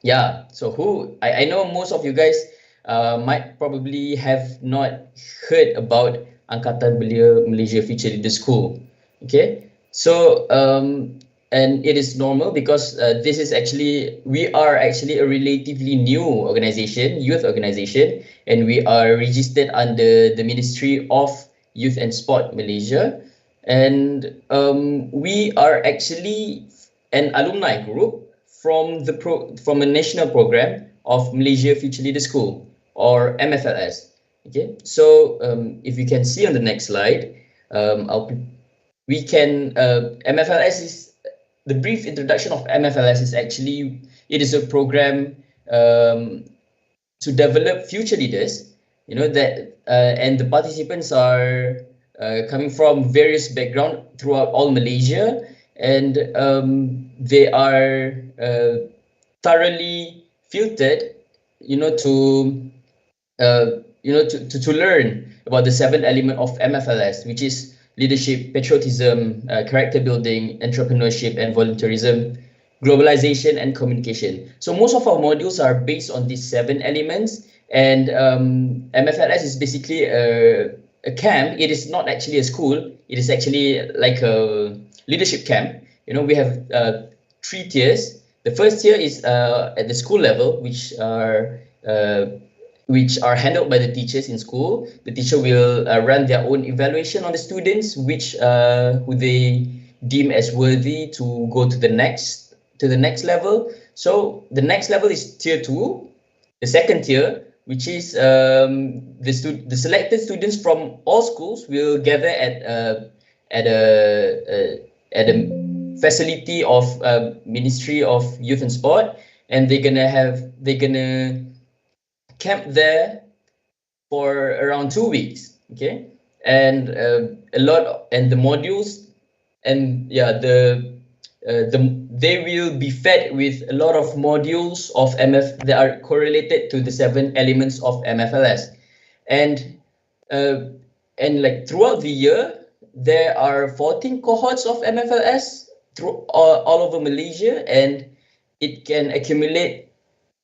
Yeah, so I know most of you guys might probably have not heard about Angkatan Belia Malaysia Future Leader School. Okay, so and it is normal because we are actually a relatively new organization, youth organization, and we are registered under the Ministry of Youth and Sport Malaysia, and we are actually an alumni group from a national program of Malaysia Future Leader School, or MFLS. Okay, so if you can see on the next slide, MFLS is the brief introduction of MFLS is actually it is a program to develop future leaders. You know that, and the participants are coming from various backgrounds throughout all Malaysia, and they are thoroughly filtered, to learn about the seven element of MFLS, which is leadership, patriotism, character building, entrepreneurship, and volunteerism, globalization, and communication. So most of our modules are based on these seven elements, and MFLS is basically a camp. It is not actually a school. It is actually like a leadership camp. We have 3 tiers. The first tier is at the school level, which are handled by the teachers in school. The teacher will run their own evaluation on the students, who they deem as worthy to go to the next level. So the next level is tier 2, the second tier, which is the selected students from all schools will gather at a facility of Ministry of Youth and Sport, and they're gonna camp there for around 2 weeks. Okay, and the modules, and yeah, they will be fed with a lot of modules of MF that are correlated to the 7 elements of MFLS, and like throughout the year there are 14 cohorts of MFLS through all over Malaysia, and it can accumulate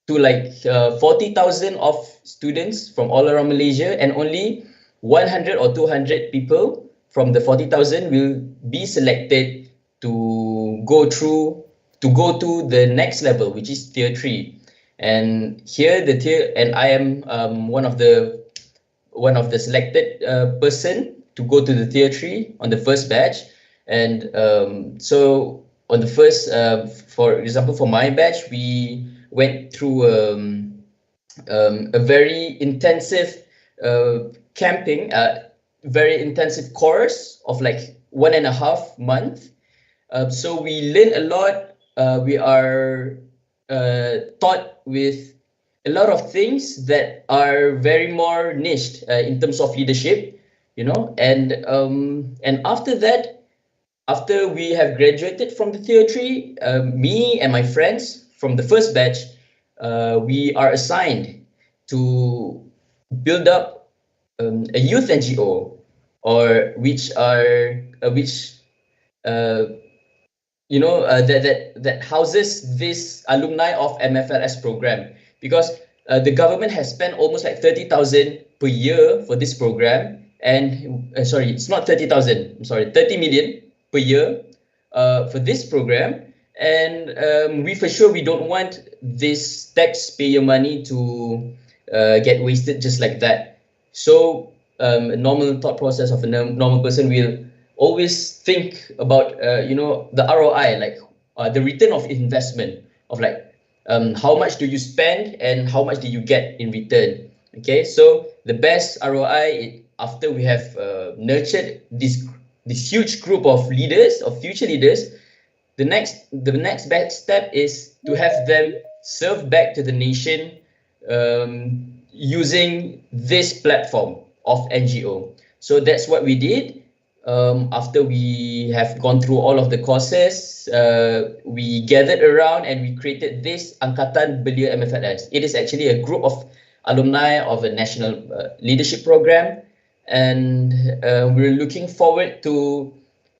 to like 40,000 of students from all around Malaysia, and only 100 or 200 people from the 40,000 will be selected to go to the next level, which is tier 3. And here and I am one of the selected person to go to the tier 3 on the first batch. And so on the first, for example, for my batch, we went through a very intensive camping, very intensive course of like 1.5 months. So we learn a lot. We are taught with a lot of things that are very more niched in terms of leadership, and after that, after we have graduated from the tier 3, me and my friends from the first batch, we are assigned to build up a youth NGO, or that houses this alumni of MFLS program, because the government has spent almost like 30,000 per year for this program, and sorry, it's not 30,000. I'm sorry, 30 million per year for this program, and we for sure we don't want this taxpayer money to get wasted just like that. So a normal thought process of a normal person will always think about the ROI, like the return of investment, of like how much do you spend and how much do you get in return. Okay, so the best ROI, after we have nurtured this huge group of leaders, of future leaders, the next best step is to have them serve back to the nation using this platform of NGO. So that's what we did. After we have gone through all of the courses, we gathered around and we created this Angkatan Belia MFLS. It is actually a group of alumni of a national leadership program, and we're looking forward to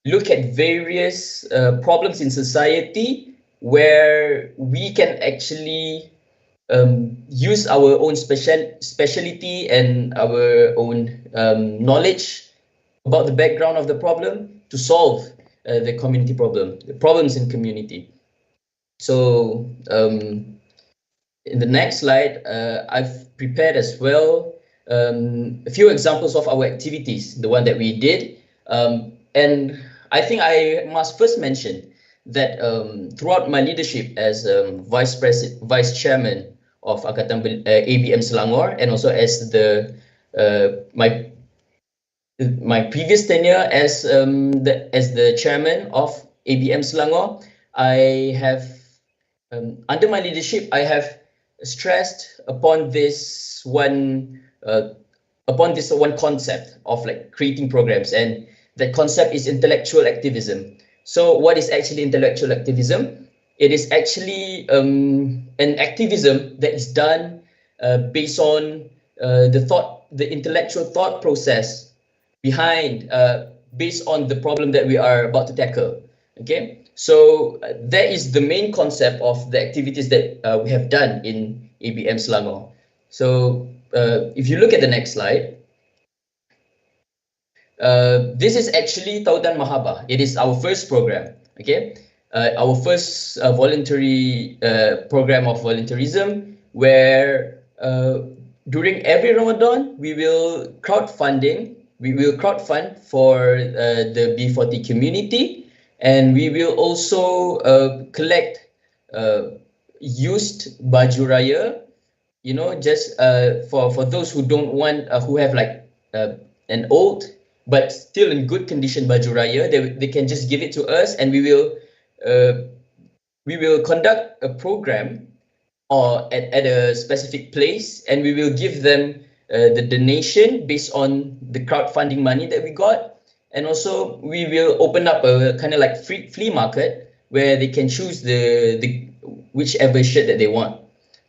look at various problems in society where we can actually use our own specialty and our own knowledge about the background of the problem to solve the community problem, the problems in community. So in the next slide, I've prepared as well a few examples of our activities, the one that we did. And I think I must first mention that throughout my leadership as vice chairman of ABM Selangor, and also as my previous tenure as the chairman of ABM Selangor, I have under my leadership, I have stressed upon this one concept of like creating programs, and that concept is intellectual activism. So what is actually intellectual activism? It is actually an activism that is done based on the intellectual thought process behind, based on the problem that we are about to tackle. Okay, so that is the main concept of the activities that we have done in ABM Selangor. So if you look at the next slide, this is actually 𝗗𝗁𝗻𝗄𝗃. It is our first program. Okay, our first voluntary program of volunteerism, where during every Ramadan we will crowdfund for the 𝗵𝗒𝐻𝗃 community, and we will also collect used baju raya, you know, just for those who don't want, who have like an old but still in good condition baju raya, they can just give it to us, and we will conduct a program or at a specific place, and we will give them the donation based on the crowdfunding money that we got. And also we will open up a kind of like flea market where they can choose the whichever shirt that they want.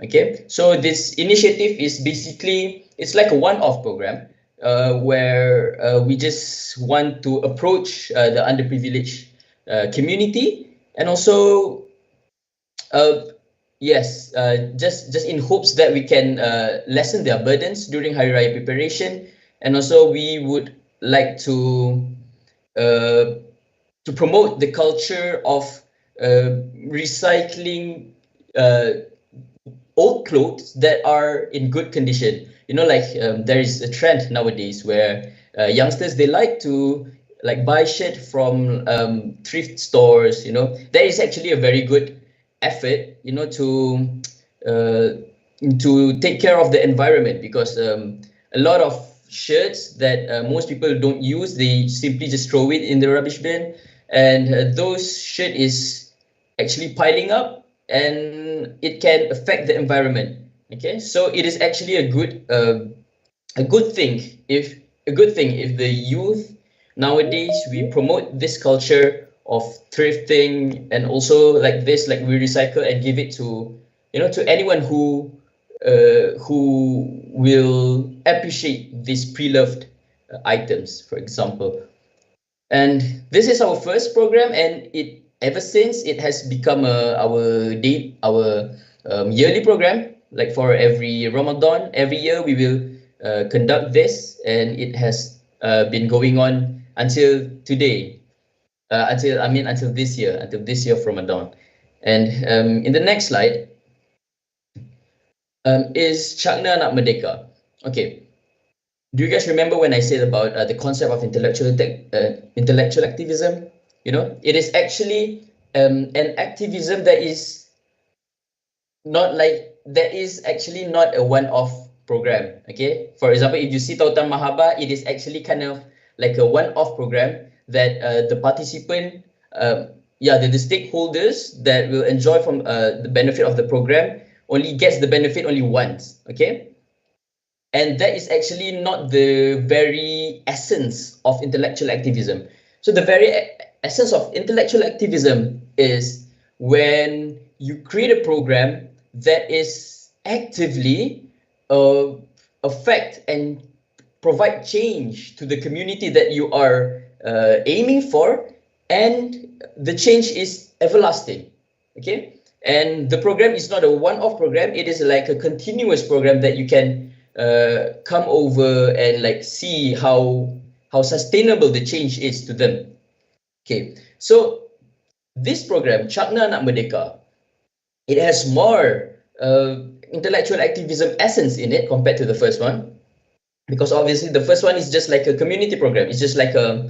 Okay, so this initiative is basically, it's like a one-off program where we just want to approach the underprivileged community, and also yes, just in hopes that we can lessen their burdens during Hari Raya preparation. And also we would like to promote the culture of recycling old clothes that are in good condition. You know, like there is a trend nowadays where youngsters, they like to like buy shit from thrift stores. You know, that is actually a very good effort, you know, to take care of the environment, because a lot of shirts that most people don't use, they simply just throw it in the rubbish bin, and those shit is actually piling up, and it can affect the environment. Okay, so it is actually a good thing if the youth nowadays, we promote this culture of thrifting, and also like this, like we recycle and give it to, you know, to anyone who will appreciate these pre-loved items, for example. And this is our first program, and it ever since it has become our yearly program. Like for every Ramadan, every year we will conduct this, and it has been going on until today, until this year of Ramadan. And in the next slide is Cakna Anak Merdeka. Okay, do you guys remember when I said about the concept of intellectual activism? You know, it is actually an activism that is actually not a one-off program. Okay, for example, if you see 𝗗𝗁𝗻𝗄𝗃, it is actually kind of like a one-off program that the participant, the stakeholders that will enjoy from the benefit of the program only gets the benefit only once. Okay, and that is actually not the very essence of intellectual activism. So the very essence of intellectual activism is when you create a program that is actively affect and provide change to the community that you are aiming for, and the change is everlasting. Okay, and the program is not a one-off program. It is like a continuous program that you can come over and like see how sustainable the change is to them. Okay, so this program, Cakna Anak Merdeka, it has more intellectual activism essence in it compared to the first one, because obviously the first one is just like a community program. It's just like a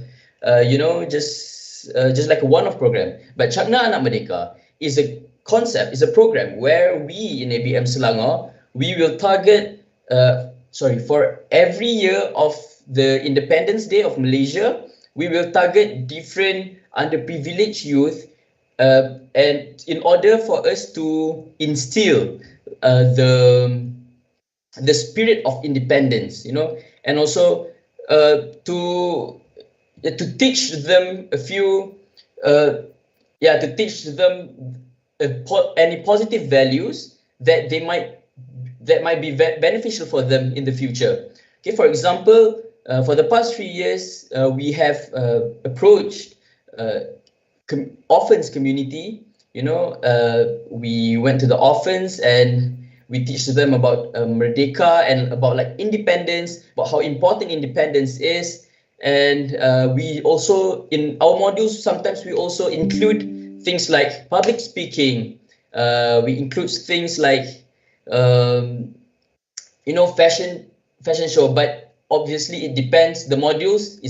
just like a one-off program. But Cakna Anak Merdeka is a concept, is a program where we in ABM Selangor, we will target for every year of the Independence Day of Malaysia, we will target different underprivileged youth, and in order for us to instill the spirit of independence, and also to teach them a few to teach them any positive values that might be beneficial for them in the future. Okay, for example, for the past 3 years, we have approached orphans community. We went to the orphans and we teach them about Merdeka and about like independence, about how important independence is. And we also, in our modules, sometimes we also include things like public speaking. We include things like fashion show, but obviously it depends. The modules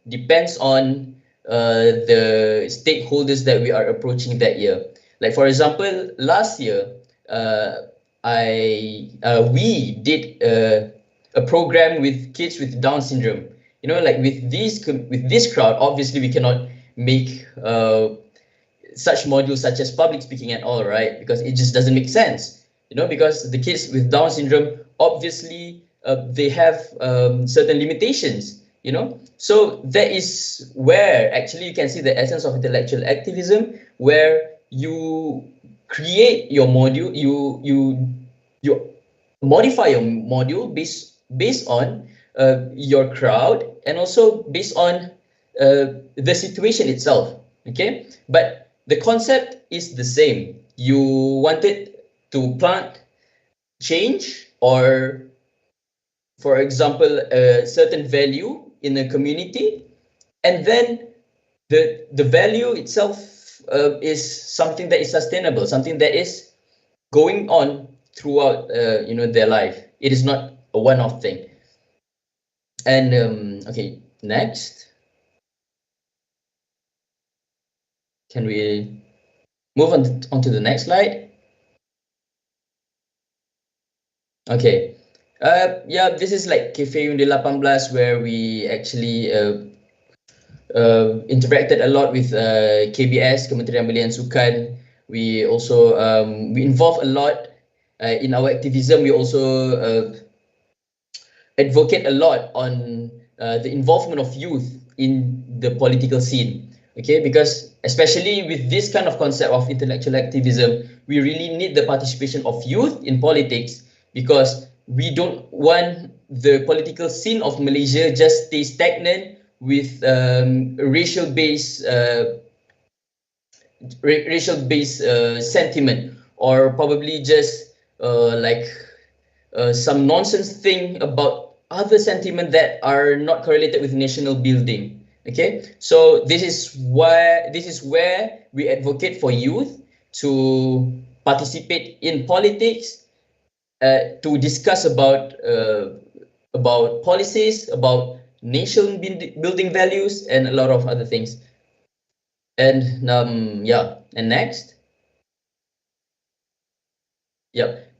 depends on the stakeholders that we are approaching that year. Like for example, last year we did a program with kids with Down syndrome. Like with this crowd, obviously we cannot make such modules such as public speaking at all, right? Because it just doesn't make sense. Because the kids with Down syndrome, obviously they have certain limitations. So that is where actually you can see the essence of intellectual activism, where you create your module, you modify your module based on your crowd, and also based on the situation itself. Okay, but the concept is the same. You wanted to plant change, or for example a certain value in a community, and then the value itself is something that is sustainable, something that is going on throughout their life. It is not a one-off thing. And okay, next, can we move on to the next slide? Okay, yeah, this is like Cafe Unde 18, where we actually interacted a lot with KBS, Kementerian Belia and Sukan. We also we involve a lot in our activism. We also advocate a lot on the involvement of youth in the political scene. Okay, because especially with this kind of concept of intellectual activism, we really need the participation of youth in politics, because we don't want the political scene of Malaysia just stay stagnant with racial-based sentiment, or probably just some nonsense thing about other sentiment that are not correlated with national building. Okay, so this is where we advocate for youth to participate in politics, to discuss about policies, about nation building values, and a lot of other things. And and next,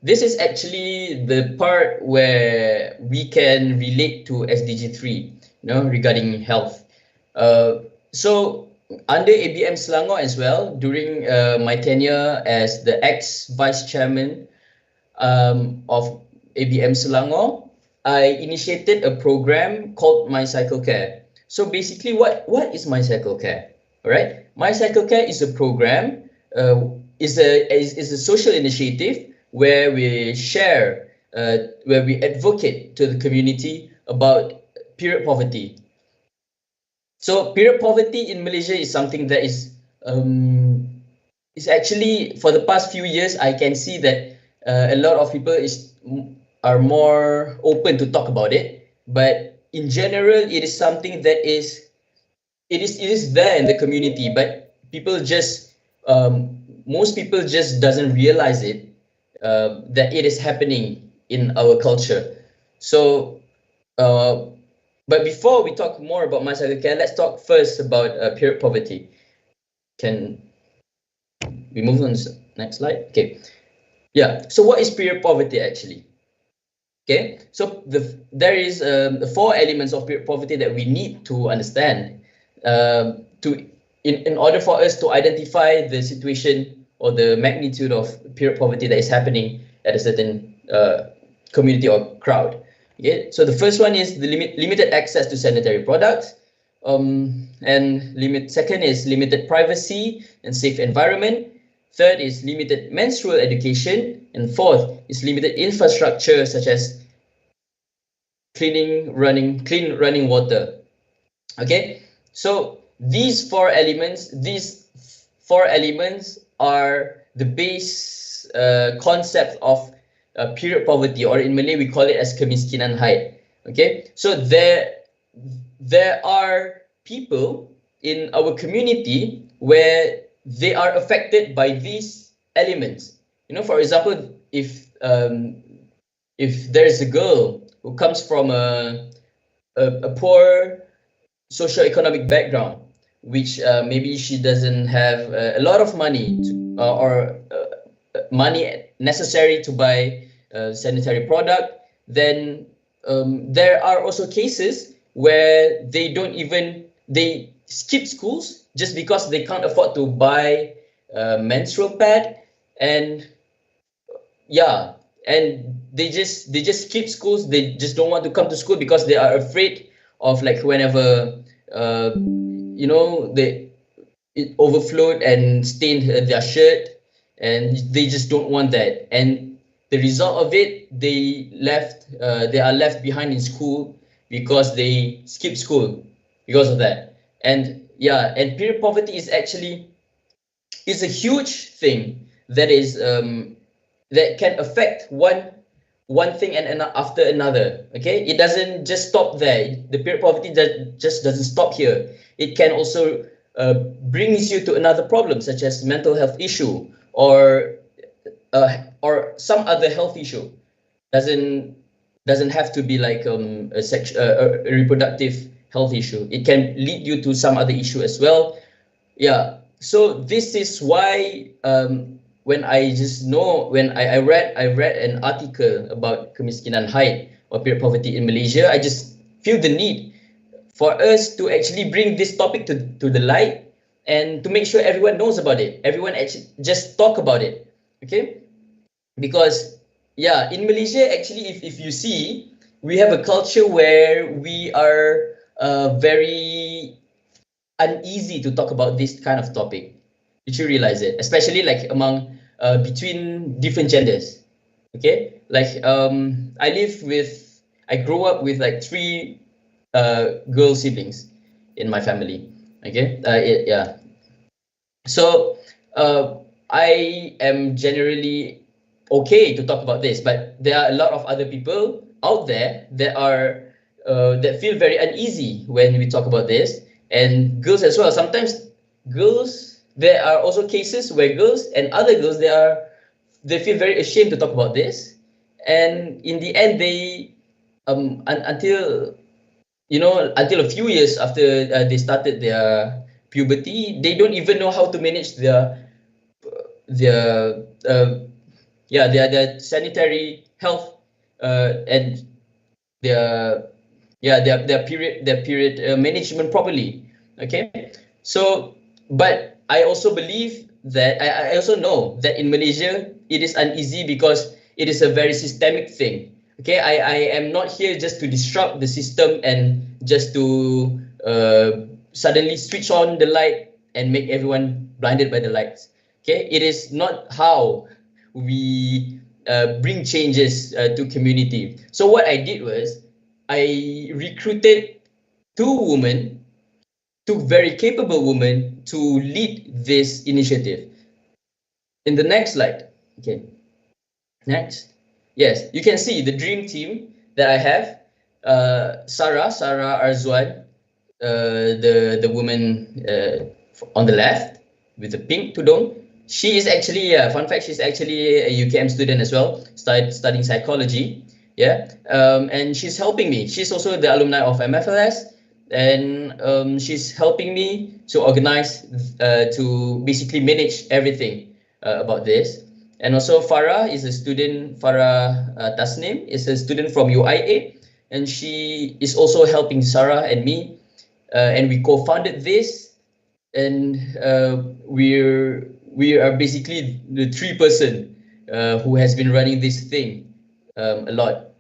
this is actually the part where we can relate to SDG 3, regarding health. So under ABM Selangor as well, during my tenure as the ex-vice chairman of ABM Selangor, I initiated a program called 𝗓𝗏. So basically, what is 𝗓𝗏? All right, 𝗓𝗏 is a program, is a social initiative where we share, where we advocate to the community about period poverty. So period poverty in Malaysia is something that is it's actually, for the past few years, I can see that a lot of people are more open to talk about it. But in general, it is something that it is there in the community, but people just most people just doesn't realize it, that it is happening in our culture. So, uh, but before we talk more about masyarakat care, let's talk first about period poverty. Can we move on to the next slide? Okay. Yeah. So what is period poverty actually? Okay. So there is the four elements of period poverty that we need to understand to in order for us to identify the situation or the magnitude of period poverty that is happening at a certain community or crowd. Okay. So the first one is the limited access to sanitary products. Second is limited privacy and safe environment. Third is limited menstrual education, and fourth is limited infrastructure such as clean running water. Okay, so these four elements are the base concept of period poverty, or in Malay we call it as kemiskinan haid. Okay, so there are people in our community where they are affected by these elements. You know, for example, if there's a girl who comes from a poor socioeconomic background, which maybe she doesn't have a lot of money or money necessary to buy a sanitary product, then there are also cases where they skip schools just because they can't afford to buy a menstrual pad, and yeah, and they just skip schools. They just don't want to come to school because they are afraid of, like, whenever it overflowed and stained their shirt, and they just don't want that. And the result of it, they are left behind in school because they skip school because of that. And yeah, and period poverty is actually a huge thing that is that can affect one thing and after another. Okay, it doesn't just stop there. The period poverty just doesn't stop here. It can also brings you to another problem, such as mental health issue or some other health issue. Doesn't have to be like a reproductive health issue. It can lead you to some other issue as well. Yeah. So this is why when I read an article about kemiskinan haid or period poverty in Malaysia, I just feel the need for us to actually bring this topic to the light and to make sure everyone knows about it. Everyone actually just talk about it. Okay? Because yeah, in Malaysia, actually, if you see, we have a culture where we are very uneasy to talk about this kind of topic. Did you realize it? Especially like among between different genders. Okay, like I grew up with like three girl siblings in my family. Okay, yeah. So I am generally okay to talk about this, but there are a lot of other people out there that are that feel very uneasy when we talk about this, and girls as well. Sometimes girls, there are also cases where girls and other girls, they feel very ashamed to talk about this, and in the end they until a few years after they started their puberty, they don't even know how to manage their their sanitary health and their period management properly. Okay, so but I also believe that I also know that in Malaysia it is uneasy because it is a very systemic thing. Okay, I am not here just to disrupt the system and just to suddenly switch on the light and make everyone blinded by the lights. Okay, it is not how we bring changes to community. So what I did was I recruited two very capable women to lead this initiative. in the next slide. Okay, next. Yes, you can see the dream team that I have. Sarah Arzwan, the woman on the left with the pink tudung. She is actually, fun fact, she's actually a UKM student as well, studying psychology. Yeah, and she's helping me. She's also the alumni of MFLS, and she's helping me to organize, to basically manage everything about this. And also Farah is a student, Farah Tasnim is a student from UIA, and she is also helping Sarah and me, and we co-founded this, and we are basically the three-person who has been running this thing a lot.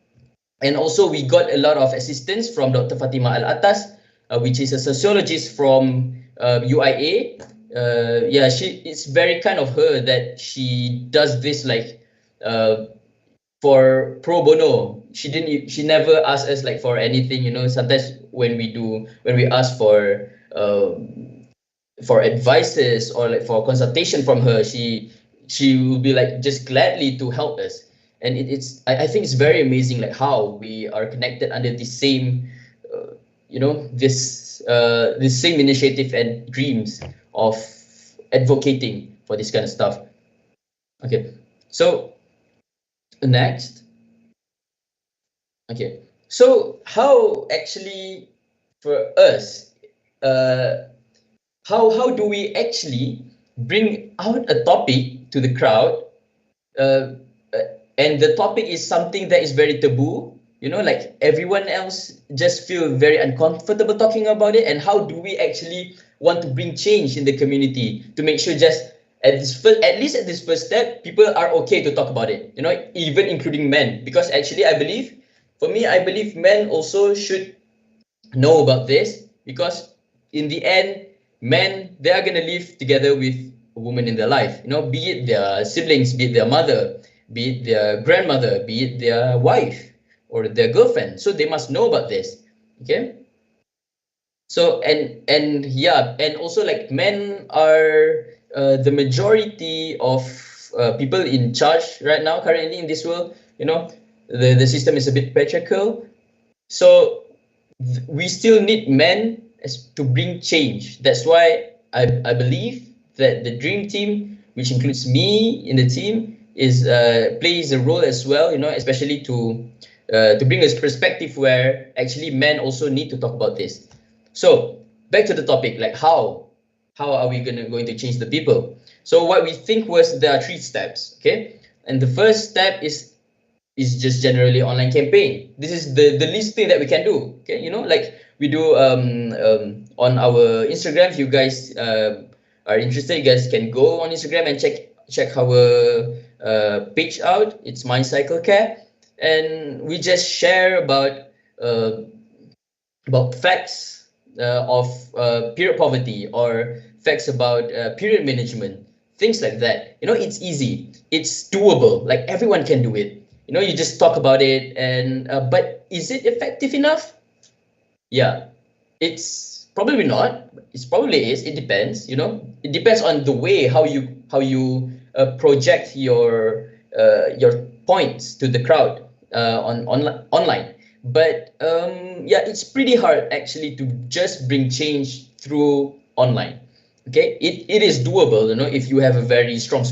And also we got a lot of assistance from Dr. Fatima Al-Atas, which is a sociologist from UIA. Yeah, it's very kind of her that she does this like for pro bono. She never asked us like for anything, you know. Sometimes when we ask for advices or like for consultation from her, she will be like just gladly to help us. And I think it's very amazing like how we are connected under the same you know, this same initiative and dreams of advocating for this kind of stuff. Okay, so next. Okay, so how actually for us, how do we actually bring out a topic to the crowd, and the topic is something that is very taboo, you know, like everyone else just feel very uncomfortable talking about it, and how do we actually want to bring change in the community to make sure just at least at this first step, people are okay to talk about it, you know, even including men, because actually I believe men also should know about this, because in the end, men, they are going to live together with a woman in their life, you know, be it their siblings, be it their mother, be it their grandmother, be it their wife or their girlfriend. So they must know about this. Okay, so and yeah, and also like men are the majority of people in charge right now currently in this world. You know, the system is a bit patriarchal, so we still need men to bring change. That's why I believe that the dream team, which includes me in the team, is plays a role as well, you know, especially to bring us perspective where actually men also need to talk about this. So back to the topic, like how are we going to change the people? So what we think was there are 3 steps, okay? And the first step is just generally online campaign. This is the least thing that we can do, okay? You know, like we do on our Instagram. If you guys are interested, you guys can go on Instagram and check our page out. It's 𝗲𝗂𝐿, and we just share about facts of period poverty, or facts about period management, things like that. You know, it's easy, it's doable, like everyone can do it. You know, you just talk about it, and but is it effective enough? Yeah, it's probably not. It probably is. It depends. You know, it depends on the way how you project your points to the crowd online. But yeah, it's pretty hard actually to just bring change through online. Okay, it is doable, you know, if you have a very strong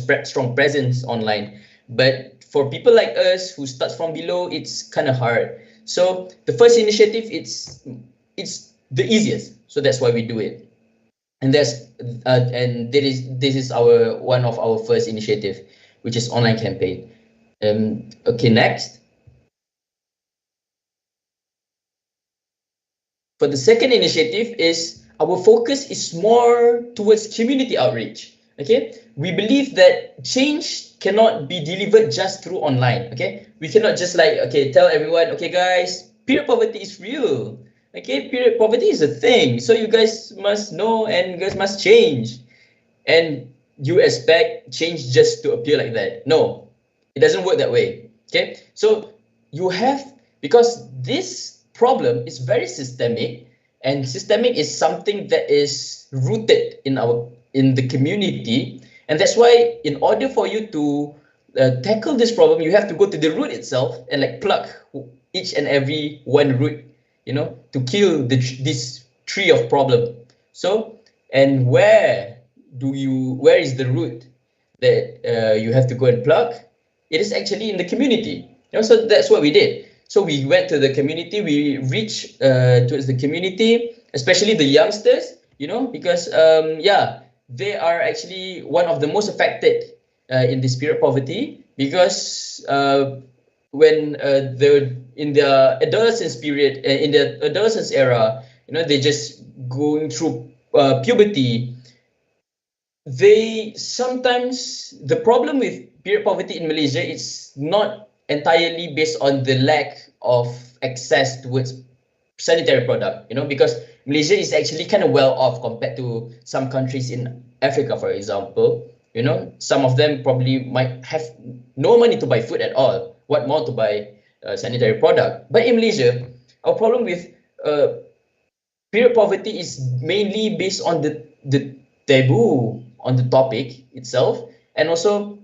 presence online. But for people like us who start from below, it's kind of hard. So the first initiative, it's the easiest, so that's why we do it. And this is our one of our first initiative, which is online campaign. Okay, next. For the second initiative, is our focus is more towards community outreach. Okay, we believe that change cannot be delivered just through online. Okay, we cannot just like, okay, tell everyone, okay guys, period poverty is real. Okay, period poverty is a thing, so you guys must know and you guys must change. And you expect change just to appear like that? No, it doesn't work that way. Okay, so you have, because this problem is very systemic, and systemic is something that is rooted in the community, And that's why in order for you to tackle this problem, you have to go to the root itself and like pluck each and every one root, you know, to kill this tree of problem. So, and where is the root that you have to go and pluck? It is actually in the community. You know, so that's what we did. So we went to the community, we reached towards the community, especially the youngsters, you know, because yeah, they are actually one of the most affected in this period of poverty, because when they're in the adolescence period, in the adolescence era, you know, they're just going through puberty. They sometimes, the problem with period poverty in Malaysia is not entirely based on the lack of access towards sanitary product, you know, because Malaysia is actually kind of well off compared to some countries in Africa, for example. You know, some of them probably might have no money to buy food at all. What more to buy sanitary product? But in Malaysia, our problem with period poverty is mainly based on the taboo on the topic itself, and also,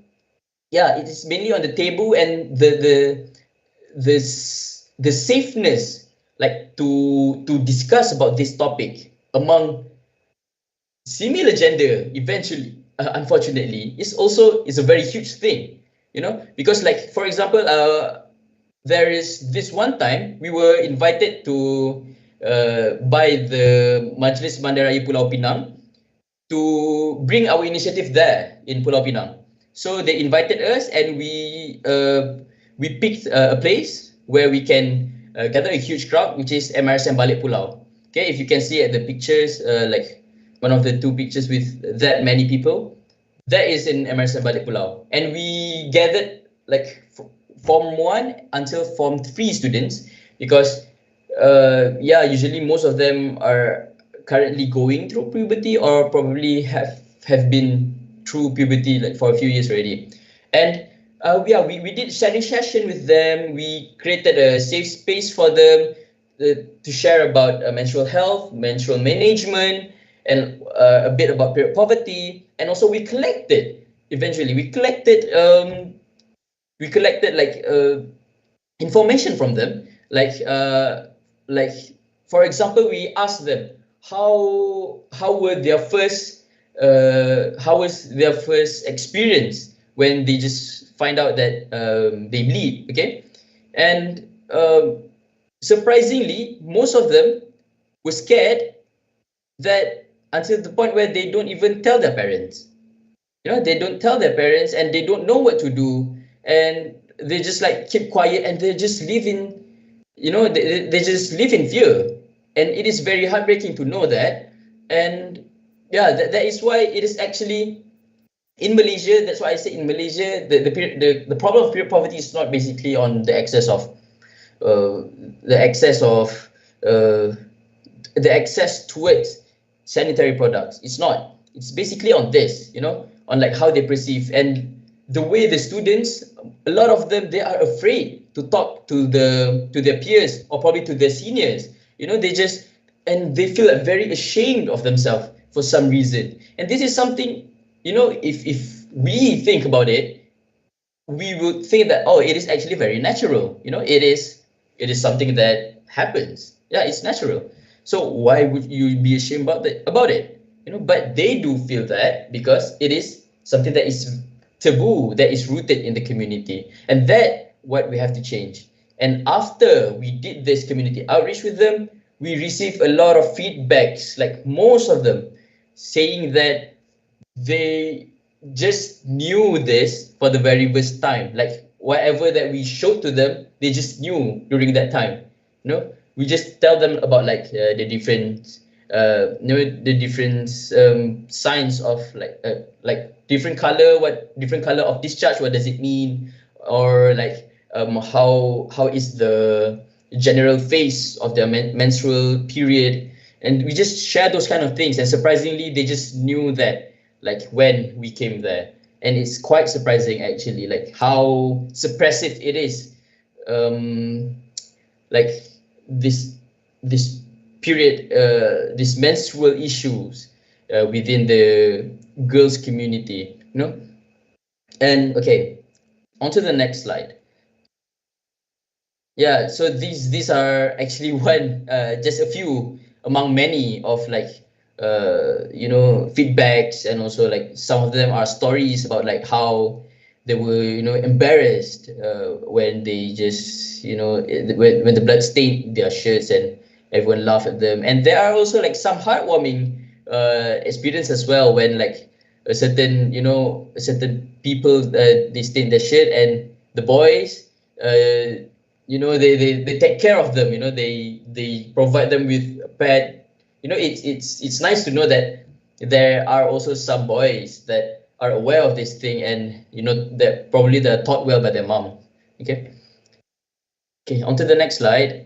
yeah, it is mainly on the taboo and the safeness, like to discuss about this topic among similar gender eventually, unfortunately, is a very huge thing, you know, because like, for example, there is this one time we were invited to by the Majlis Bandaraya Pulau Pinang to bring our initiative there in Pulau Pinang. So they invited us, and we picked a place where we can gather a huge crowd, which is MRSM Balik Pulau. Okay, if you can see at the pictures, like one of the two pictures with that many people, that is in MRSM Balik Pulau. And we gathered like Form 1 until Form 3 students, because yeah, usually most of them are currently going through puberty, or probably have been through puberty like for a few years already. And yeah, we did sharing session with them. We created a safe space for them to share about menstrual health, menstrual management, and a bit about period poverty. And also we collected like information from them, like for example, we asked them how were their first how was their first experience when they just find out that they bleed. Okay, and surprisingly, most of them were scared, that until the point where they don't even tell their parents. You know, they don't tell their parents, and they don't know what to do, and they just like keep quiet, and they just live in, you know, they just live in fear. And it is very heartbreaking to know that. And yeah, that is why it is actually in Malaysia. That's why I say in Malaysia, the problem of period poverty is not basically on the excess of the access towards sanitary products. It's not. It's basically on this, you know, on like how they perceive, and the way the students, a lot of them, they are afraid to talk to their peers, or probably to their seniors. You know, they feel like very ashamed of themselves for some reason. And this is something, you know, if we think about it, we would think that, oh, it is actually very natural. You know, it is something that happens. Yeah, it's natural. So why would you be ashamed about it? You know, but they do feel that, because it is something that is taboo, that is rooted in the community, and that what we have to change. And after we did this community outreach with them, we received a lot of feedbacks, like most of them saying that they just knew this for the very first time. Like whatever that we showed to them, they just knew during that time. You know, we just tell them about like the different signs of like different color, different color of discharge, what does it mean, or like how is the general phase of their menstrual period. And we just share those kind of things, and surprisingly, they just knew that, like when we came there. And it's quite surprising actually, like how suppressive it is, like this period, these menstrual issues within the girls community. you know. And okay, on to the next slide. Yeah, so these are actually just a few among many of like feedbacks, and also like some of them are stories about like how they were embarrassed when they just when the blood stained their shirts and everyone laughed at them. And there are also like some heartwarming experience as well, when like a certain people they stained their shirt, and the boys they take care of them. They provide them with a pad. It's nice to know that there are also some boys that are aware of this thing, and that probably they're taught well by their mom. Okay, on to the next slide.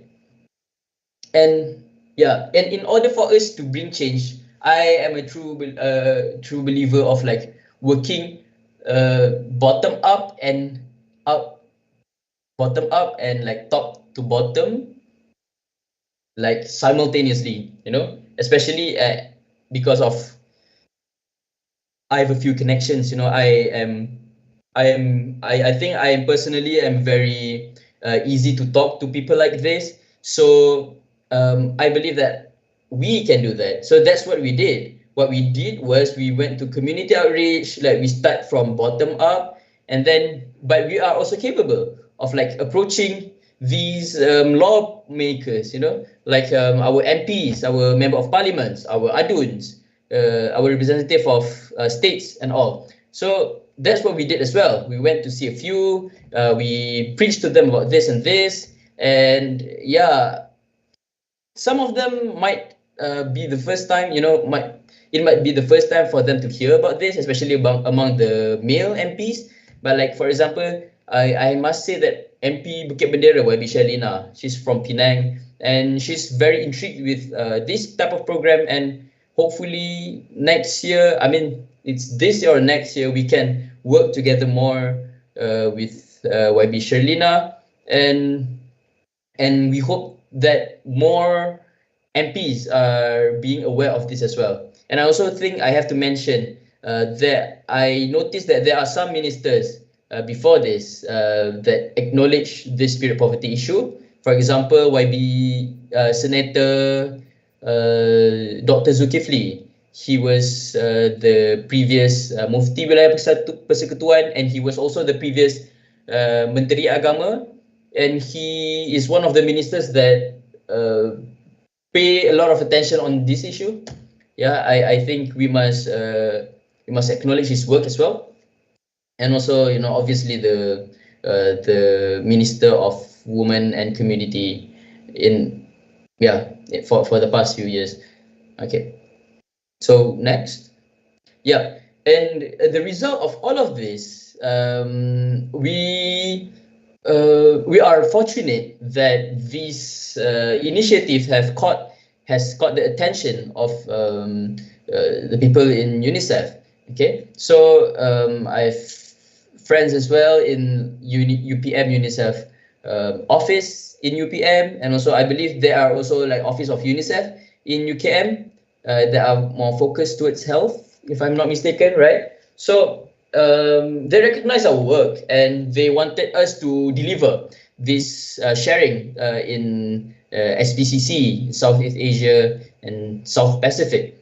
And yeah, and in order for us to bring change, I am a true believer of like working bottom up and up bottom up and like top to bottom, like simultaneously, especially because of I have a few connections. I think I am personally am very easy to talk to people like this. So I believe that we can do that. So that's what we did. What we did was we went to community outreach, like we start from bottom up, and then, but we are also capable of like approaching these lawmakers, like our MPs, our member of parliaments, our aduns, our representative of states and all. So that's what we did as well. We went to see a few, we preached to them about this and this, and yeah, some of them might be the first time, it might be the first time for them to hear about this, especially among the male MPs. But like, for example, I must say that MP Bukit Bendera, 𝗗𝗄𝐿, she's from Penang, and she's very intrigued with this type of program. And hopefully next year, I mean, it's this year or next year, we can work together more with 𝗗𝗄𝐿, and we hope that more MPs are being aware of this as well. And I also think I have to mention that I noticed that there are some ministers before this that acknowledge this spirit poverty issue. For example, YB Senator Dr. Zulkifli. He was the previous Mufti Wilayah Persekutuan, and he was also the previous Menteri Agama, and he is one of the ministers that pay a lot of attention on this issue. Yeah, I think we must acknowledge his work as well. And also, obviously the Minister of Women and Community for the past few years. Okay, so next. Yeah, and the result of all of this, we are fortunate that this initiative has caught the attention of the people in UNICEF. Okay, so I've friends as well in UPM UNICEF office in UPM, and also I believe there are also like office of UNICEF in UKM that are more focused towards health, if I'm not mistaken, right? So they recognize our work, and they wanted us to deliver this sharing in SBCC, Southeast Asia and South Pacific.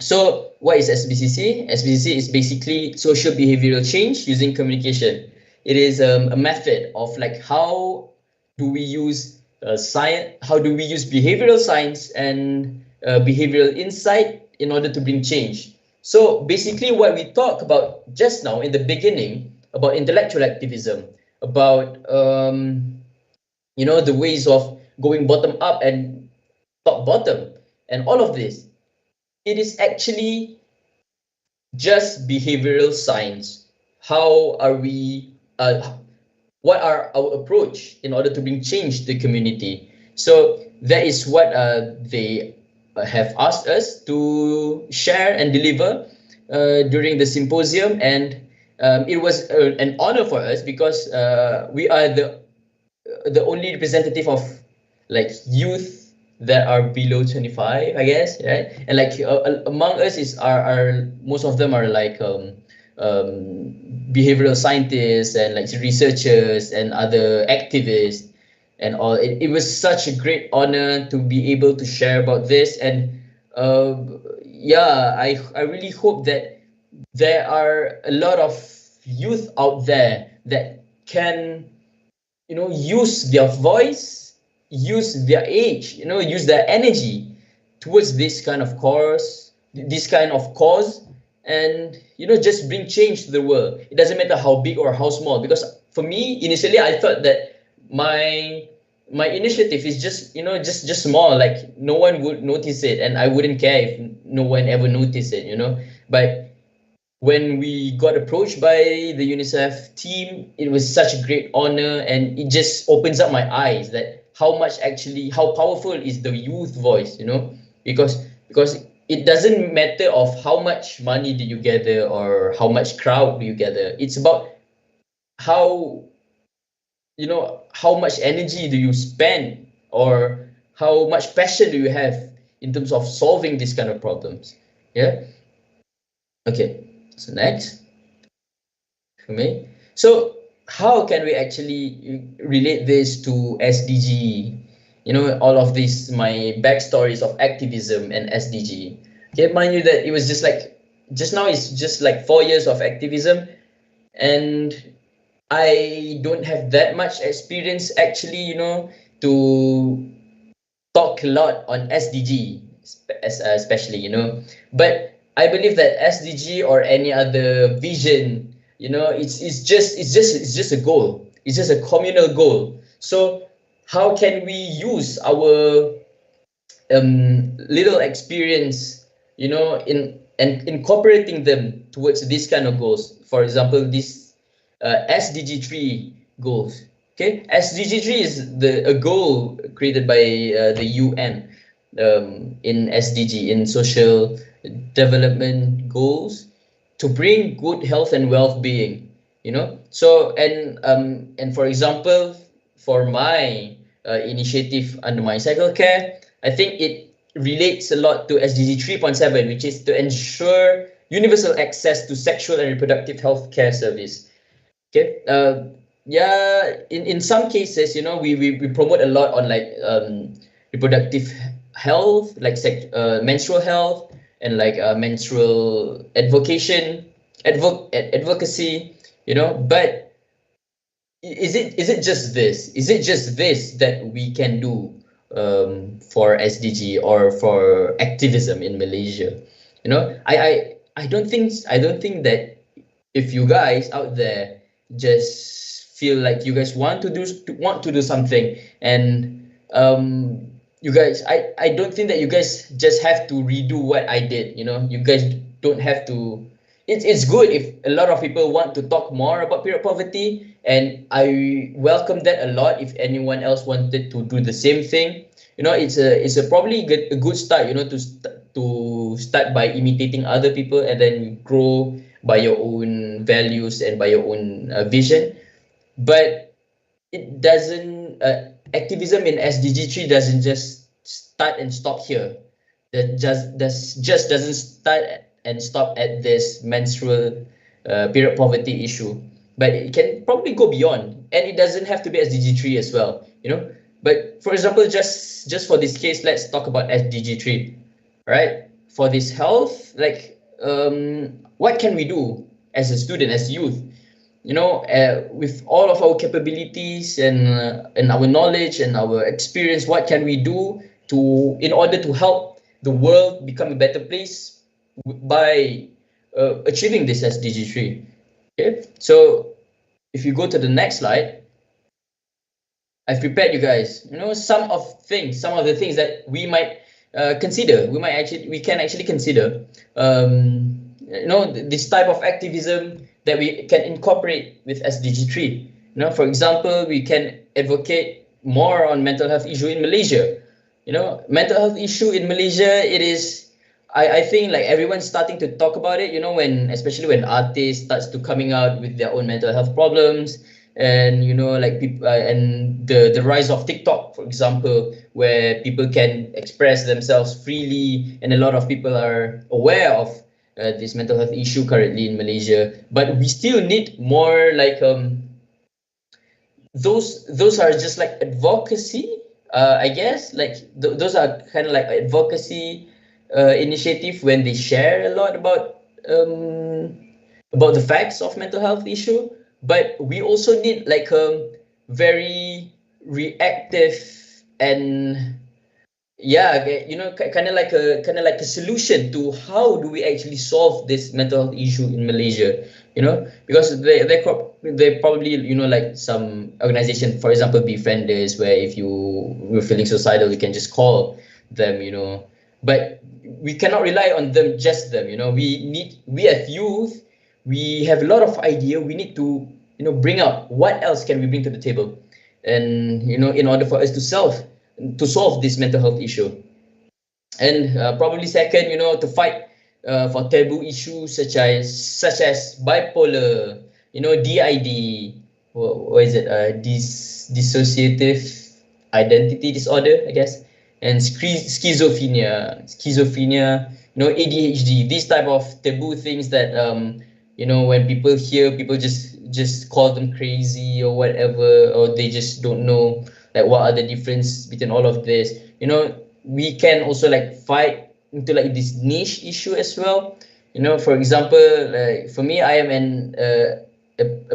So what is SBCC? SBCC is basically social behavioral change using communication. It is a method of like how do we use science, how do we use behavioral science and behavioral insight in order to bring change. So basically what we talked about just now in the beginning about intellectual activism, about the ways of going bottom up and top bottom and all of this, it is actually just behavioral science. How are we what are our approach in order to bring change to the community? So that is what they have asked us to share and deliver during the symposium, and it was an honor for us because we are the only representative of like youth that are below 25, I guess, right? And like among us are most of them are like behavioral scientists and like researchers and other activists and all. It was such a great honor to be able to share about this. And uh, yeah, I really hope that there are a lot of youth out there that can, use their voice, use their age, use their energy towards this kind of cause, and just bring change to the world. It doesn't matter how big or how small, because for me initially I thought that my initiative is just small, like no one would notice it and I wouldn't care if no one ever noticed it. But when we got approached by the UNICEF team, it was such a great honor, and it just opens up my eyes that how powerful is the youth voice, because it doesn't matter of how much money do you gather or how much crowd do you gather. It's about how how much energy do you spend, or how much passion do you have in terms of solving these kind of problems. Yeah. Okay, so next for me. So how can we actually relate this to SDG? All of this, my backstories of activism and SDG. Okay, mind you that it was just now it's just like 4 years of activism, and I don't have that much experience actually, to talk a lot on SDG, especially, but I believe that SDG or any other vision, it's just a goal. It's just a communal goal. So how can we use our little experience, in and incorporating them towards these kind of goals? For example, this SDG 3 goals. Okay, SDG 3 is a goal created by the UN in SDG, in social development goals, to bring good health and well-being. So and for example, for my initiative under my cycle care, I think it relates a lot to SDG 3.7, which is to ensure universal access to sexual and reproductive health care service. Okay. Yeah, in some cases, we promote a lot on like reproductive health, like menstrual health, and like menstrual advocacy, but is it just this? Is it just this that we can do for SDG or for activism in Malaysia? I don't think that if you guys out there just feel like you guys want to do something, and you guys, I don't think that you guys just have to redo what I did. You guys don't have to. It's good if a lot of people want to talk more about period poverty, and I welcome that a lot. If anyone else wanted to do the same thing, it's a probably a good start. To start by imitating other people, and then grow by your own values and by your own vision. But it doesn't. Activism in SDG 3 doesn't just start and stop here. That just doesn't start and stop at this menstrual period poverty issue, but it can probably go beyond, and it doesn't have to be SDG 3 as well. But for example, just for this case, let's talk about SDG 3. Right? For this health, like what can we do as a student, as youth? With all of our capabilities and our knowledge and our experience, what can we do in order to help the world become a better place by achieving this SDG 3? Okay, so if you go to the next slide, I've prepared you guys. Some of the things that we might consider. We can actually consider. This type of activism that we can incorporate with SDG 3. For example, we can advocate more on mental health issue in Malaysia. Mental health issue in Malaysia, it is, I think like everyone's starting to talk about it, especially when artists starts to coming out with their own mental health problems, and like people and the rise of TikTok, for example, where people can express themselves freely, and a lot of people are aware of this mental health issue currently in Malaysia. But we still need more like those are just like advocacy, I guess. Like those are kind of like advocacy initiative when they share a lot about the facts of mental health issue. But we also need like a very reactive and yeah, kind of like a solution to how do we actually solve this mental health issue in Malaysia, because they probably, like some organization, for example, befrienders, where if we're feeling suicidal, we can just call them, but we cannot rely on them, just them. We as youth, we have a lot of idea. We need to bring out what else can we bring to the table, and in order for us to solve this mental health issue. And probably second, to fight for taboo issues such as bipolar, DID, what is it, dissociative identity disorder, I guess, and schizophrenia, ADHD, these type of taboo things that when people hear, people just call them crazy or whatever, or they just don't know like what are the difference between all of this. We can also like fight into like this niche issue as well. For example, like for me, I am a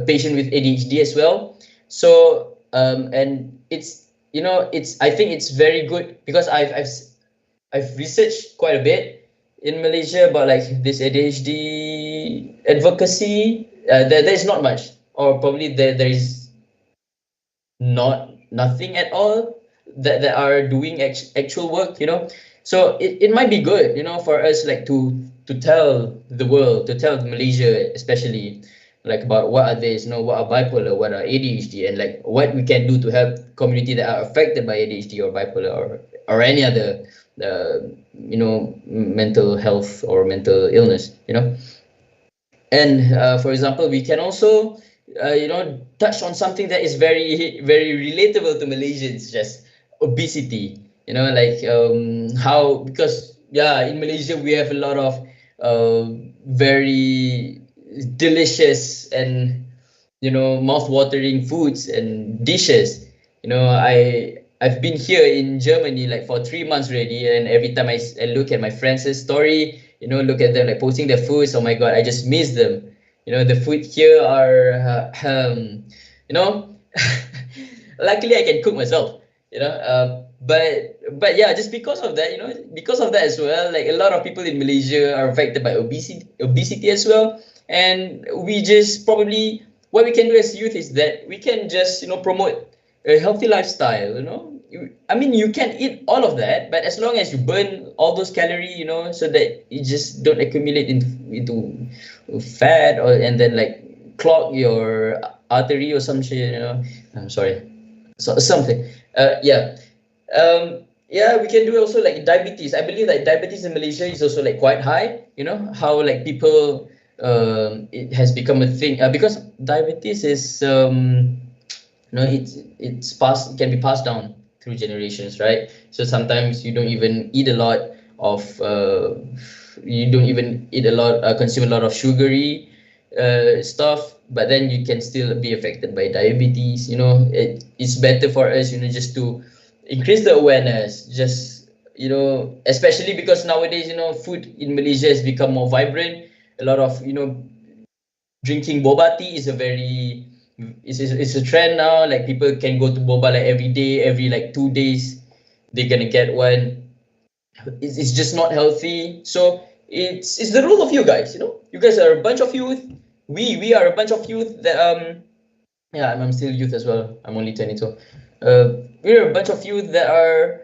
patient with ADHD as well. So and it's I think it's very good because I've researched quite a bit in Malaysia about like this ADHD advocacy. There's not much, or probably there is nothing at all that are doing actual work. So it might be good, for us like to tell the world, to tell Malaysia especially, like about what are this, what are bipolar, what are ADHD, and like what we can do to help community that are affected by ADHD or bipolar or any other mental health or mental illness. And for example, we can also touch on something that is very, very relatable to Malaysians, just obesity. Like how, because in Malaysia we have a lot of very delicious and mouth-watering foods and dishes. I've been here in Germany like for 3 months already, and every time I look at my friends' story, look at them like posting their foods, oh my god, I just miss them. The food here are luckily I can cook myself, but yeah, just because of that, as well, like a lot of people in Malaysia are affected by obesity as well. And we just probably, what we can do as youth is that we can just promote a healthy lifestyle. You can eat all of that, but as long as you burn all those calories, so that you just don't accumulate into fat, and then like clog your artery or some shit. I'm sorry, something. We can do also like diabetes. I believe that diabetes in Malaysia is also like quite high. How like people, it has become a thing because diabetes is it's passed, it can be passed down through generations, right? So sometimes you don't even eat a lot of consume a lot of sugary stuff, but then you can still be affected by diabetes. It's better for us, just to increase the awareness, just especially because nowadays food in Malaysia has become more vibrant. A lot of drinking boba tea is it's a trend now. Like people can go to boba like every day, every like 2 days they're gonna get one. It's just not healthy. So it's the role of you guys. You guys are a bunch of youth. We are a bunch of youth that I'm still youth as well. I'm only 22. We're a bunch of youth that are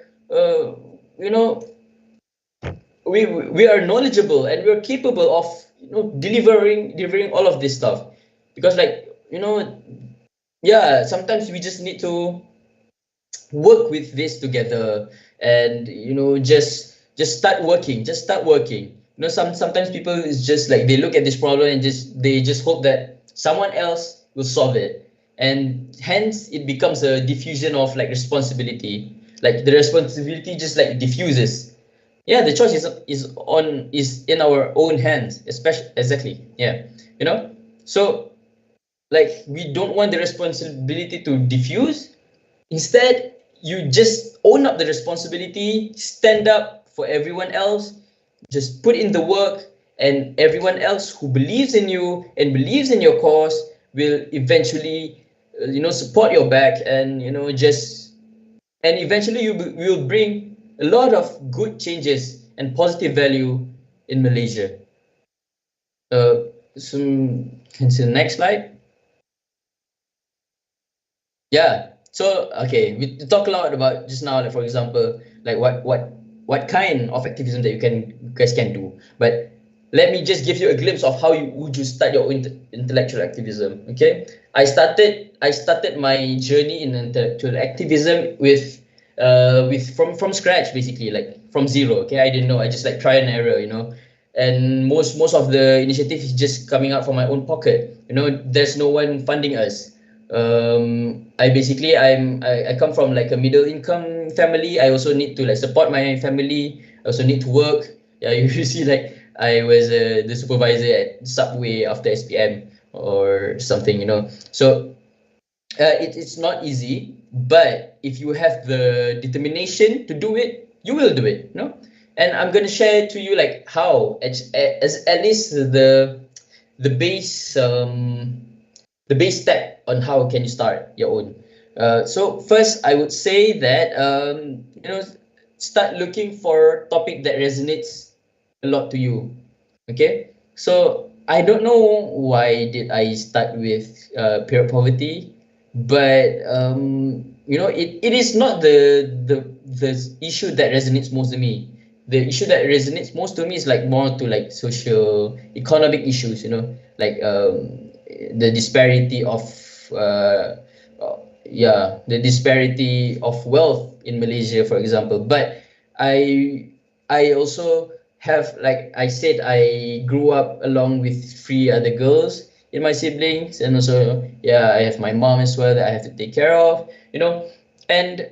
we are knowledgeable and we're capable of delivering all of this stuff, because like sometimes we just need to work with this together, and just start working. Sometimes people is just like they look at this problem and they just hope that someone else will solve it, and hence it becomes a diffusion of like responsibility. Like the responsibility just like diffuses, Yeah, the choice is in our own hands, especially exactly. Yeah, you know. So like we don't want the responsibility to diffuse. Instead, you just own up the responsibility, stand up for everyone else, just put in the work, and everyone else who believes in you and believes in your cause will eventually, support your back, and eventually you will bring a lot of good changes and positive value in Malaysia. Uh, so can see the next slide. Yeah. So okay, we talk a lot about just now, like for example, like what kind of activism that you guys can do. But let me just give you a glimpse of how would you start your intellectual activism. Okay, I started my journey in intellectual activism with from scratch, basically, like from zero. Okay, I didn't know. I just like try and error, and most of the initiative is just coming out from my own pocket. There's no one funding us. I come from like a middle income family. I also need to like support my family. I also need to work. Yeah, you see, like I was the supervisor at Subway after SPM or something. So it's not easy, but if you have the determination to do it, you will do it. And I'm gonna share to you like how as at least the base the base step on how can you start your own. So first, I would say that start looking for topic that resonates a lot to you. Okay, so I don't know why did I start with period poverty, but it is not the issue that resonates most to me. The issue that resonates most to me is like more to like social economic issues, like the disparity of uh, the disparity of wealth in Malaysia, for example. But I also have, like I said, I grew up along with three other girls in my siblings, and also I have my mom as well that I have to take care of, and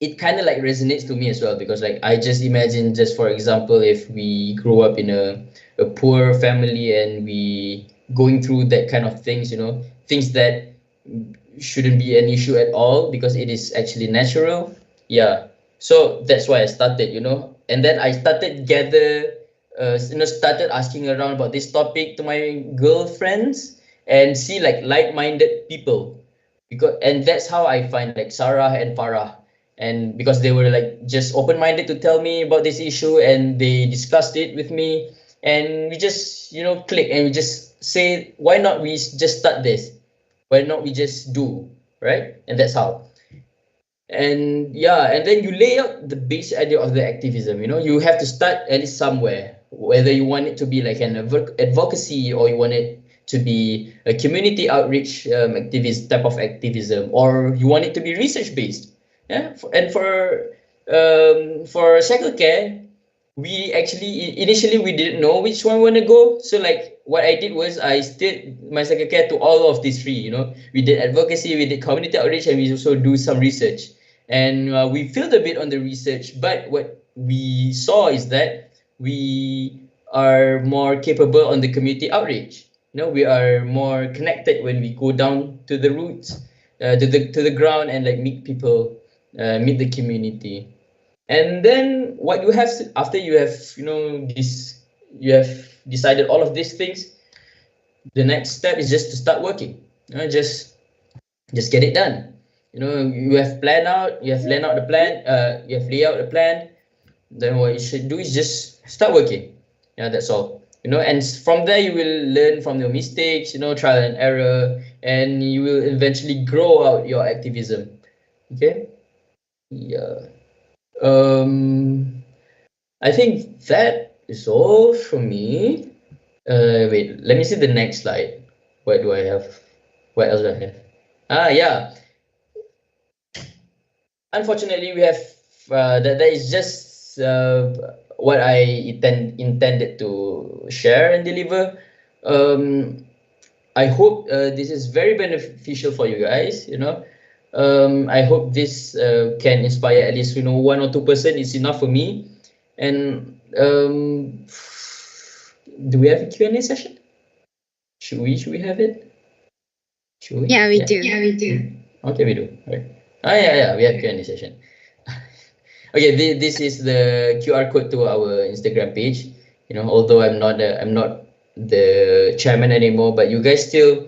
it kind of like resonates to me as well, because like I just imagine, just for example, if we grow up in a poor family and we going through that kind of things, things that shouldn't be an issue at all because it is actually natural. Yeah, so that's why I started, and then I started started asking around about this topic to my girlfriends and see like like-minded people, and that's how I find like Sarah and Farah. And because they were like just open-minded to tell me about this issue, and they discussed it with me, and we just click, and we just say, why not we just start this, why not we just do, right? And that's how. And yeah, and then you lay out the basic idea of the activism. You have to start at least somewhere, whether you want it to be like an advocacy, or you want it to be a community outreach activist type of activism, or you want it to be research based. Yeah. And for cycle care, we actually initially we didn't know which one we want to go. So like what I did was I steered my cycle care to all of these three. We did advocacy, we did community outreach, and we also do some research. And we failed a bit on the research, but what we saw is that we are more capable on the community outreach. We are more connected when we go down to the roots, to the ground, and like meet people, meet the community. And then what you have after you have you have decided all of these things, the next step is just to start working. Just get it done. You have laid out the plan, you have laid out the plan. Then what you should do is just start working. Yeah, that's all. And from there you will learn from your mistakes, trial and error, and you will eventually grow out your activism. Okay. Yeah. I think that is all from me. Wait, let me see the next slide. What do I have? What else do I have? Yeah. Unfortunately, we have that is just what I intended to share and deliver. I hope this is very beneficial for you guys. I hope this can inspire at least 1 or 2%. It's enough for me. And do we have a Q&A session? Should we have it? Should we? Yeah, we do. Yeah, we do. Okay, we do. Right. Oh yeah, we have Q&A session. Okay, this is the QR code to our Instagram page. You know, although I'm not the chairman anymore, but you guys still,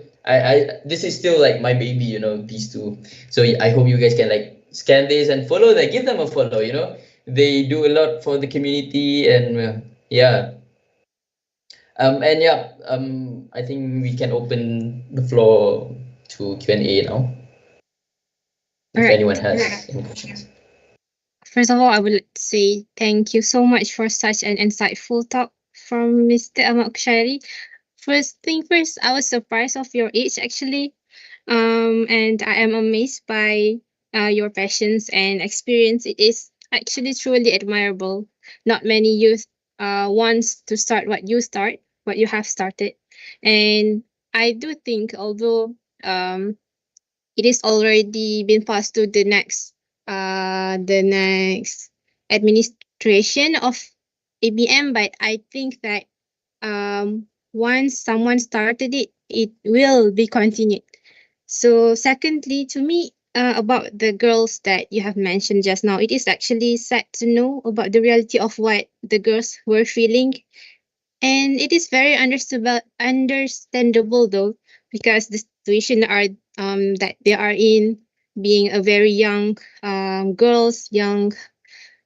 this is still like my baby. You know, these two. So I hope you guys can like scan this and follow them. Give them a follow. You know, they do a lot for the community, and yeah. And yeah, I think we can open the floor to Q&A now. If Alright. anyone has any questions. First of all, I would say thank you so much for such an insightful talk from Mr. 𝗗𝗁𝗲𝐇. First thing first, I was surprised of your age actually. And I am amazed by your passions and experience. It is actually truly admirable. Not many youth wants to start what you have started. And I do think although it is already been passed to the next administration of ABM, but I think that once someone started it, it will be continued. So secondly, to me, about the girls that you have mentioned just now, it is actually sad to know about the reality of what the girls were feeling. And it is very understandable though, because the situation are that they are in, being a very young young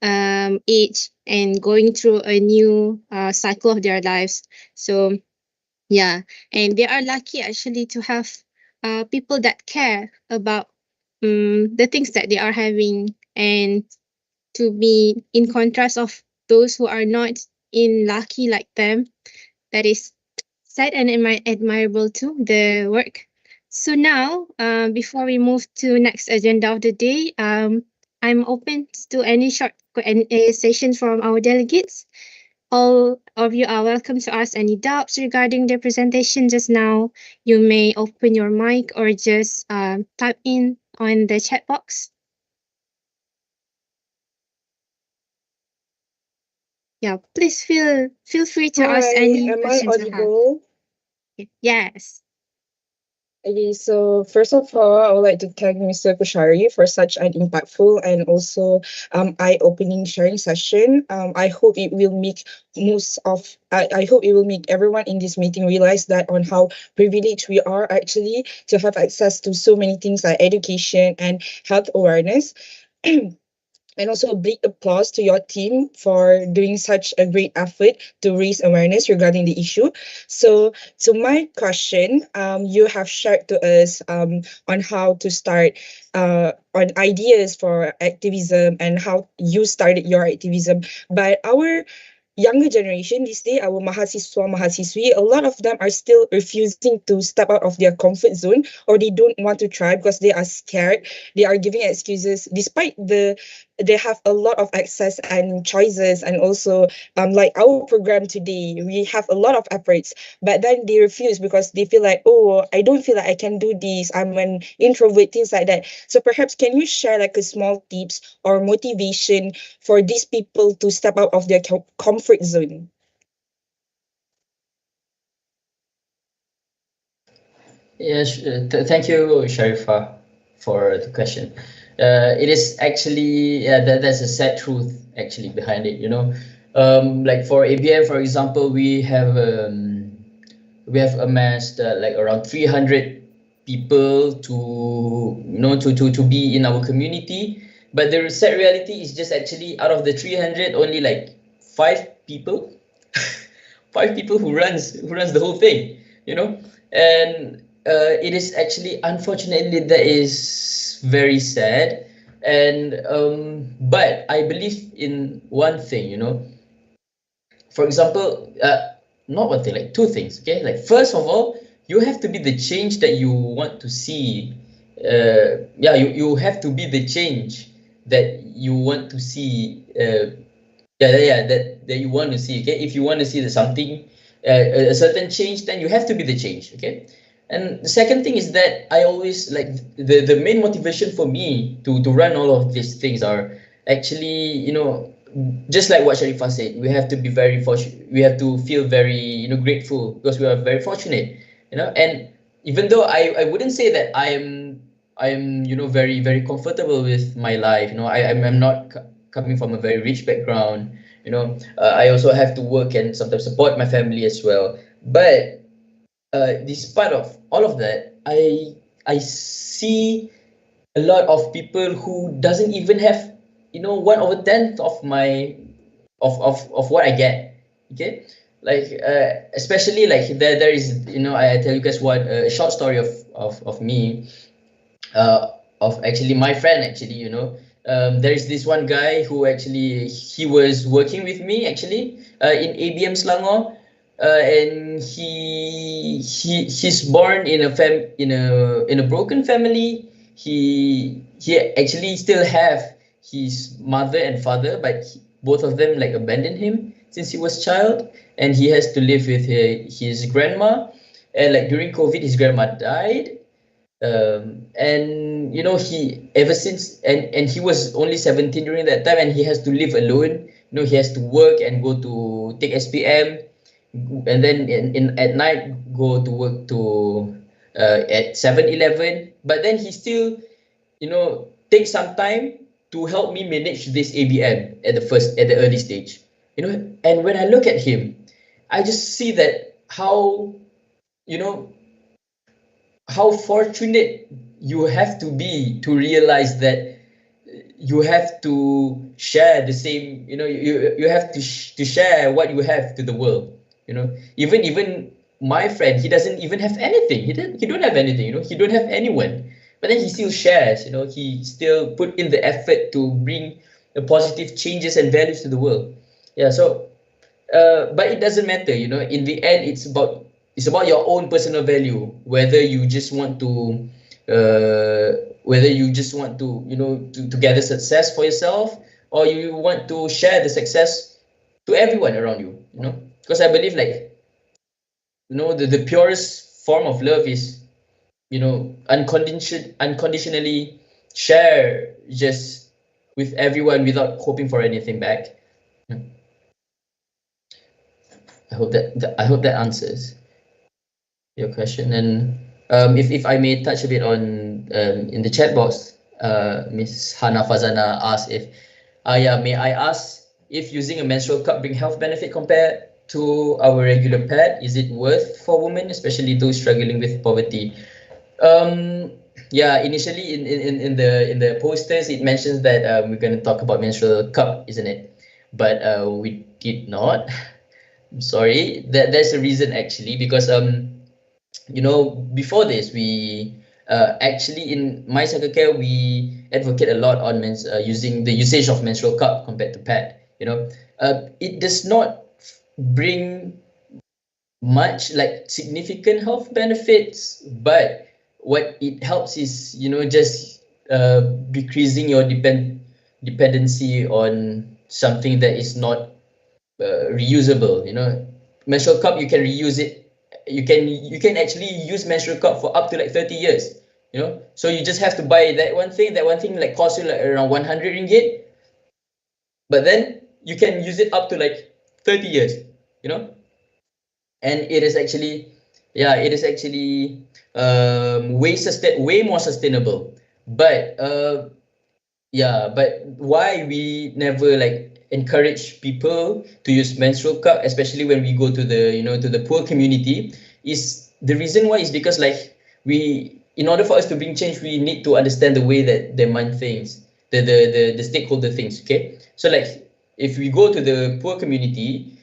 age, and going through a new cycle of their lives. So yeah, and they are lucky actually to have people that care about the things that they are having, and to be in contrast of those who are not in lucky like them. That is sad and admirable too, the work. So now, before we move to next agenda of the day, I'm open to any short Q&A session from our delegates. All of you are welcome to ask any doubts regarding the presentation just now. You may open your mic or just type in on the chat box. Yeah, please feel free to ask any Am I questions you have. audible? Yes. Okay, so first of all, I would like to thank Mr. 𝗗𝗁𝗲 for such an impactful and also eye-opening sharing session. I hope it will make I hope it will make everyone in this meeting realize that on how privileged we are actually to have access to so many things like education and health awareness. And also a big applause to your team for doing such a great effort to raise awareness regarding the issue. So my question, you have shared to us on how to start on ideas for activism and how you started your activism. But our younger generation these days, our 𝗗𝗁𝗲𝗄𝐻, a lot of them are still refusing to step out of their comfort zone, or they don't want to try because they are scared. They are giving excuses despite they have a lot of access and choices, and also like our program today, we have a lot of efforts, but then they refuse because they feel like, oh, I don't feel like I can do this, I'm an introvert, things like that. So perhaps can you share like a small tips or motivation for these people to step out of their comfort zone? Yes, thank you, Sharifah, for the question. It is actually, yeah, that's a sad truth actually behind it. You know, like for ABM, for example, we have amassed like around 300 people to be in our community. But the sad reality is just actually out of the 300, only like 5 people, 5 people who runs the whole thing. You know, and it is actually, unfortunately, that is very sad. And but I believe in one thing. You know, for example, not one thing, like two things. Okay, like first of all, you have to be the change that you want to see. Yeah, you have to be the change that you want to see. That you want to see. Okay, if you want to see something, a certain change, then you have to be the change. Okay. And the second thing is that I always like the main motivation for me to run all of these things are actually, you know, just like what Sharifah said, we have to be very fortunate. We have to feel very, grateful because we are very fortunate, And even though I wouldn't say that I'm very very comfortable with my life. I'm not coming from a very rich background. I also have to work and sometimes support my family as well. But despite of all of that, I see a lot of people who doesn't even have 1/10 of my of what I get. Okay, like especially like there is I tell you guys what a short story of me, of actually my friend actually. There is this one guy who actually he was working with me actually in ABM Selangor, and he's born in a broken family. He actually still have his mother and father, but both of them like abandoned him since he was child, and he has to live with his grandma. And like during COVID, his grandma died, and he ever since, and he was only 17 during that time, and he has to live alone. He has to work and go to take SPM, and then in at night go to work to at 7-Eleven. But then he still take some time to help me manage this ABM at the early stage. And when I look at him, I just see that how how fortunate you have to be to realize that you have to share the same, you have to share what you have to the world. Even my friend, he doesn't even have anything. He don't have anything. He don't have anyone, but then he still shares. He still put in the effort to bring the positive changes and values to the world. Yeah. So but it doesn't matter. In the end, it's about your own personal value, whether you just want to to gather success for yourself, or you want to share the success to everyone around you. Because I believe like the purest form of love is unconditionally share just with everyone without hoping for anything back. I hope that answers your question. And if I may touch a bit on in the chat box, Miss Hana Fazana asked if may I ask if using a menstrual cup bring health benefit compared to our regular pad? Is it worth for women, especially those struggling with poverty? Initially in the posters it mentions that we're going to talk about menstrual cup, isn't it? But we did not. I'm sorry. There's a reason actually, because before this we actually in My Cycle Care we advocate a lot on using the usage of menstrual cup compared to pad. It does not bring much like significant health benefits, but what it helps is just decreasing your dependency on something that is not reusable. Menstrual cup, you can reuse it. You can actually use menstrual cup for up to like 30 years. So you just have to buy that one thing like costs you like around 100 ringgit, but then you can use it up to like 30 years. And it is actually way more sustainable. But but why we never like encourage people to use menstrual cup, especially when we go to the to the poor community, is the reason why is because like in order for us to bring change, we need to understand the way that they mind things, the stakeholder things. Okay, so like if we go to the poor community,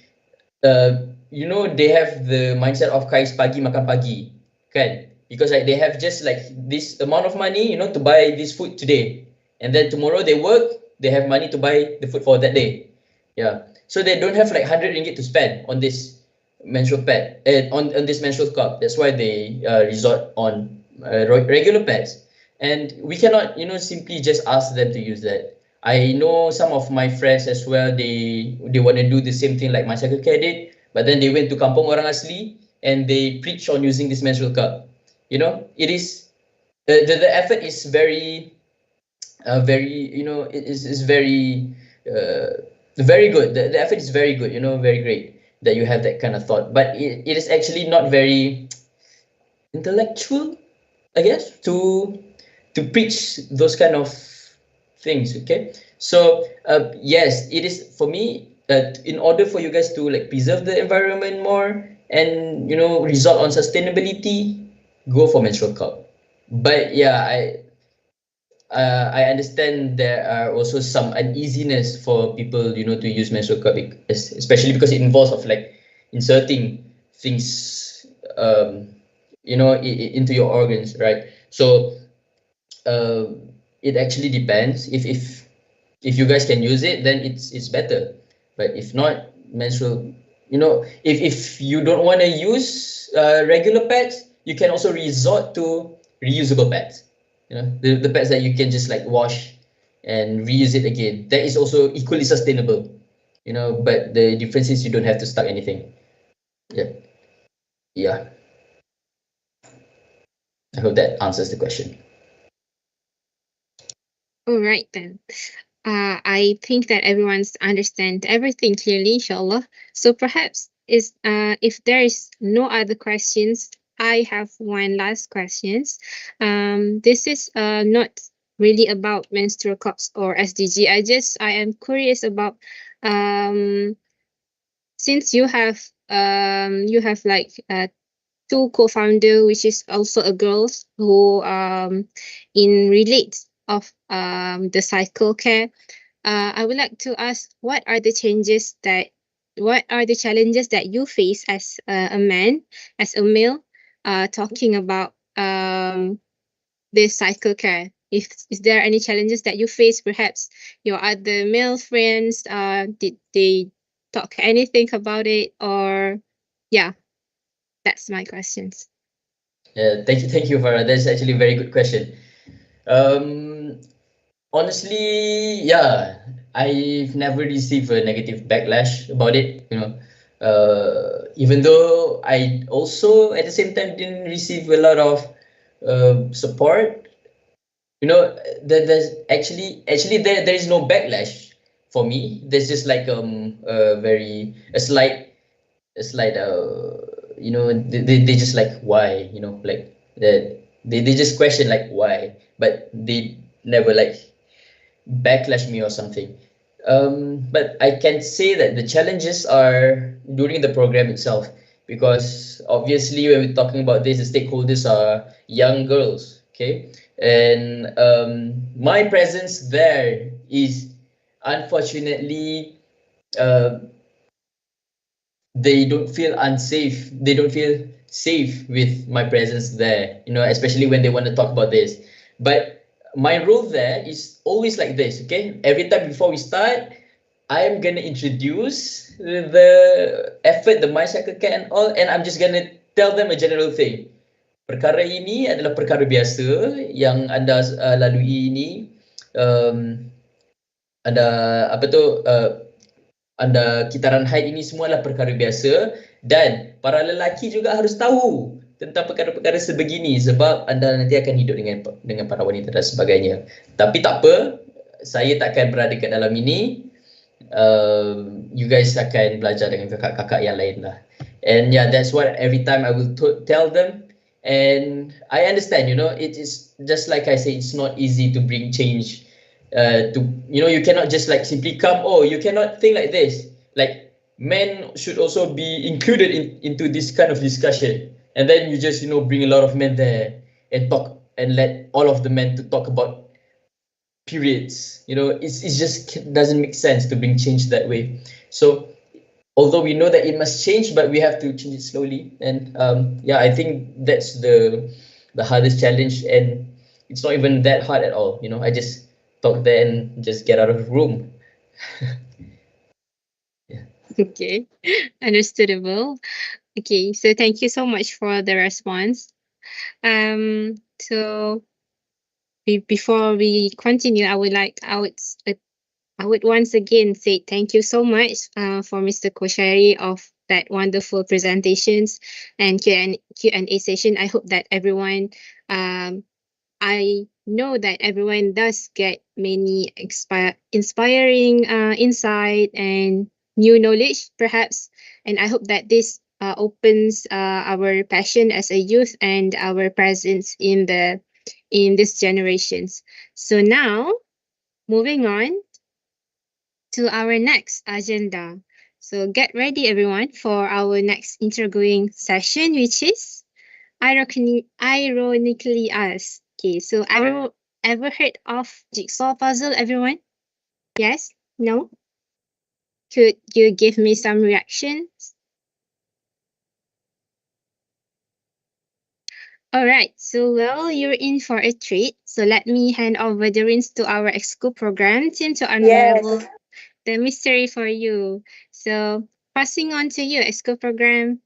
they have the mindset of kais pagi makan pagi, kan? Because like they have just like this amount of money, to buy this food today, and then tomorrow they work, they have money to buy the food for that day. Yeah, so they don't have like 100 ringgit to spend on this menstrual pad and on this menstrual cup. That's why they resort on regular pads, and we cannot simply just ask them to use that. I know some of my friends as well, they want to do the same thing like My Cycle Care did, but then they went to Kampung Orang Asli and they preach on using this menstrual cup. It is the effort is very it is very very good. The effort is very good, very great that you have that kind of thought. But it is actually not very intellectual, I guess, to preach those kind of things. Okay, so yes, it is for me. In order for you guys to like preserve the environment more and result on sustainability, go for menstrual cup. But yeah, I understand there are also some uneasiness for people, to use menstrual cup, especially because it involves of like inserting things, into your organs, right? So it actually depends. If you guys can use it, then it's better. But if not, menstrual, if you don't want to use regular pads, you can also resort to reusable pads. The pads that you can just like wash and reuse it again. That is also equally sustainable. But the difference is you don't have to stuck anything. Yeah. I hope that answers the question. All right then. I think that everyone's understand everything clearly, inshallah. So perhaps if there is no other questions, I have one last questions. This is not really about menstrual cups or SDG. I am curious about since you have like two co-founder, which is also a girls who in relate of the cycle care. I would like to ask, what are the challenges that you face as a man, as a male, talking about this cycle care? Is there any challenges that you face? Perhaps your other male friends, did they talk anything about it? Or yeah, that's my questions. Thank you, Farah. That's actually a very good question. Honestly, yeah, I've never received a negative backlash about it. Even though I also at the same time didn't receive a lot of support. There's there is no backlash for me. There's just like a slight they just like why, like that they just question like why, but they never like backlash me or something. But I can say that the challenges are during the program itself, because obviously when we're talking about this, the stakeholders are young girls, okay? And my presence there is unfortunately, they don't feel unsafe. They don't feel safe with my presence there, especially when they want to talk about this. But my role there is always like this, okay? Every time before we start, I am gonna introduce the effort, the MyCycle Care and all, and I'm just gonna tell them a general thing. Perkara ini adalah perkara biasa yang anda lalui ini. Anda anda kitaran haid ini semua adalah perkara biasa, dan para lelaki juga harus tahu tentang perkara-perkara sebegini sebab anda nanti akan hidup dengan para wanita dan sebagainya. Tapi tak apa, saya takkan berada kat dalam ini. You guys akan belajar dengan kakak-kakak yang lain lah. And yeah, that's what every time I will tell them. And I understand, it is just like I say, it's not easy to bring change. You cannot just like simply come, oh, you cannot think like this. Like, men should also be included into this kind of discussion. And then you just, bring a lot of men there and talk and let all of the men to talk about periods. It just doesn't make sense to bring change that way. So although we know that it must change, but we have to change it slowly. And yeah, I think that's the hardest challenge, and it's not even that hard at all. I just talk there and just get out of the room. Yeah. Okay, understandable. Okay, so thank you so much for the response. So before we continue, I would once again say thank you so much for Mr. 𝗂𝘁𝗲 of that wonderful presentations and Q&A session. I hope that everyone I know that everyone does get many inspiring insight and new knowledge, perhaps. And I hope that this opens our passion as a youth and our presence in these generations. So now, moving on to our next agenda. So get ready, everyone, for our next intergoing session, which is ironically us. Okay, so ever heard of jigsaw puzzle, everyone? Yes? No? Could you give me some reactions? All right, so well, you're in for a treat. So let me hand over the reins to our Exco program team to unravel Yes. the mystery for you. So passing on to you, Exco program.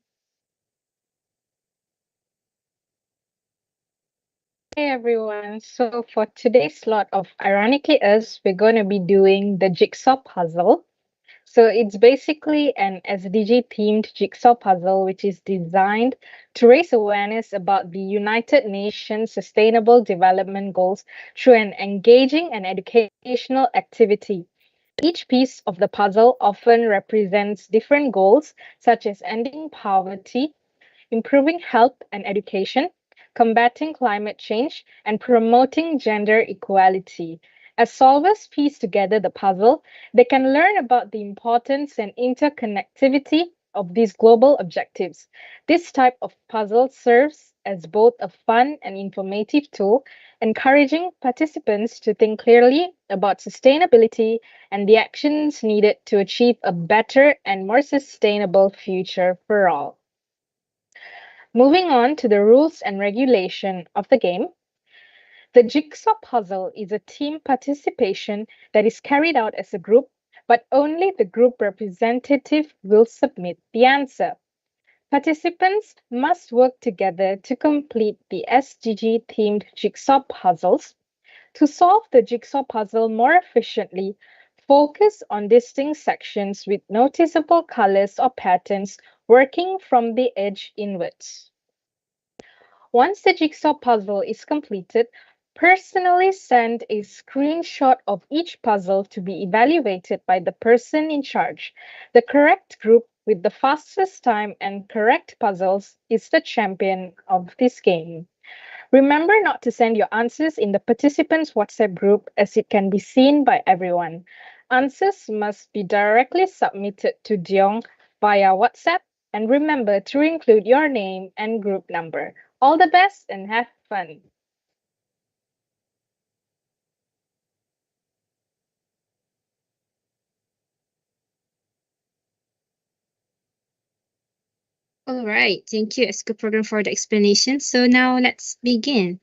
Hey everyone, so for today's slot of Ironically Us, we're going to be doing the jigsaw puzzle. So it's basically an SDG themed jigsaw puzzle which is designed to raise awareness about the United Nations Sustainable Development Goals through an engaging and educational activity. Each piece of the puzzle often represents different goals, such as ending poverty, improving health and education, combating climate change, and promoting gender equality. As solvers piece together the puzzle, they can learn about the importance and interconnectivity of these global objectives. This type of puzzle serves as both a fun and informative tool, encouraging participants to think clearly about sustainability and the actions needed to achieve a better and more sustainable future for all. Moving on to the rules and regulation of the game, the jigsaw puzzle is a team participation that is carried out as a group, but only the group representative will submit the answer. Participants must work together to complete the SDG themed jigsaw puzzles. To solve the jigsaw puzzle more efficiently, focus on distinct sections with noticeable colors or patterns working from the edge inwards. Once the jigsaw puzzle is completed, personally send a screenshot of each puzzle to be evaluated by the person in charge. The correct group with the fastest time and correct puzzles is the champion of this game. Remember not to send your answers in the participants' WhatsApp group as it can be seen by everyone. Answers must be directly submitted to Diong via WhatsApp, and remember to include your name and group number. All the best and have fun. All right, thank you, Exco program, for the explanation. So now let's begin.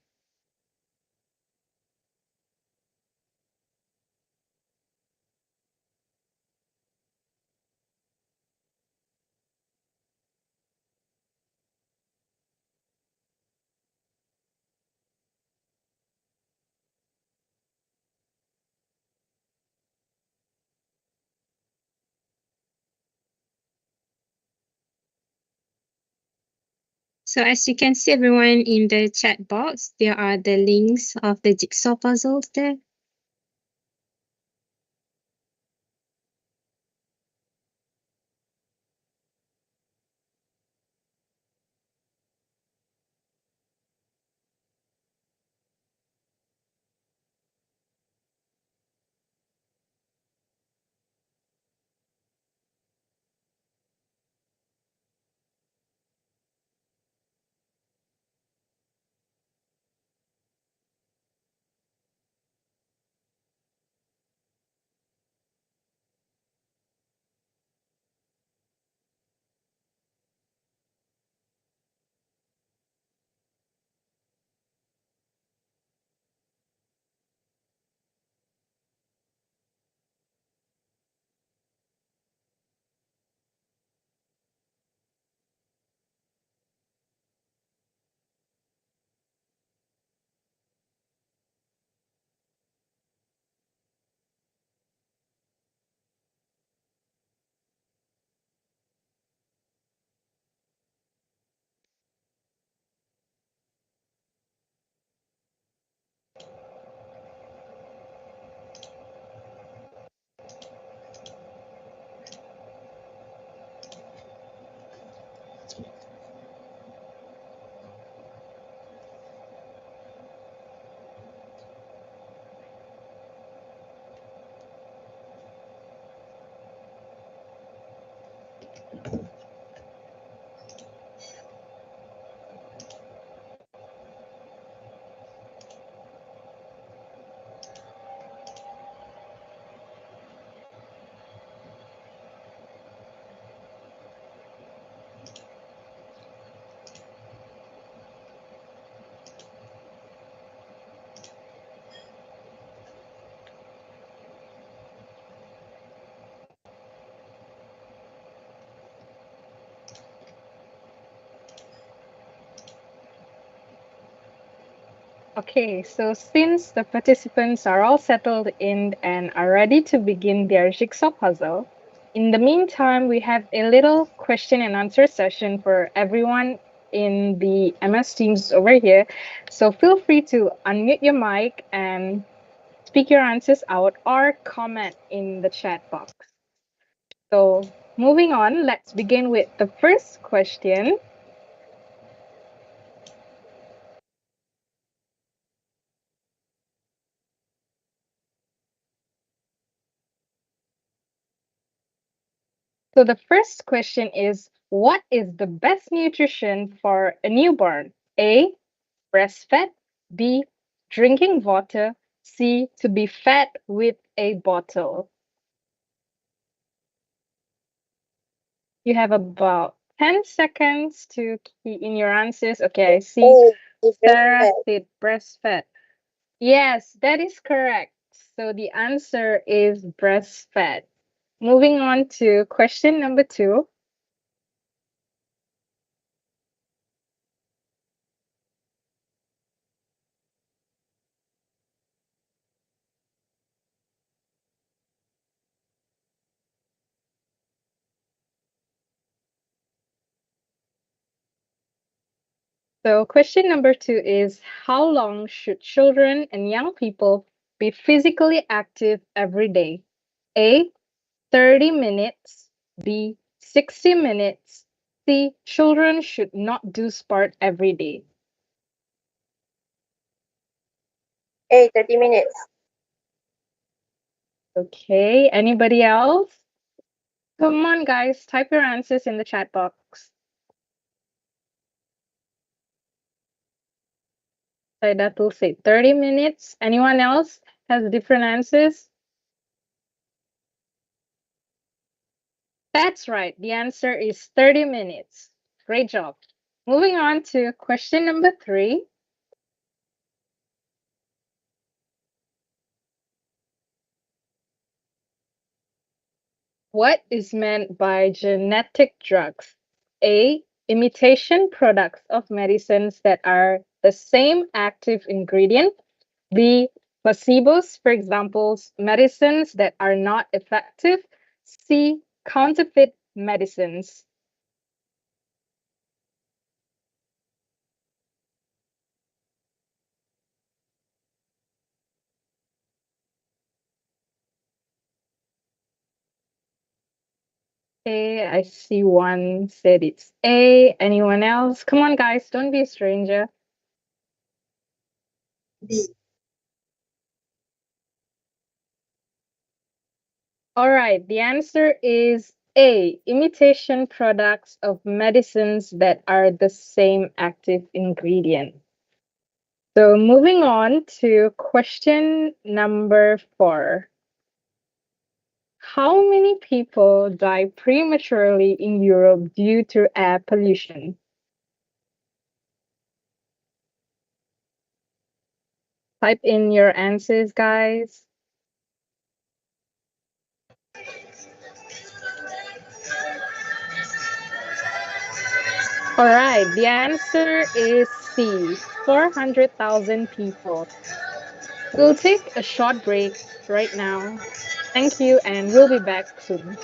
So as you can see, everyone, in the chat box, there are the links of the jigsaw puzzles there. Okay, so since the participants are all settled in and are ready to begin their jigsaw puzzle, in the meantime, we have a little question and answer session for everyone in the MS Teams over here. So feel free to unmute your mic and speak your answers out or comment in the chat box. So moving on, let's begin with the first question. So the first question is, what is the best nutrition for a newborn? A, breastfed. B, drinking water. C, to be fed with a bottle. You have about 10 seconds to key in your answers. Okay, I see Sarah said breastfed. Yes, that is correct. So the answer is breastfed. Moving on to question number 2. So question number 2 is, how long should children and young people be physically active every day? A, 30 minutes. B, 60 minutes. C, children should not do sport every day. A, 30 minutes. Okay, anybody else? Come on, guys, type your answers in the chat box. Saidatul said 30 minutes. Anyone else has different answers? That's right. The answer is 30 minutes. Great job. Moving on to question number 3. What is meant by genetic drugs? A, imitation products of medicines that are the same active ingredient. B, placebos, for example, medicines that are not effective. C, counterfeit medicines. Okay, I see one said it's A. Anyone else? Come on, guys, don't be a stranger. B. All right, the answer is A, imitation products of medicines that are the same active ingredient. So moving on to question number 4. How many people die prematurely in Europe due to air pollution? Type in your answers, guys. All right, the answer is C, 400,000 people. We'll take a short break right now. Thank you, and we'll be back soon.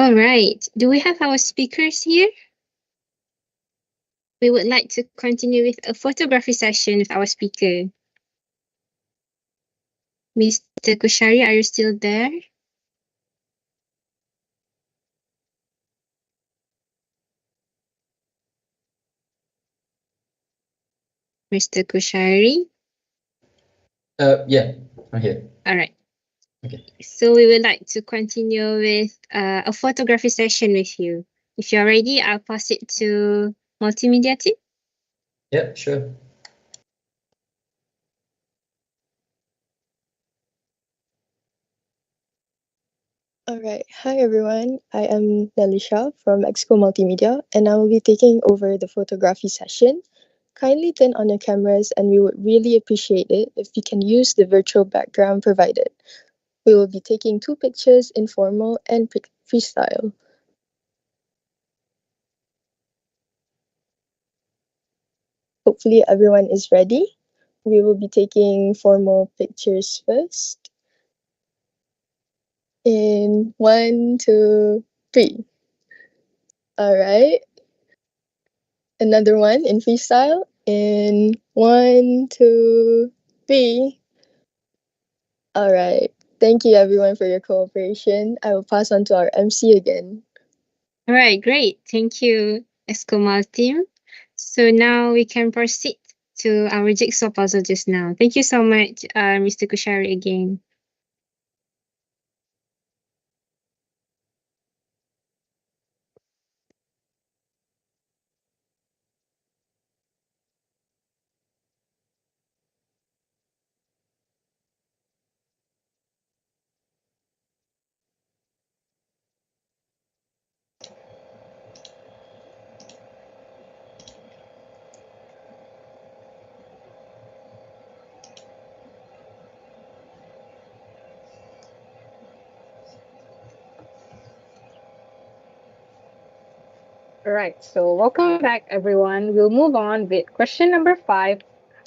All right. Do we have our speakers here? We would like to continue with a photography session with our speaker. Mr. 𝗗𝗁𝗲, are you still there? Mr. 𝗗𝗁𝗲? Yeah, I'm here. All right. Okay. So we would like to continue with a photography session with you. If you're ready, I'll pass it to multimedia team. Yeah, sure. Alright, hi everyone. I am Nelisha from Exco Multimedia and I will be taking over the photography session. Kindly turn on your cameras and we would really appreciate it if you can use the virtual background provided. We will be taking 2 pictures in formal and freestyle. Hopefully everyone is ready. We will be taking formal pictures first. In 1, 2, 3. Alright. Another one in freestyle. In 1, 2, 3. Alright. Thank you everyone for your cooperation. I will pass on to our MC again. All right, great. Thank you, Escomal team. So now we can proceed to our jigsaw puzzle just now. Thank you so much, Mr. 𝗗𝗁𝗲 again. All right, so welcome back, everyone. We'll move on with question number 5.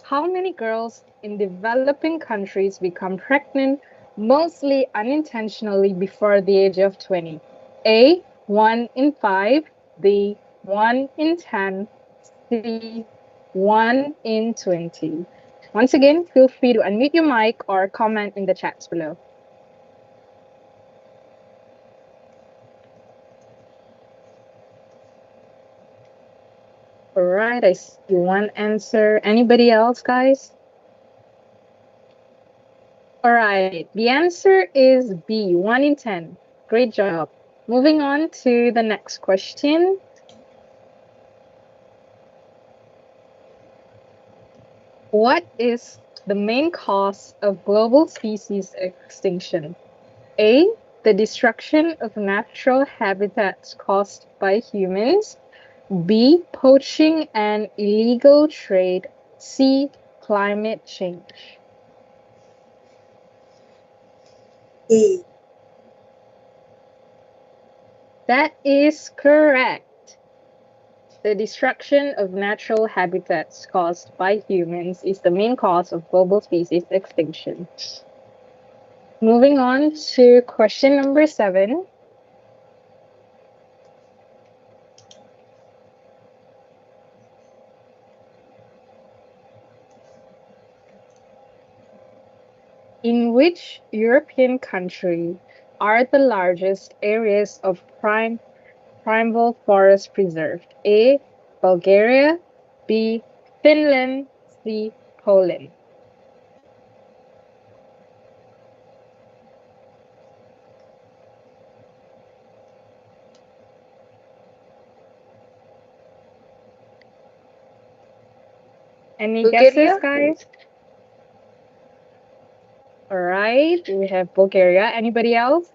How many girls in developing countries become pregnant, mostly unintentionally, before the age of 20? A, 1 in 5. B, 1 in 10. C, 1 in 20. Once again, feel free to unmute your mic or comment in the chats below. All right, I see one answer. Anybody else, guys? All right, the answer is B, 1 in 10. Great job. Moving on to the next question. What is the main cause of global species extinction? A, the destruction of natural habitats caused by humans. B, poaching and illegal trade. C, climate change. A. That is correct. The destruction of natural habitats caused by humans is the main cause of global species extinction. Moving on to question number 7. In which European country are the largest areas of primeval forest preserved? A, Bulgaria. B, Finland. C, Poland. Any guesses, guys? All right, we have Bulgaria. Anybody else?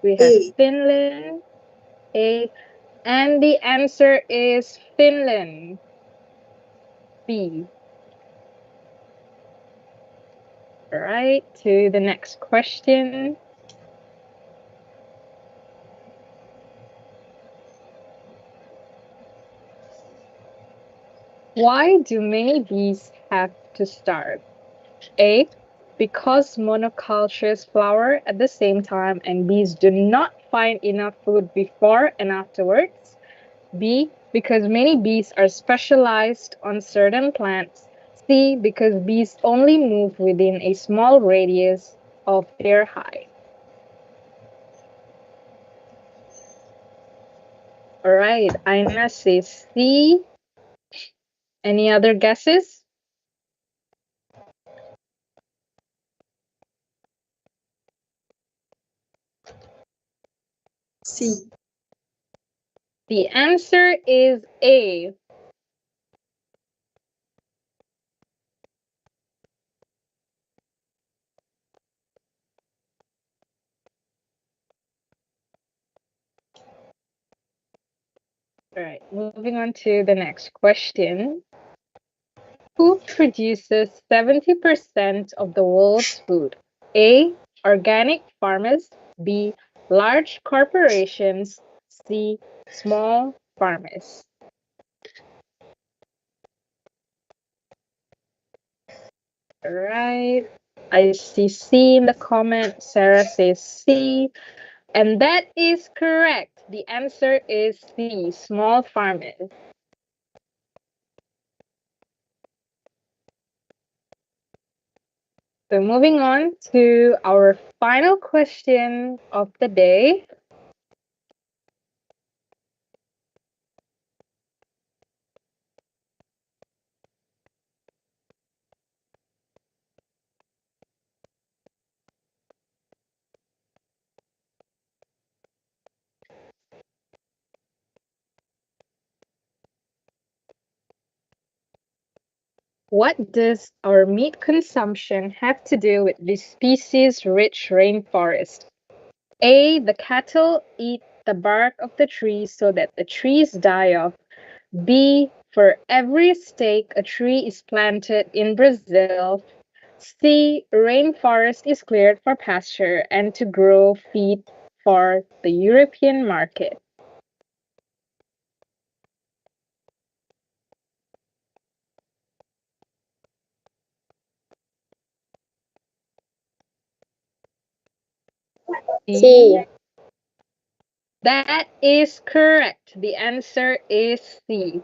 We have A. Finland. A. And the answer is Finland. B. All right, to the next question. Why do many bees have to starve? A, because monocultures flower at the same time and bees do not find enough food before and afterwards. B, because many bees are specialized on certain plants. C, because bees only move within a small radius of their hive. All right, Aina says C. Any other guesses? C. The answer is A. All right, moving on to the next question. Who produces 70% of the world's food? A, organic farmers. B, large corporations. C, small farmers. All right. I see C in the comment. Sarah says C. And that is correct. The answer is C, small farmers. So moving on to our final question of the day. What does our meat consumption have to do with the species-rich rainforest? A, the cattle eat the bark of the trees so that the trees die off. B, for every stake a tree is planted in Brazil. C, rainforest is cleared for pasture and to grow feed for the European market. C. That is correct. The answer is C.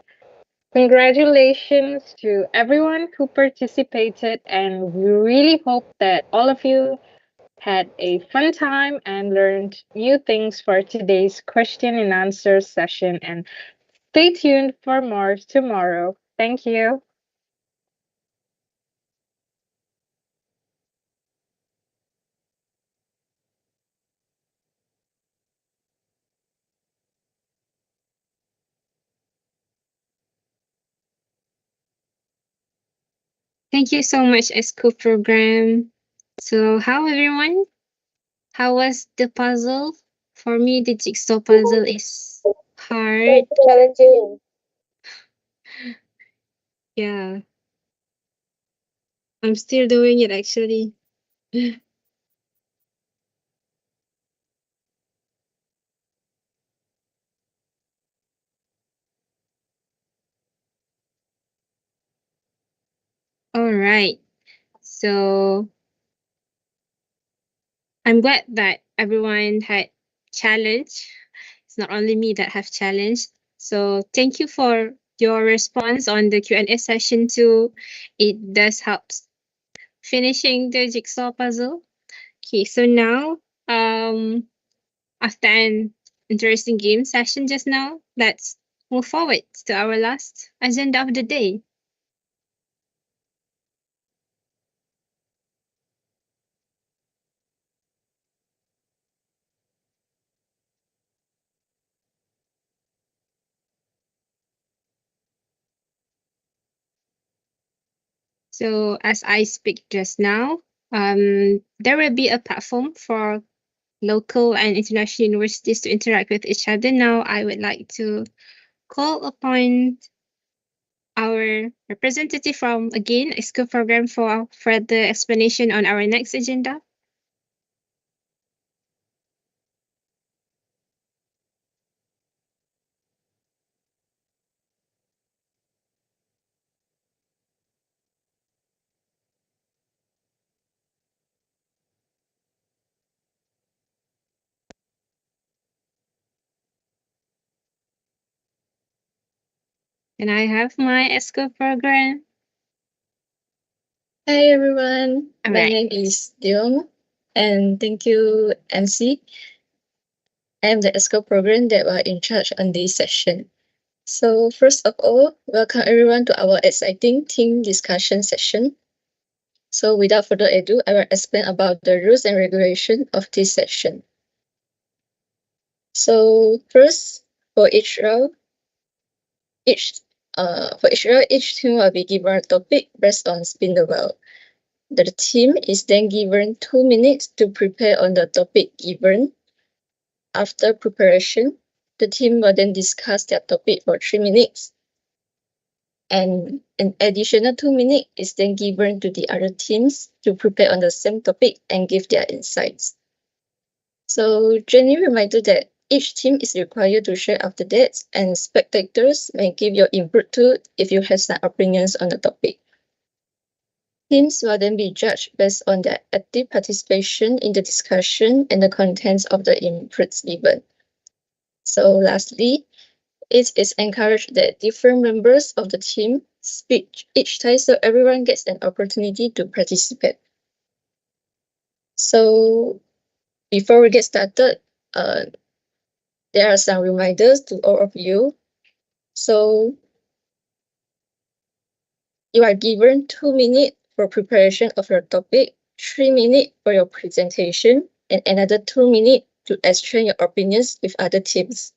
Congratulations to everyone who participated, and we really hope that all of you had a fun time and learned new things for today's question and answer session. And stay tuned for more tomorrow. Thank you. Thank you so much, ESCO program. So how everyone? How was the puzzle? For me, the jigsaw puzzle is hard. Challenging. Yeah, I'm still doing it actually. All right. So I'm glad that everyone had challenge. It's not only me that have challenged. So thank you for your response on the Q&A session too. It does help finishing the jigsaw puzzle. Okay, so now after an interesting game session just now, let's move forward to our last agenda of the day. So as I speak just now, there will be a platform for local and international universities to interact with each other. Now I would like to call upon our representative from, again, ISCO program for further explanation on our next agenda. And I have my ESCO program. Hi everyone, All my right. name is 𝗃𝗃, and thank you MC. I am the ESCO program that are in charge on this session. So first of all, welcome everyone to our exciting team discussion session. So without further ado, I will explain about the rules and regulation of this session. So first, for each round, each team will be given a topic based on spin the wheel. The team is then given 2 minutes to prepare on the topic given. After preparation, the team will then discuss their topic for 3 minutes. And an additional 2 minutes is then given to the other teams to prepare on the same topic and give their insights. So, Jenny reminder that each team is required to share after that, and spectators may give your input too if you have some opinions on the topic. Teams will then be judged based on their active participation in the discussion and the contents of the inputs given. So lastly, it is encouraged that different members of the team speak each time so everyone gets an opportunity to participate. So before we get started, there are some reminders to all of you. So you are given 2 minutes for preparation of your topic, 3 minutes for your presentation, and another 2 minutes to exchange your opinions with other teams.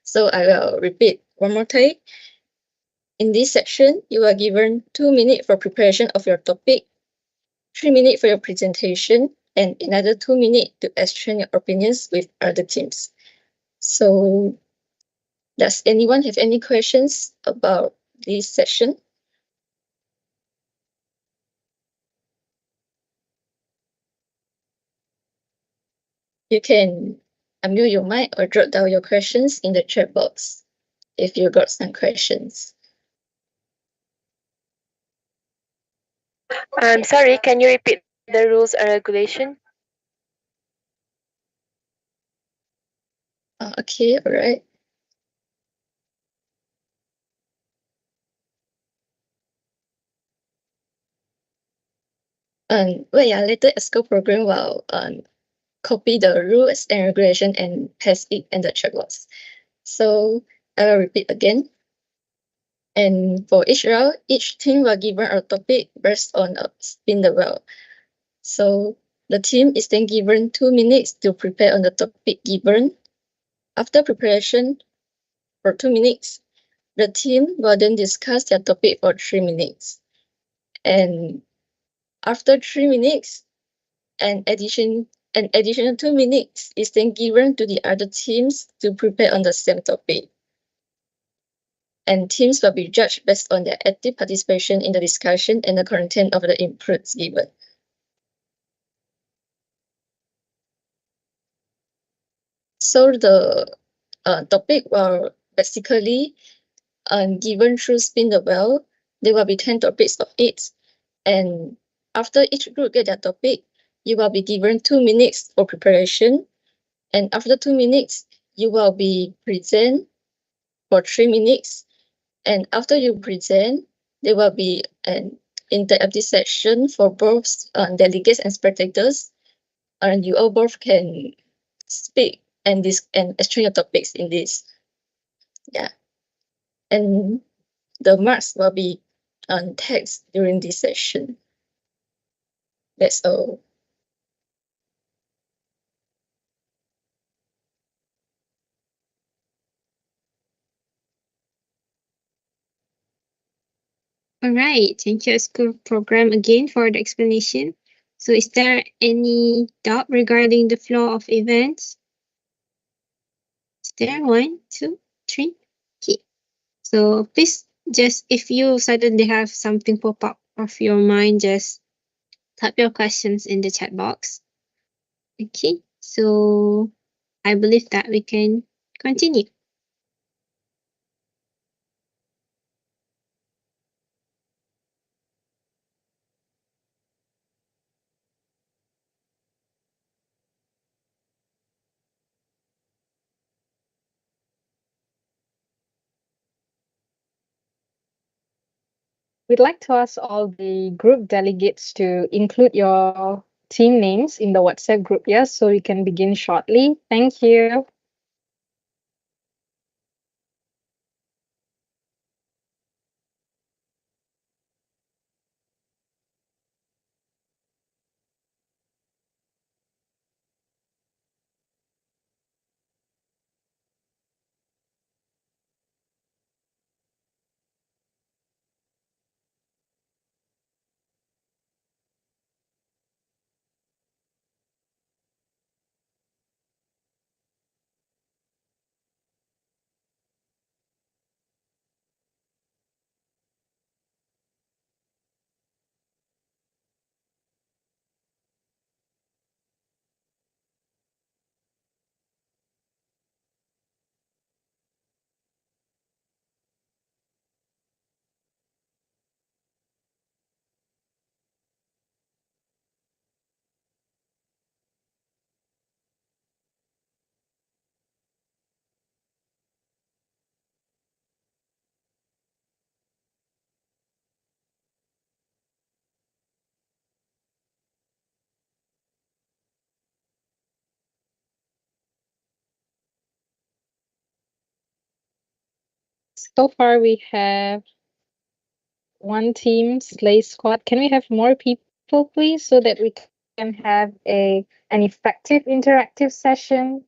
So I will repeat one more time. In this section, you are given 2 minutes for preparation of your topic, 3 minutes for your presentation, and another 2 minutes to exchange your opinions with other teams. So does anyone have any questions about this session? You can unmute your mic or jot down your questions in the chat box if you got some questions. I'm sorry, can you repeat the rules and regulation? Okay, all right. Well, yeah, later ESCO program will copy the rules and regulation and paste it in the chat box. So I will repeat again. And for each round, each team will given a topic based on a spin the wheel. So the team is then given 2 minutes to prepare on the topic given. After preparation for 2 minutes, the team will then discuss their topic for 3 minutes. And after 3 minutes, an additional 2 minutes is then given to the other teams to prepare on the same topic. And teams will be judged based on their active participation in the discussion and the content of the inputs given. So the topic will basically given through spin the wheel. There will be 10 topics of it. And after each group get their topic, you will be given 2 minutes for preparation. And after 2 minutes, you will be present for 3 minutes. And after you present, there will be an interactive session for both delegates and spectators. And you all both can speak and exchange your topics in this. Yeah. And the marks will be on text during this session. That's all. All right. Thank you, school program, again for the explanation. So is there any doubt regarding the flow of events? Is there 1, 2, 3? Okay. So please just, if you suddenly have something pop up of your mind, just type your questions in the chat box. Okay. So I believe that we can continue. We'd like to ask all the group delegates to include your team names in the WhatsApp group, yes, so we can begin shortly. Thank you. So far, we have one team, Slay Squad. Can we have more people, please, so that we can have an effective interactive session?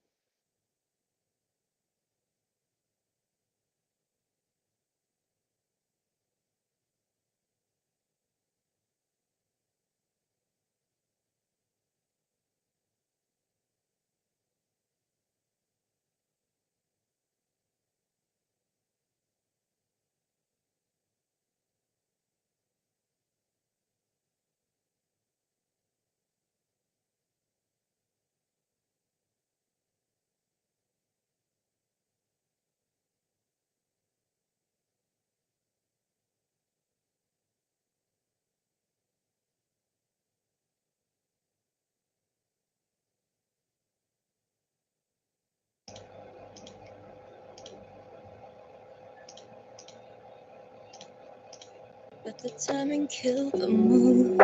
Let the timing kill the mood.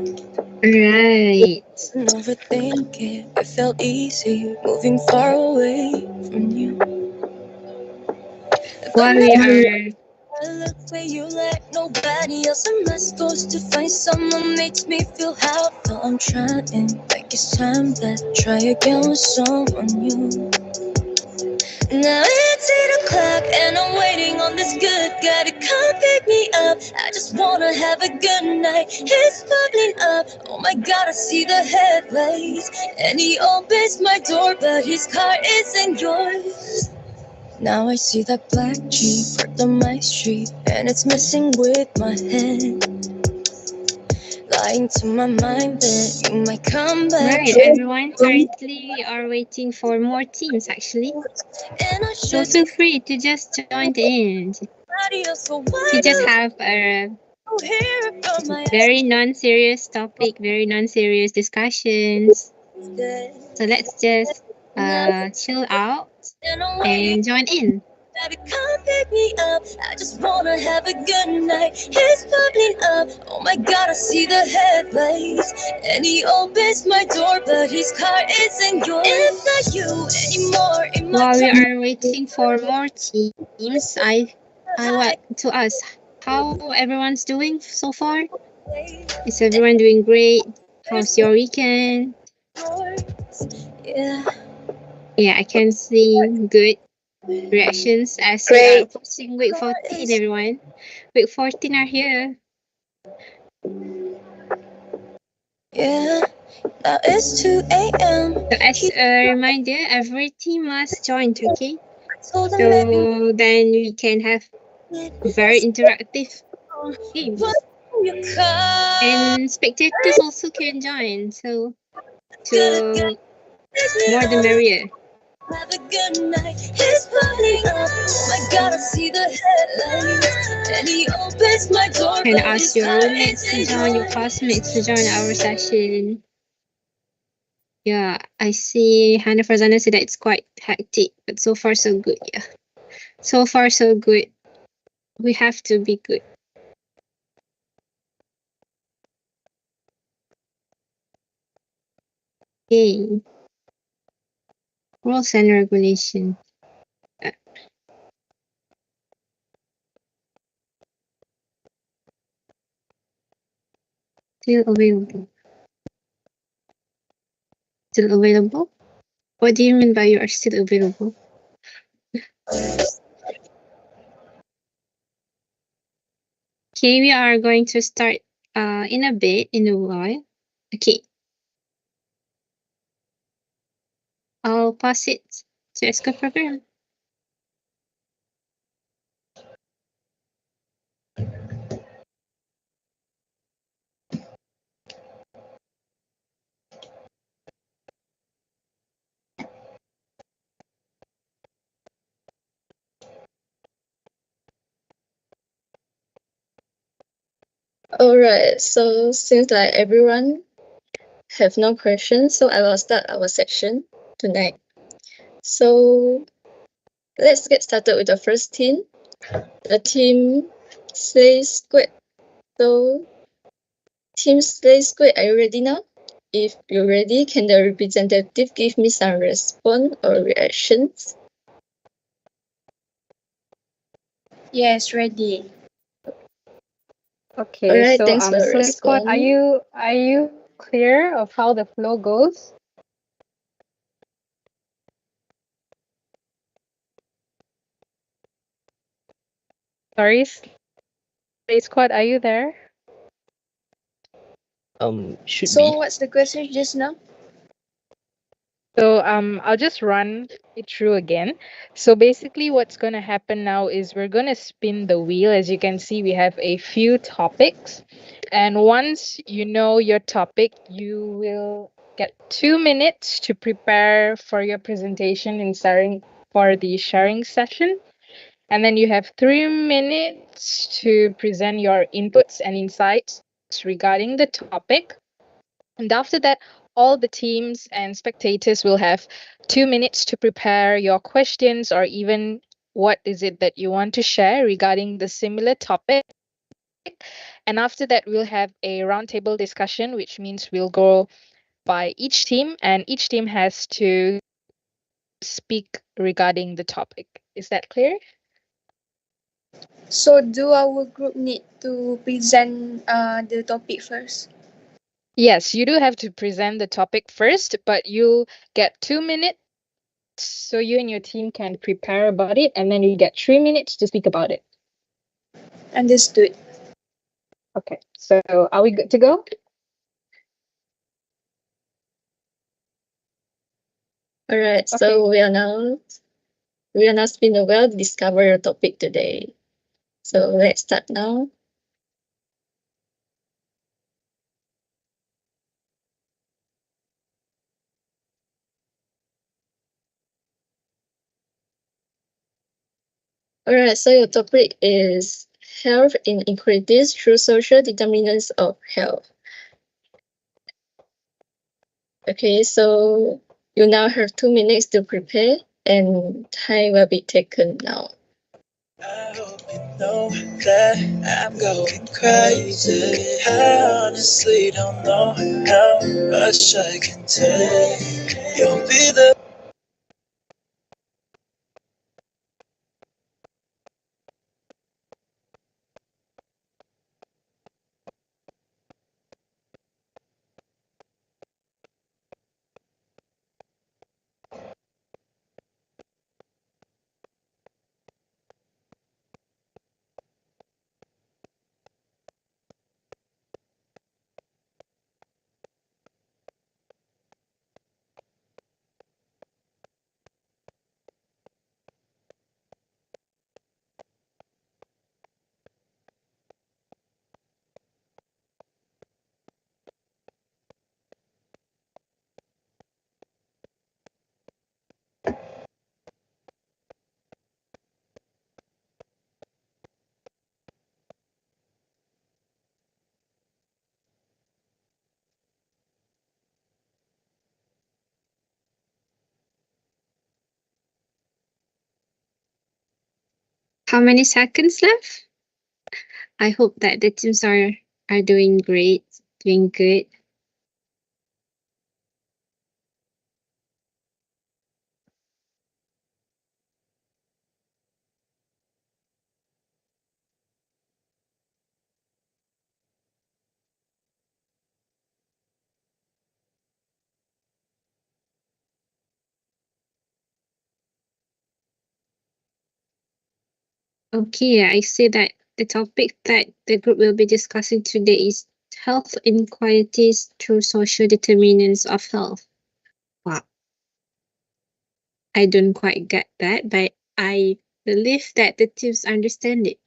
Right. And overthink it. It felt easy moving far away from you. While we are I look where you like nobody else. Am I supposed to find someone makes me feel how though I'm trying? Like it's time that try again with someone new. Now it's 8 o'clock and I'm waiting on this good guy to come pick me up. I just wanna have a good night. It's bubbling up. Oh my god, I see the headlights. And he opens my door, but his car isn't yours. Now I see that black Jeep parked on my street, and it's messing with my head. Lying to my mind that you might come back. right, everyone. Currently, we are waiting for more teams actually. And I So should feel free to just join in. We just have a very non-serious topic, very non-serious discussions. So let's just chill out and join in. Come pick me up. I just wanna have a good night. It's bubbling up. Oh my god, I see the headlights. And he opens my door, but his car isn't yours. It's not you anymore. In my While we are waiting for more teams, I want to ask how everyone's doing so far. Is everyone doing great? How's your weekend? Yeah. Yeah, I can see good reactions as we are approaching week 14, everyone. Week 14 are here. Yeah. Now it's 2 a.m. So as a reminder, every team must join, okay? So then we can have very interactive games. And spectators also can join, so to more the merrier. Have a good night. It's bubbling up. Oh my god, I see the headlights. And he opens my door. Can ask your roommates to join, your classmates to join our session. Yeah, I see Hannah Farzana said that it's quite hectic, but so far so good. Yeah, so far so good. We have to be good. Okay. Rules and regulation. Still available. Still available? What do you mean by you are still available? Okay, we are going to start in a bit, in a while. Okay. I'll pass it to 𝗧𝗶𝗺𝗲. Alright, so since like everyone have no questions, so I will start our section tonight. So let's get started with the first team. The team 𝗧𝗶𝗺𝗄. So team 𝗧𝗶𝗄, are you ready now? If you're ready, can the representative give me some response or reactions? Yes, ready. Okay, Alright, so thanks for the Slay Squad, response. are you clear of how the flow goes? Sorry, Slay Squad, are you there? Should So be. what's the question just now? So I'll just run it through again. So basically what's going to happen now is we're going to spin the wheel. As you can see, we have a few topics. And once you know your topic, you will get 2 minutes to prepare for your presentation in for the sharing session. And then you have 3 minutes to present your inputs and insights regarding the topic. And after that, all the teams and spectators will have 2 minutes to prepare your questions or even what is it that you want to share regarding the similar topic. And after that, we'll have a roundtable discussion, which means we'll go by each team and each team has to speak regarding the topic. Is that clear? So do our group need to present the topic first? Yes, you do have to present the topic first, but you get 2 minutes so you and your team can prepare about it, and then you get 3 minutes to speak about it. Understood. Okay, so are we good to go? Alright, so we are now spin the wheel to discover your topic today. So let's start now. Alright, so your topic is health inequalities through social determinants of health. Okay, so you now have 2 minutes to prepare and time will be taken now. I hope you know that I'm going crazy. I honestly don't know how much I can take. You'll be the How many seconds left? I hope that the teams are doing great, doing good. Okay, I say that the topic that the group will be discussing today is health inequalities through social determinants of health. Wow. I don't quite get that, but I believe that the teams understand it.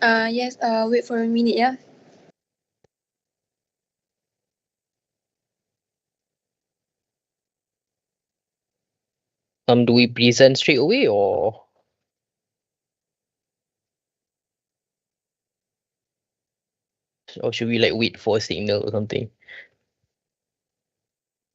Yes, wait for a minute, yeah. Do we present straight away or should we like wait for a signal or something?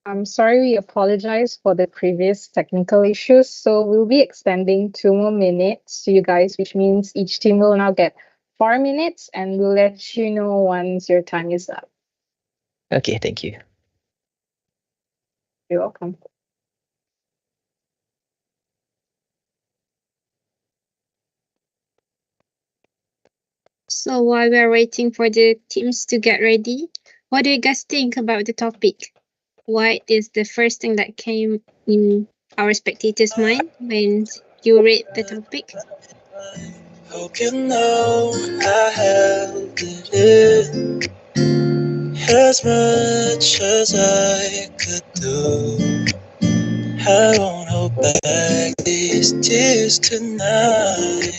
I'm sorry, we apologize for the previous technical issues. So we'll be extending 2 more minutes to you guys, which means each team will now get 4 minutes, and we'll let you know once your time is up. Okay, thank you. You're welcome. So while we're waiting for the teams to get ready, what do you guys think about the topic? What is the first thing that came in our spectators' mind when you read the topic? Hope you know I held it in as much as I could do. I won't hold back these tears tonight.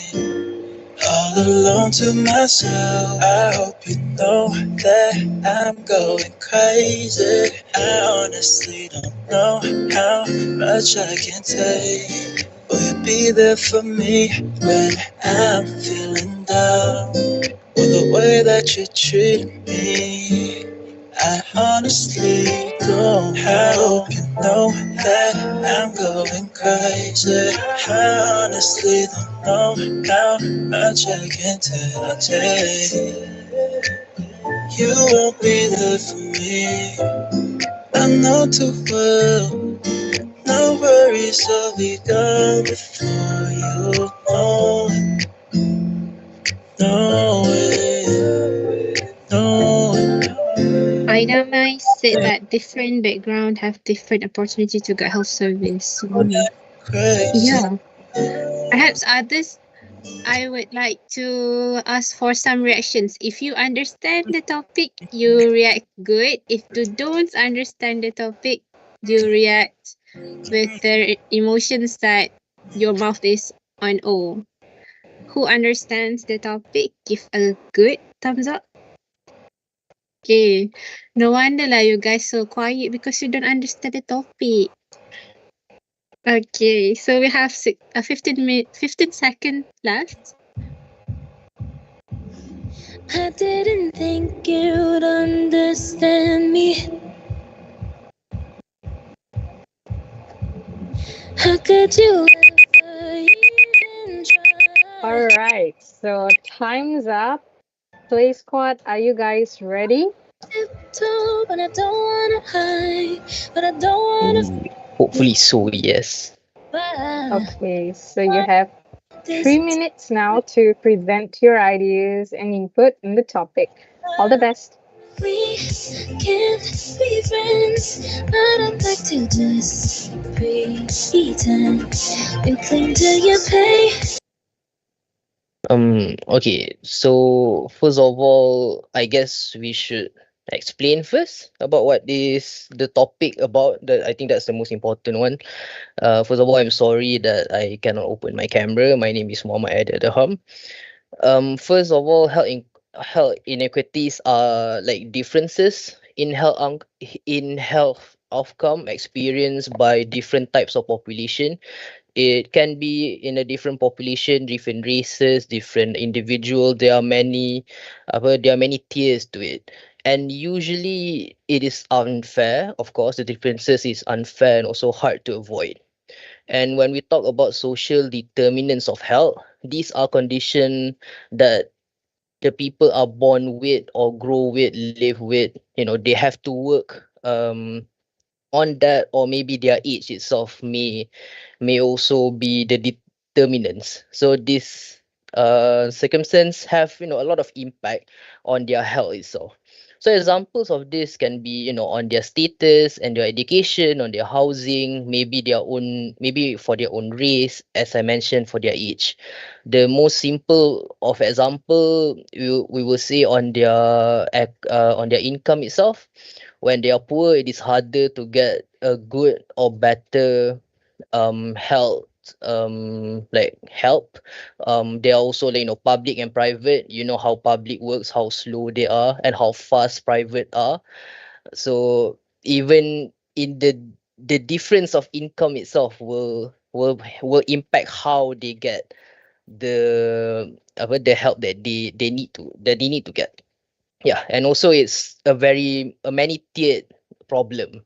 All alone to myself, I hope you know that I'm going crazy. I honestly don't know how much I can take. Will you be there for me when I'm feeling down? Will the way that you treat me, I honestly don't. I hope you know that I'm going crazy. I honestly don't know how much I can take. You won't be there for me, I know too well. No worries, I'll be gone before you know it. Know it, know it. Ida said that different background have different opportunity to get health service. Yeah. Perhaps others, I would like to ask for some reactions. If you understand the topic, you react good. If you don't understand the topic, you react with the emotions that your mouth is on O. Who understands the topic, give a good thumbs up. Okay. No wonder lah you guys so quiet because you don't understand the topic. Okay, so we have 15 seconds left. I didn't think you'd understand me. How could you ever even try? All right, so time's up. Play squad, are you guys ready? Tiptoe, but I don't wanna hide, but I don't wanna Hopefully so, yes. Okay, so you have 3 minutes now to present your ideas and input in the topic. All the best. We can't be friends, but I'd like to just pretend you cling to your pain. Okay, so first of all, I guess we should explain first about what is the topic about. I think that's the most important one. First of all, I'm sorry that I cannot open my camera. My name is Muhammad Adham. First of all, health inequities are like differences in health outcome experienced by different types of population. It can be in a different population, different races, different individual. There are many tiers to it, and usually it is unfair. Of course, the differences is unfair and also hard to avoid. And when we talk about social determinants of health, these are conditions that the people are born with or grow with, live with. They have to work on that, or maybe their age itself may also be the determinants. So this circumstance have a lot of impact on their health itself. So examples of this can be on their status and their education, on their housing, maybe for their own race, as I mentioned, for their age. The most simple of example we will say on their income itself. When they are poor, it is harder to get a good or better health help. They are also public and private. You know how public works, how slow they are, and how fast private are. So even in the difference of income itself will impact how they get the help that they need to get. Yeah, and also it's a many tiered problem.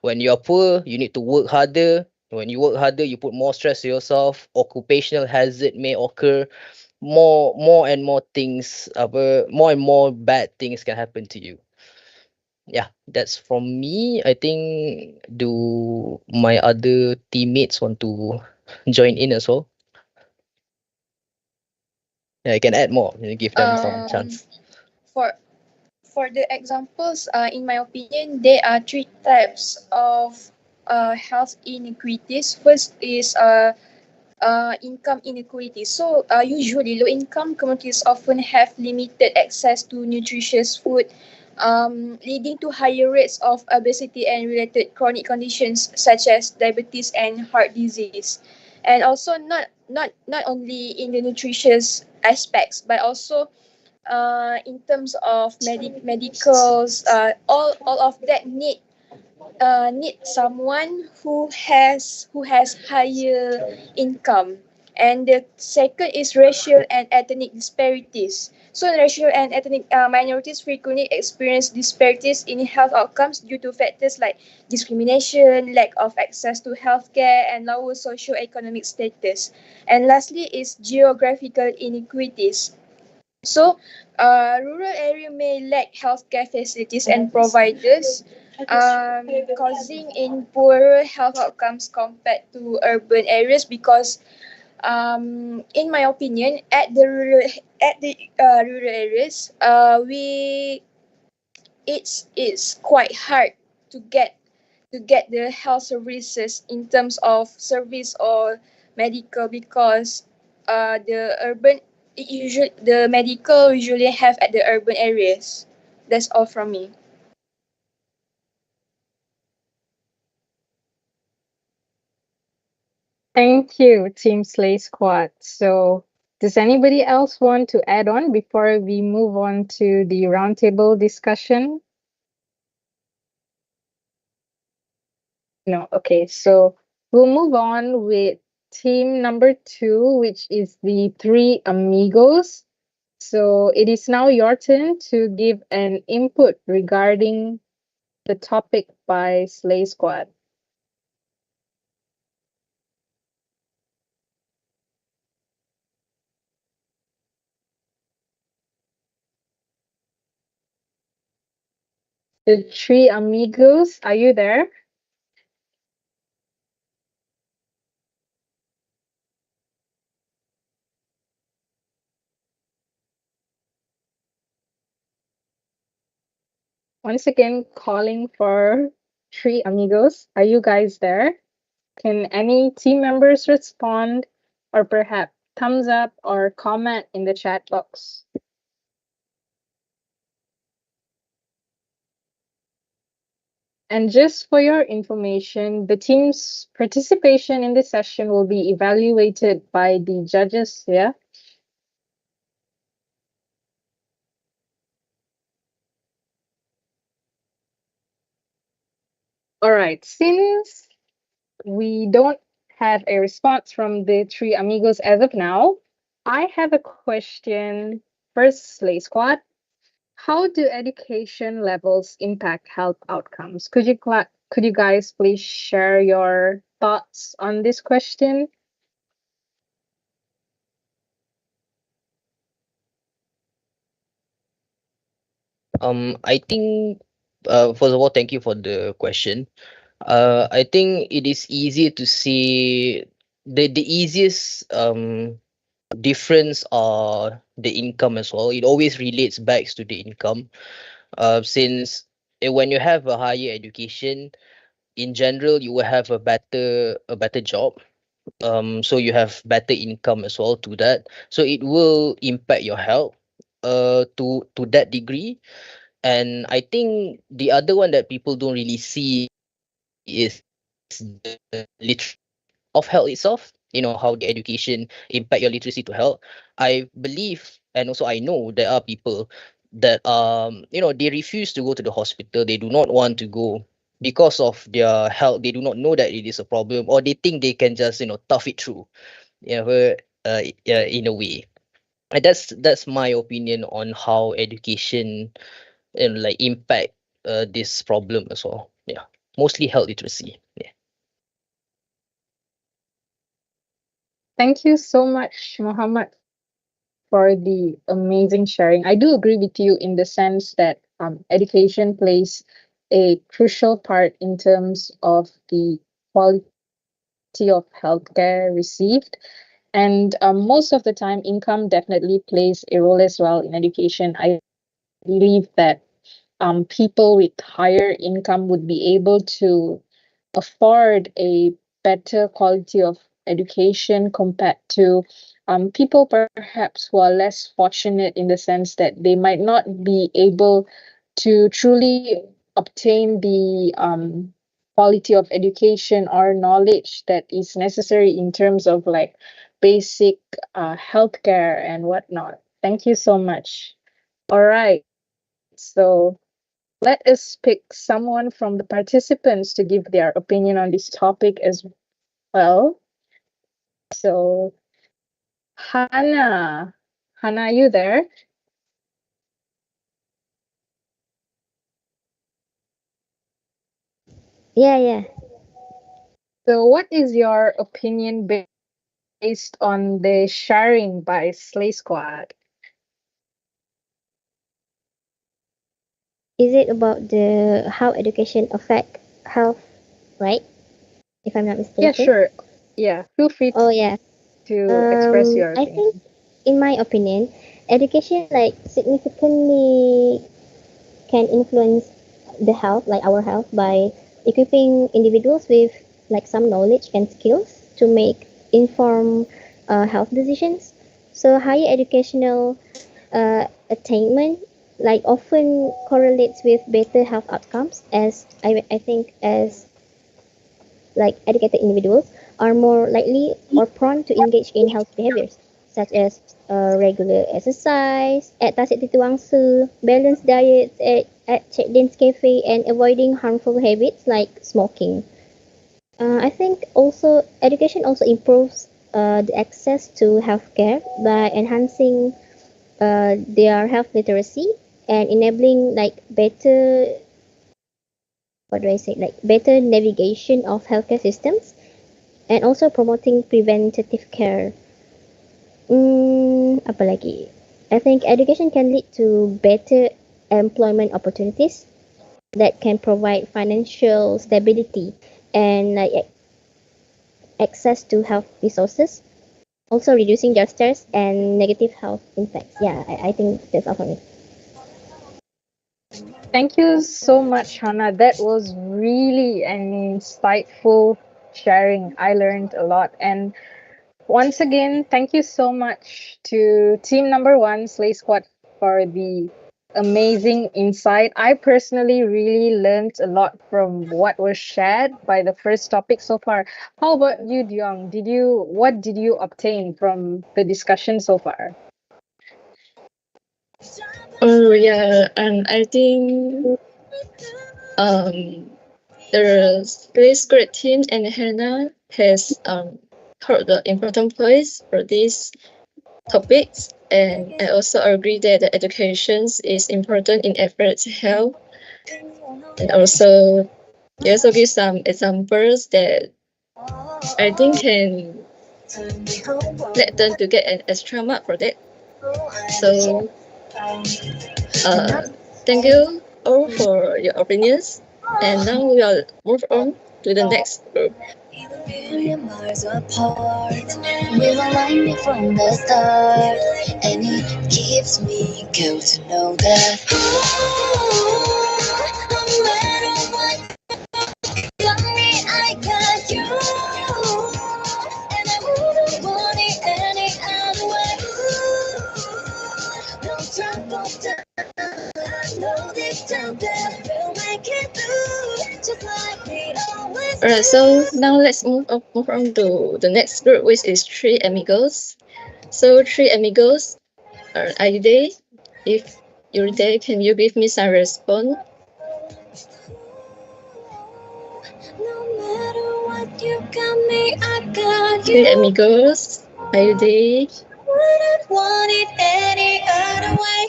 When you're poor, you need to work harder. When you work harder, you put more stress to yourself. Occupational hazard may occur. More and more things, more and more bad things can happen to you. Yeah, that's from me. I think, do my other teammates want to join in as well? Yeah, I can add more. Give them some chance. For for the examples, in my opinion, there are three types of health inequities. First is income inequality. So usually low income communities often have limited access to nutritious food, leading to higher rates of obesity and related chronic conditions such as diabetes and heart disease. And also not only in the nutritious aspects, but also in terms of medicals, all of that need someone who has higher income. And the second is racial and ethnic disparities. So racial and ethnic minorities frequently experience disparities in health outcomes due to factors like discrimination, lack of access to healthcare, and lower socio-economic status. And lastly is geographical inequities. So, rural area may lack healthcare facilities and providers, causing in poorer health outcomes compared to urban areas. Because, in my opinion, at the rural areas, it's quite hard to get the health services in terms of service or medical, because the medical usually have at the urban areas. That's all from me. Thank you, Team Slay Squad. So, does anybody else want to add on before we move on to the roundtable discussion? No. Okay, so we'll move on with team number 2, which is the Three Amigos. So it is now your turn to give an input regarding the topic by Slay Squad. The Three Amigos, are you there? Once again, calling for Three Amigos. Are you guys there? Can any team members respond, or perhaps thumbs up or comment in the chat box? And just for your information, the team's participation in this session will be evaluated by the judges here. All right, since we don't have a response from the Three Amigos as of now, I have a question. First, Slay Squad. How do education levels impact health outcomes? Could you guys please share your thoughts on this question? I think First of all, thank you for the question. I think it is easy to see the easiest difference are the income as well. It always relates back to the income. Since when you have a higher education, in general, you will have a better job. So you have better income as well to that. So it will impact your health to that degree. And I think the other one that people don't really see is the literacy of health itself. How the education impact your literacy to health. I believe, and also I know there are people that they refuse to go to the hospital. They do not want to go because of their health. They do not know that it is a problem, or they think they can just tough it through. In a way. And that's my opinion on how education like impact this problem as well. Yeah, mostly health literacy. Yeah. Thank you so much, Muhammad, for the amazing sharing. I do agree with you in the sense that education plays a crucial part in terms of the quality of healthcare received. And most of the time, income definitely plays a role as well in education. I believe that people with higher income would be able to afford a better quality of education compared to people perhaps who are less fortunate in the sense that they might not be able to truly obtain the quality of education or knowledge that is necessary in terms of like basic healthcare and whatnot. Thank you so much. All right. So let us pick someone from the participants to give their opinion on this topic as well. So, Hannah, are you there? Yeah. So, what is your opinion based on the sharing by Slay Squad? Is it about the how education affect health, right? If I'm not mistaken. Yeah, sure. Yeah, feel free Oh yeah. to express your I opinion. think, in my opinion, education like significantly can influence the health, like our health, by equipping individuals with like some knowledge and skills to make informed health decisions. So higher educational attainment like often correlates with better health outcomes, as I think as like educated individuals are more likely or prone to engage in healthy behaviors such as regular exercise, at 𝗗𝗁𝗄𝐇, balanced diets at check-ins cafe, and avoiding harmful habits like smoking. I think also education also improves the access to healthcare by enhancing their health literacy and enabling like better, what do I say, like better navigation of healthcare systems, and also promoting preventative care. Apa lagi? I think education can lead to better employment opportunities that can provide financial stability and like access to health resources, also reducing job stress and negative health impacts. Yeah, I think that's all for me. Thank you so much, Hannah. That was really an insightful sharing. I learned a lot. And once again, thank you so much to team number one, Slay Squad, for the amazing insight. I personally really learned a lot from what was shared by the first topic so far. How about you, Diong? What did you obtain from the discussion so far? Oh yeah, and I think the Space Great team and Hannah has heard the important points for these topics, and I also agree that the education is important in efforts to help, and also you also give some examples that I think can let them to get an extra mark for that. So thank you all for your opinions. And now we will move on to the next group. Million miles apart, we were lining from the start, and it gives me guilt to know that no matter what you got me, I got you, and I wouldn't want it any other way. No trouble down, I know deep down that we'll make it through, just like we always do. Alright, so now let's move on to the next group, which is Three Amigos. So Three Amigos, are you there? If you're there, can you give me some response? No matter what you got me, I got Three you. Amigos, are you there? Wouldn't want it any other way.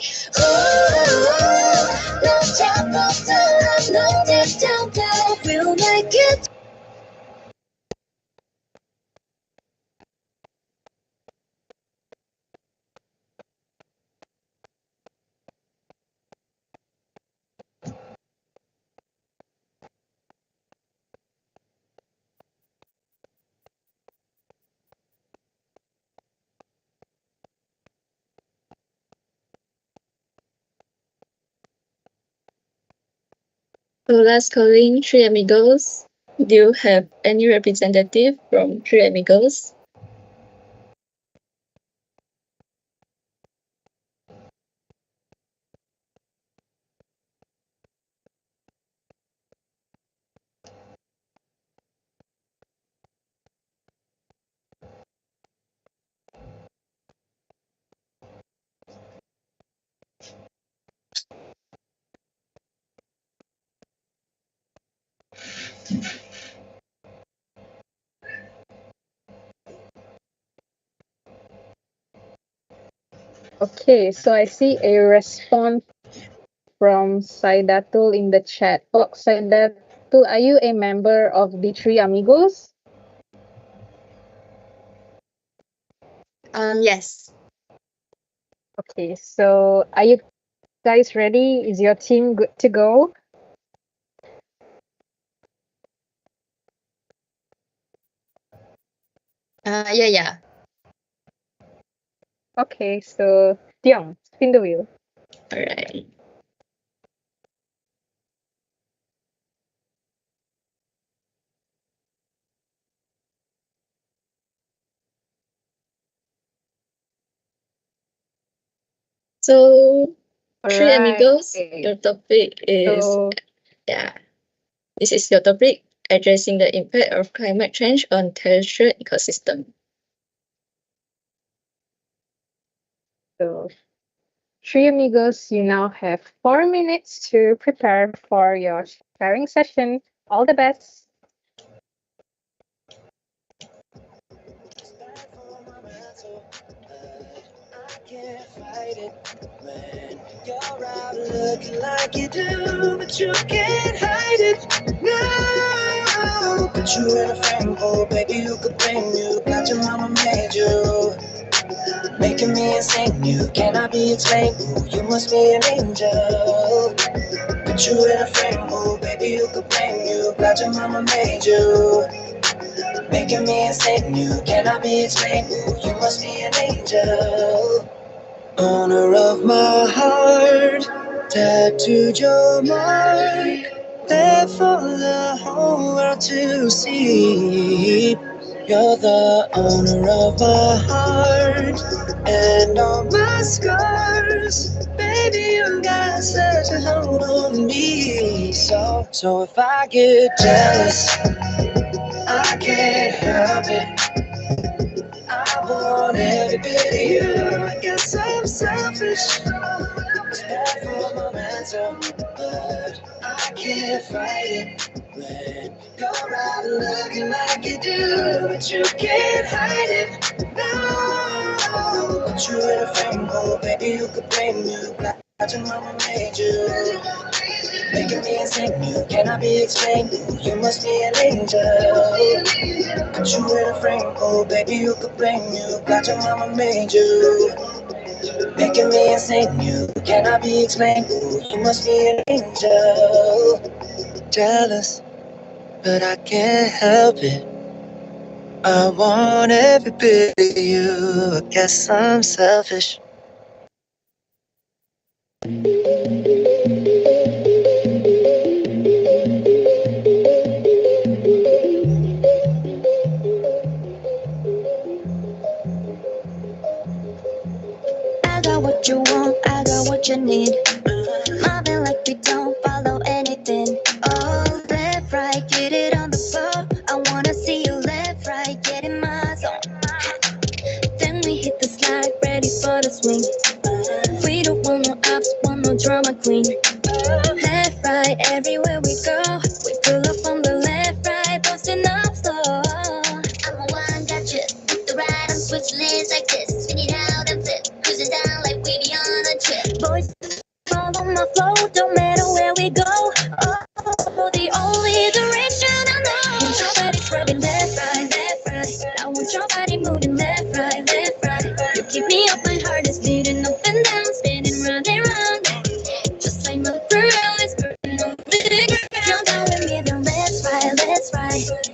No trouble down, no deep down, down, we'll make it. So last calling, Three Amigos. Do you have any representative from Three Amigos? Okay, so I see a response from Saidatul in the chat. Oh, Saidatul, are you a member of the Three Amigos? Yes. Okay, so are you guys ready? Is your team good to go? Yeah. Okay, so Tiong, spin the wheel. Alright. So, Three Amigos, your topic is, this is your topic, addressing the impact of climate change on terrestrial ecosystem. So, Three Amigos, you now have 4 minutes to prepare for your sharing session. All the best. You're out looking like you do, but you can't hide it. No, put you in a frame, oh baby, you could bring you. Got your mama made you, making me insane. You cannot be explained. Ooh, you must be an angel. Put you in a frame, oh baby, you could bring you. Got your mama made you, making me insane. You cannot be explained. Ooh, you must be an angel. Owner of my heart, tattooed your mark, there for the whole world to see. You're the owner of my heart and all my scars. Baby, you got such a hold on me. So if I get jealous, I can't help it. I want every bit of you. I guess I'm selfish. It's bad for my mental, but I can't fight it. When you're out looking like you do, but you can't hide it. No, put you in a frame, oh baby, you could blame you. Got your mama made you, making me insane. You cannot be explained. You must be an angel. Put you in a frame, oh baby, you could blame you. Got your mama made you, making me insane. You cannot be explained. Ooh, you must be an angel. Jealous, but I can't help it. I want every bit of you. I guess I'm selfish. I got what you want, I got what you need. Mobbing like we don't follow anything. Oh, left, right, get it on the floor. I wanna see you left, right, get in my zone. Then we hit the slide, ready for the swing. We don't want no ups, want no drama queen. Left, right, everywhere we go. We pull up on the left, right, busting up slow. I'm a one, got you. The ride, I'm switch lanes like this. Spin it out and flip, cruising down like we be on a trip. Boys, follow my flow, don't matter where we go. Oh, the only direction I know. Want your body scrubbing left, right, left, right. I want your body moving left, right, left, right. You keep me up, my heart is beating up and down, spinning round and round. Just like my girl is burning on the ground. You're down with me, then let's ride.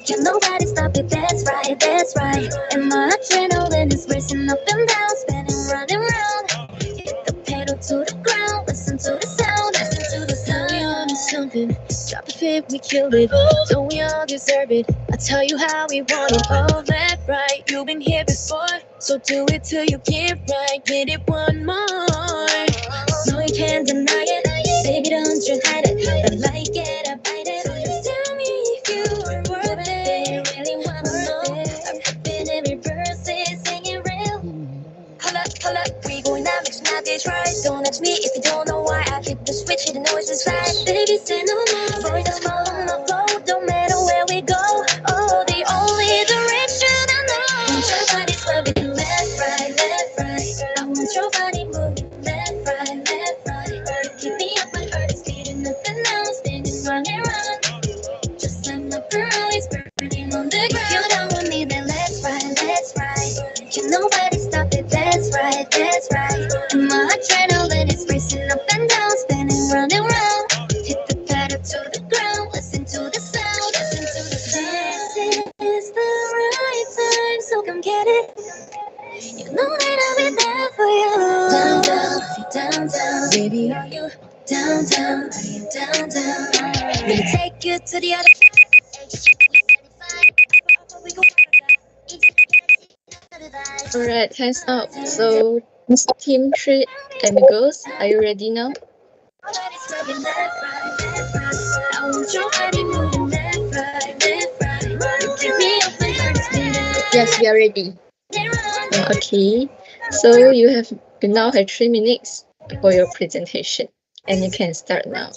Can nobody stop it, that's right. And my adrenaline is racing up and down, spinning round and round. Hit the pedal to the ground, listen to the sound, listen to the sound. We on to something, drop a fit, we killed it. Don't we all deserve it? I'll tell you how we want it. Oh, left, right, you've been here before, so do it till you get right. Get it one more. No, you can't deny it. Baby, don't you hide it. I like it, I bite it. Tell me if you are worth it. Really wanna know. I'm rapping every verse, singing real. Hold up, we going out, make sure not this right. Don't ask me if you don't know why. I hit the switch, hit the noise inside. Baby, say no more. Boys, just follow my flow. Don't matter where we go. Oh, the only direction I know. Want your body swerving left, right. I want your body moving left, right. You keep me up, my heart is beating up and down, spinning round and round. Just like my girl is burning on the ground. You're down with me, then let's ride. Can nobody stop it, that's right. And my adrenaline is racing up and down, spinning round and round. Hit the pedal to the ground, listen to the sound, This is the right time, so come get it. You know that I'll be there for you. Down, baby, are you down? Are you down? Let me take you to the other side. Alright, hands up. So, Team 3 Amigos, are you ready now? Yes, we are ready. Okay, so you now have 3 minutes for your presentation, and you can start now.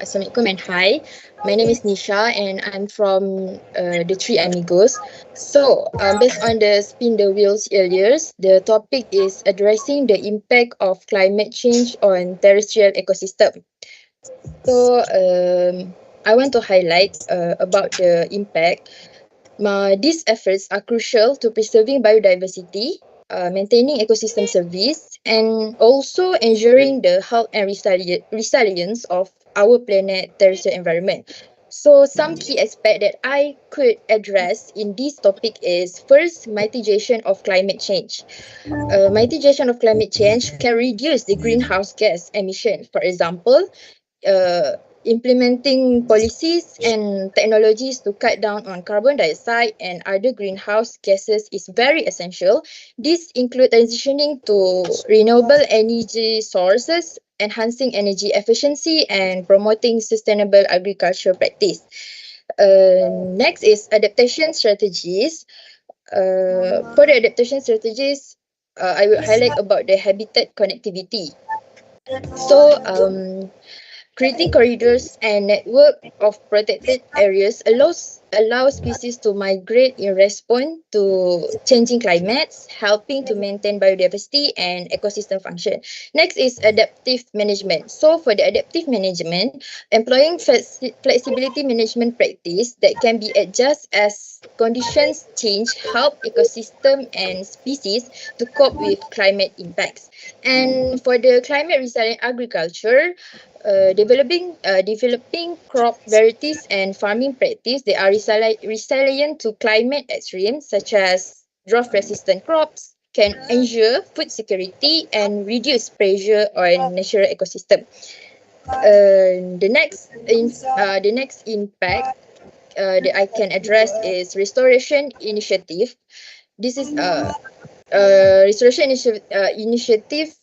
Assalamualaikum and hi. My name is Nisha and I'm from the Three Amigos. So, based on the Spin the Wheels earlier, the topic is addressing the impact of climate change on terrestrial ecosystem. So, I want to highlight about the impact. These efforts are crucial to preserving biodiversity, maintaining ecosystem service, and also ensuring the health and resilience of our planet terrestrial environment. So some key aspect that I could address in this topic is first, mitigation of climate change. Mitigation of climate change can reduce the greenhouse gas emission. For example, implementing policies and technologies to cut down on carbon dioxide and other greenhouse gases is very essential. This includes transitioning to renewable energy sources, enhancing energy efficiency, and promoting sustainable agricultural practice. Next is adaptation strategies. For the adaptation strategies, I will highlight about the habitat connectivity. So, creating corridors and network of protected areas allows allow species to migrate in response to changing climates, helping to maintain biodiversity and ecosystem function. Next is adaptive management. So for the adaptive management, employing flexibility management practice that can be adjusted as conditions change help ecosystem and species to cope with climate impacts. And for the climate resilient agriculture, developing crop varieties and farming practice that are resilient to climate extremes such as drought-resistant crops can ensure food security and reduce pressure on natural ecosystem. The next impact that I can address is restoration initiative. This is restoration initiative.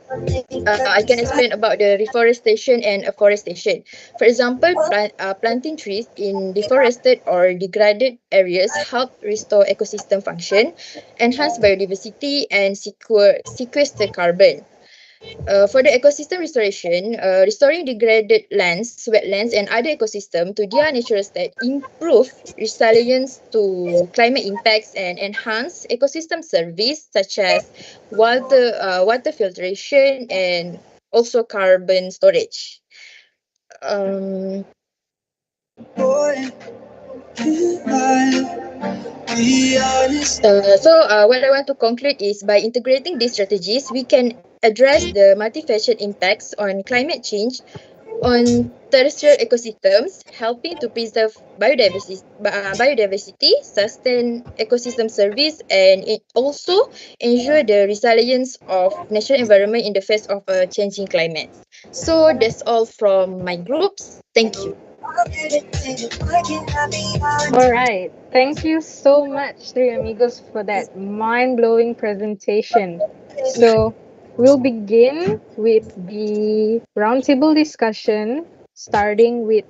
I can explain about the reforestation and afforestation. For example, planting trees in deforested or degraded areas help restore ecosystem function, enhance biodiversity, and sequester carbon. For the ecosystem restoration, restoring degraded lands, wetlands, and other ecosystem to their natural state improve resilience to climate impacts and enhance ecosystem service such as water filtration and also carbon storage. What I want to conclude is by integrating these strategies, we can address the multifaceted impacts on climate change on terrestrial ecosystems, helping to preserve biodiversity, sustain ecosystem service, and it also ensure the resilience of natural environment in the face of a changing climate. So that's all from my groups. Thank you. All right. Thank you so much, Three Amigos, for that mind-blowing presentation. So we'll begin with the roundtable discussion, starting with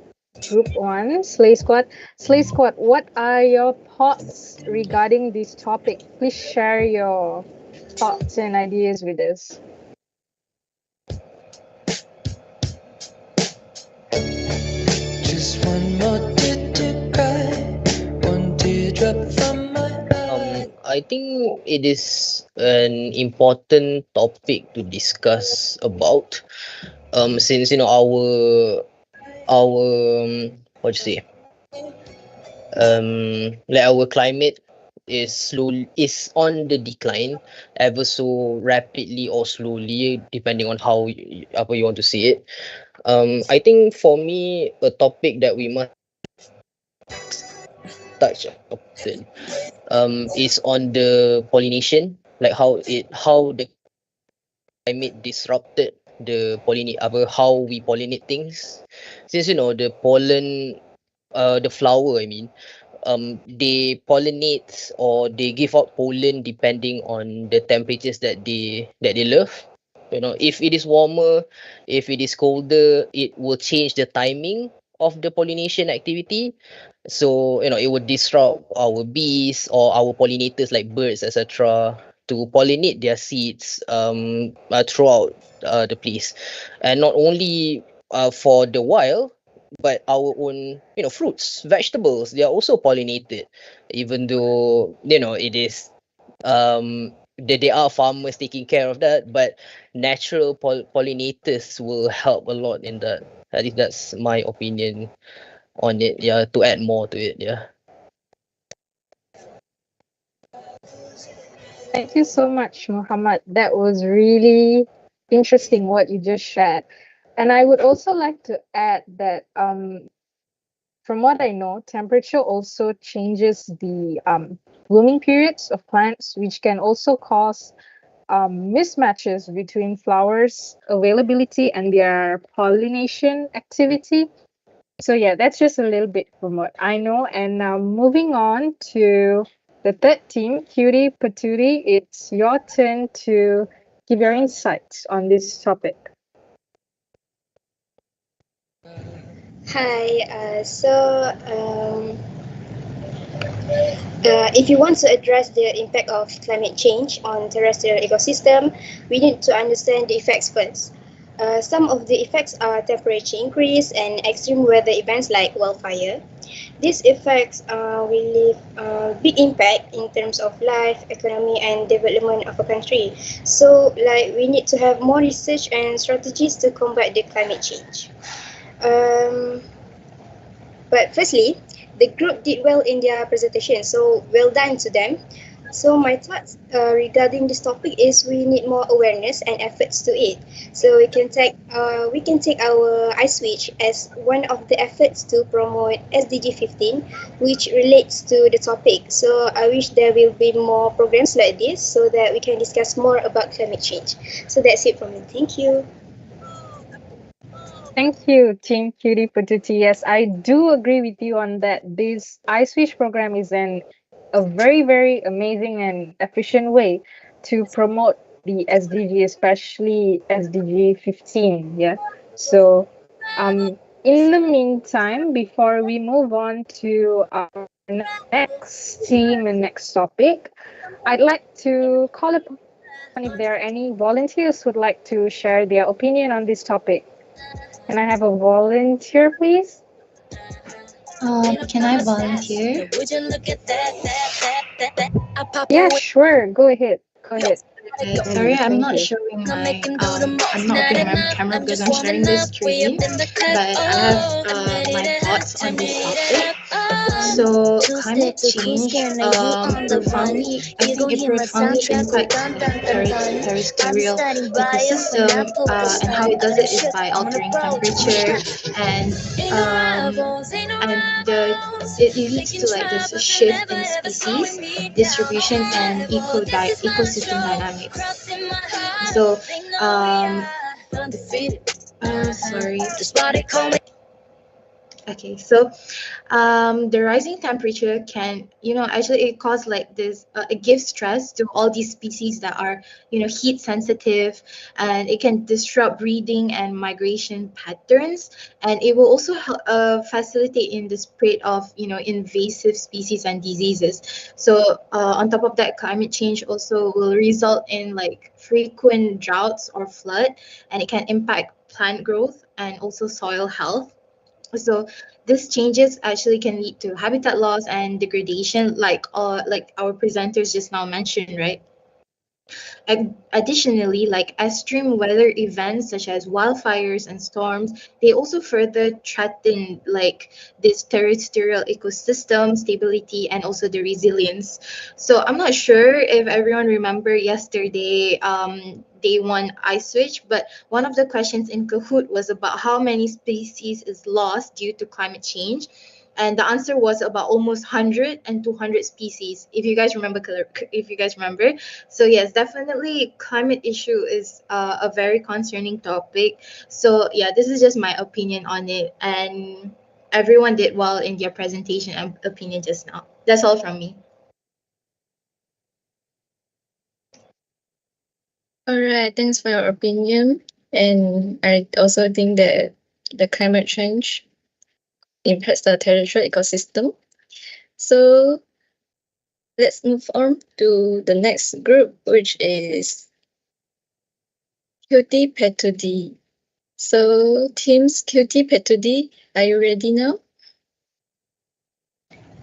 Group 1, Slay Squad. Slay Squad, what are your thoughts regarding this topic? Please share your thoughts and ideas with us. Just one more tear to cry, one teardrop from my eye. I think it is an important topic to discuss about. Since our what you say, like our climate is on the decline ever so rapidly or slowly, depending on how you want to see it. I think for me, a topic that we must touch is on the pollination, like how the climate disrupted the how we pollinate things. Since the pollen, the flower, they pollinate or they give out pollen depending on the temperatures that they love. If it is warmer, if it is colder, it will change the timing of the pollination activity. So it would disrupt our bees or our pollinators like birds, etc., to pollinate their seeds throughout the place. And not only for the wild, but our own fruits, vegetables, they are also pollinated, even though it is there are farmers taking care of that, but natural pollinators will help a lot in that. At least that's my opinion on it. Yeah, to add more to it. Yeah. Thank you so much, Muhammad. That was really interesting what you just shared. And I would also like to add that from what I know, temperature also changes the blooming periods of plants, which can also cause mismatches between flowers availability and their pollination activity. So yeah, that's just a little bit from what I know. And now moving on to the third team, 𝗗𝗄𝐺, it's your turn to give your insights on this topic. Hi, if you want to address the impact of climate change on terrestrial ecosystem, we need to understand the effects first. Some of the effects are temperature increase and extreme weather events like wildfire. These effects will leave a big impact in terms of life, economy, and development of a country. So, like, we need to have more research and strategies to combat the climate change. Um, but firstly, the group did well in their presentation, so well done to them. So my thoughts regarding this topic is we need more awareness and efforts to it. So we can take our iSwitch as one of the efforts to promote SDG 15, which relates to the topic. So I wish there will be more programs like this so that we can discuss more about climate change. So that's it from me. Thank you. Thank you, Team Cutie Patootie. Yes, I do agree with you on that. This iSwitch program is a very, very amazing and efficient way to promote the SDG, especially SDG 15. Yeah. So, in the meantime, before we move on to our next theme and next topic, I'd like to call upon if there are any volunteers who'd like to share their opinion on this topic. Can I have a volunteer, please? Can I volunteer? Yeah, sure. Go ahead. Go ahead. Okay, sorry, I'm not showing my I'm not opening my camera because I'm sharing this screen, but I have my thoughts on this topic. So climate change profoundly, I think it profoundly impacts the terrestrial ecosystem, and how it does it is by altering temperature and it leads to like this shift in species distribution and ecosystem dynamics. So sorry. Okay, so the rising temperature can, actually it causes like this, it gives stress to all these species that are, heat sensitive, and it can disrupt breeding and migration patterns, and it will also facilitate in the spread of, invasive species and diseases. So on top of that, climate change also will result in like frequent droughts or flood, and it can impact plant growth and also soil health. So these changes actually can lead to habitat loss and degradation, like our presenters just now mentioned, right? Additionally, like extreme weather events such as wildfires and storms, they also further threaten like this terrestrial ecosystem stability and also the resilience. So I'm not sure if everyone remember yesterday, day one iSwitch, but one of the questions in Kahoot was about how many species is lost due to climate change. And the answer was about almost 100 and 200 species, if you guys remember. So yes, definitely climate issue is a very concerning topic. So yeah, this is just my opinion on it, and everyone did well in their presentation and opinion just now. That's all from me. All right, thanks for your opinion. And I also think that the climate change impacts the terrestrial ecosystem. So let's move on to the next group, which is 𝗗𝘁𝗵𝗺𝗃. So teams 𝗗𝘁𝗵𝗺𝗃, are you ready now?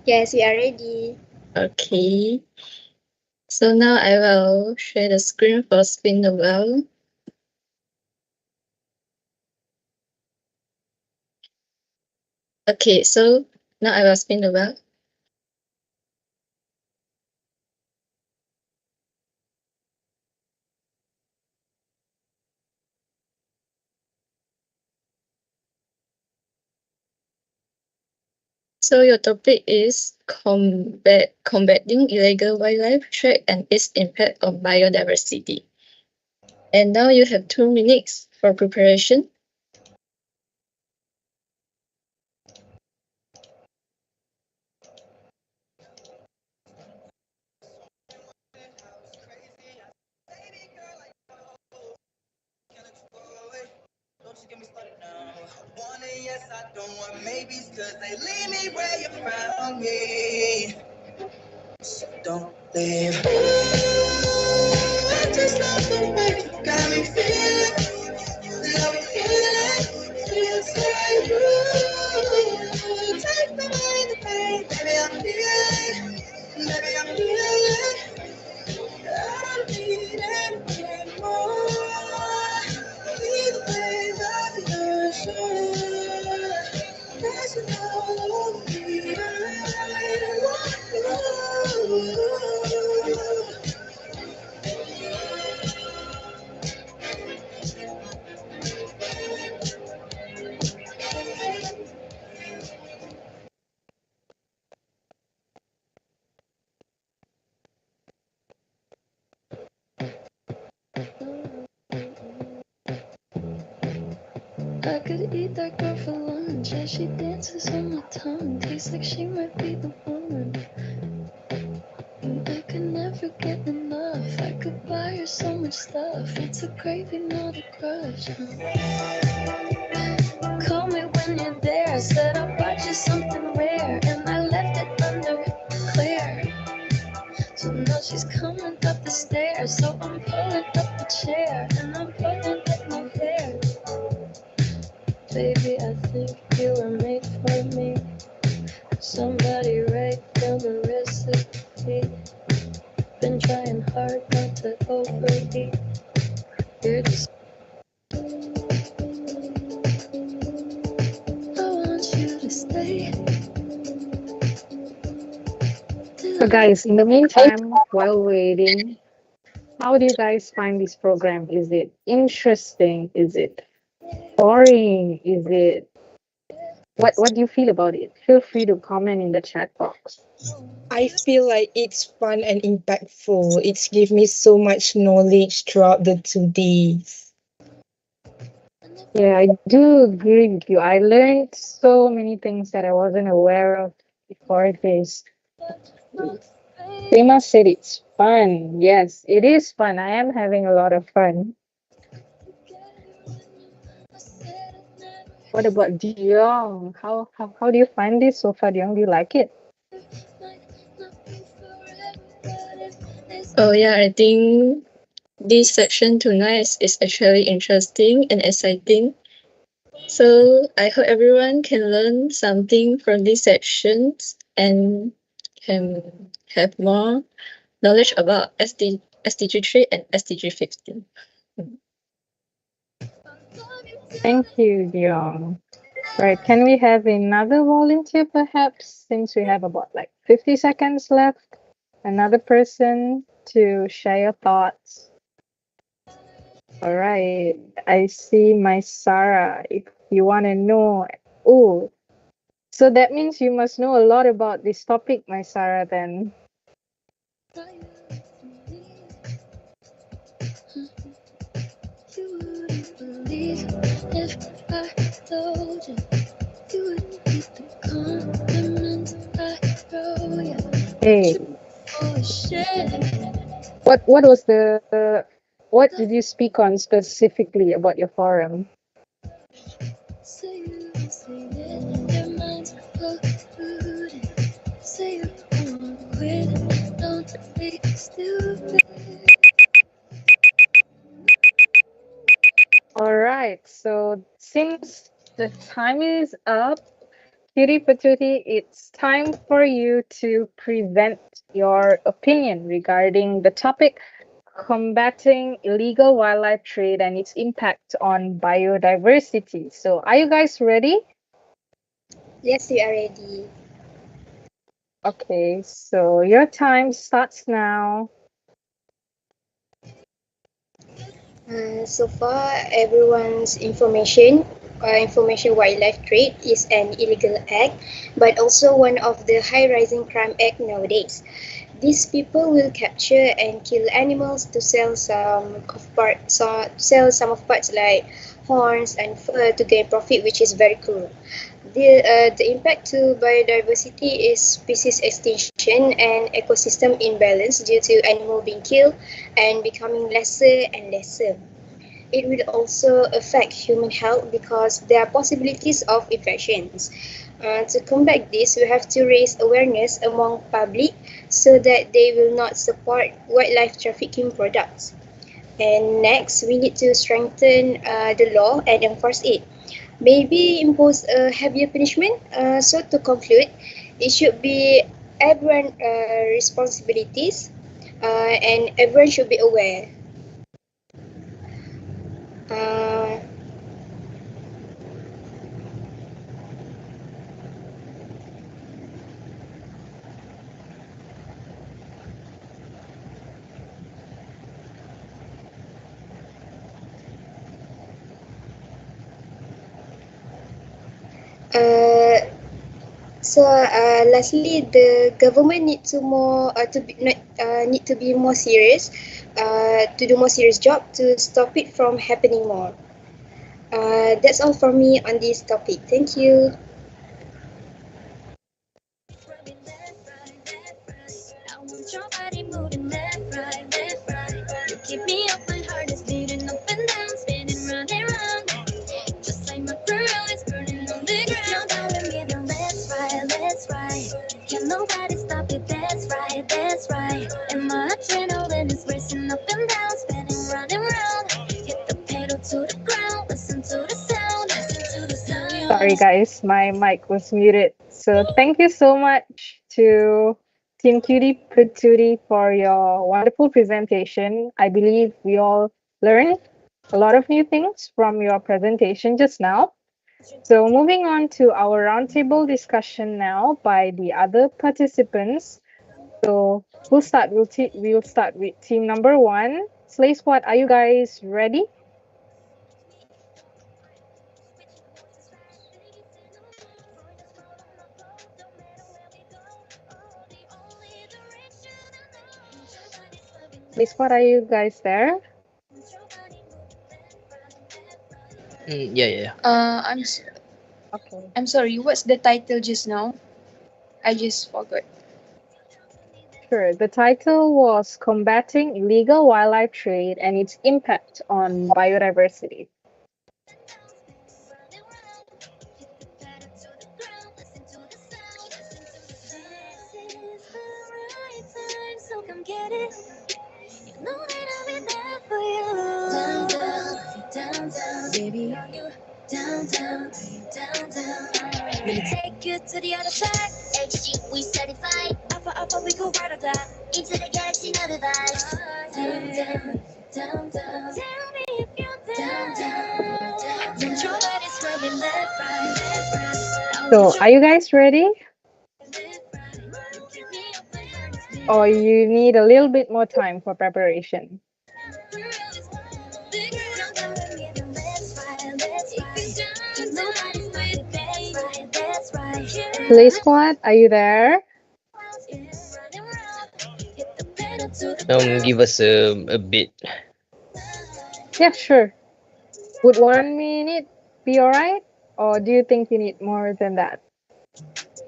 Yes, we are ready. Okay. So now I will share the screen for spin the wheel. Okay, so now I will spin the wheel. So your topic is combating illegal wildlife trade and its impact on biodiversity. And now you have 2 minutes for preparation. Don't leave. I just love the way you got me feeling. Love feeling inside you. Take the way I could eat that girl for lunch as she dances on my tongue. Tastes like she might be the one. I could never get enough. I could buy her so much stuff. It's a craving, not a crush. Call me when you're there. Said I bought you something rare, and I left it under clear. So now she's coming up the stairs. So I'm pulling up the chair, and I'm pulling at my hair. Baby, I think you were made for me. Somebody write down the recipe. Been trying hard not to overeat. You're just. I want you to stay. So guys, in the meantime, while waiting, how do you guys find this program? Is it interesting? Is it boring? Is it what do you feel about it? Feel free to comment in the chat box. I feel like it's fun and impactful. It's give me so much knowledge throughout the 2 days. Yeah, I do agree with you. I learned so many things that I wasn't aware of before this. Prima said it's fun. Yes, it is fun. I am having a lot of fun. What about Dion? How do you find this so far, Dion? Do you like it? Oh yeah, I think this section tonight is actually interesting and exciting. So I hope everyone can learn something from these sections and can have more knowledge about SDG 3 and SDG 15. Thank you, Dion. Right, can we have another volunteer perhaps, since we have about like 50 seconds left? Another person to share your thoughts. All right, I see my Sarah. If you want to know, oh, so that means you must know a lot about this topic, my Sarah, then. If I told you, you wouldn't get the compliments I throw you. Hey, Oh shit. what did you speak on specifically about your forum? Say you say that your mind's polluted. Say you won't quit. Don't be stupid. All right, so since the time is up, 𝗗𝘁𝗵𝗺𝗃, it's time for you to present your opinion regarding the topic combating illegal wildlife trade and its impact on biodiversity. So are you guys ready? Yes, we are ready. Okay, so your time starts now. So far, everyone's information wildlife trade is an illegal act, but also one of the high-rising crime act nowadays. These people will capture and kill animals to sell some of parts like horns and fur to gain profit, which is very cruel. The impact to biodiversity is species extinction and ecosystem imbalance due to animal being killed and becoming lesser and lesser. It will also affect human health because there are possibilities of infections. To combat this, we have to raise awareness among public so that they will not support wildlife trafficking products. And next, we need to strengthen the law and enforce it. Maybe impose a heavier punishment. So to conclude, it should be everyone's responsibilities and everyone should be aware. Lastly, the government need to be more serious, to do more serious job to stop it from happening more. That's all for me on this topic. Thank you. I want your body moving left, right, left, right. You keep me up, my heart is beating up and down, spinning round and round. Just like my pearl is burning on the ground. You're down with me, then let's ride, let's ride. Can nobody stop it? That's right, that's right. And my adrenaline is racing up and down, spinning round and round. Hit the pedal to the ground, listen to the sound, listen to the sound. Sorry, guys, my mic was muted. So thank you so much to Team Cutie Patootie for your wonderful presentation. I believe we all learned a lot of new things from your presentation just now. So moving on to our roundtable discussion now by the other participants. So we'll start with team number 1. Slay Squad, are you guys ready? Slay Squad, are you guys there? Yeah. Okay. I'm sorry. What's the title just now? I just forgot. Sure. The title was Combating Illegal Wildlife Trade and Its Impact on Biodiversity. So come get it. You know that I'll be there for you. Down, baby, are you down? Let me take you to the other side. XG, we certified. Alpha, we go right of that. Into the galaxy, no divide. Down. Tell me if you're down. Control that is rubbing left, right. So, are you guys ready? Or you need a little bit more time for preparation? Play Squad, are you there? Give us a bit. Yeah, sure. Would 1 minute be alright? Or do you think you need more than that?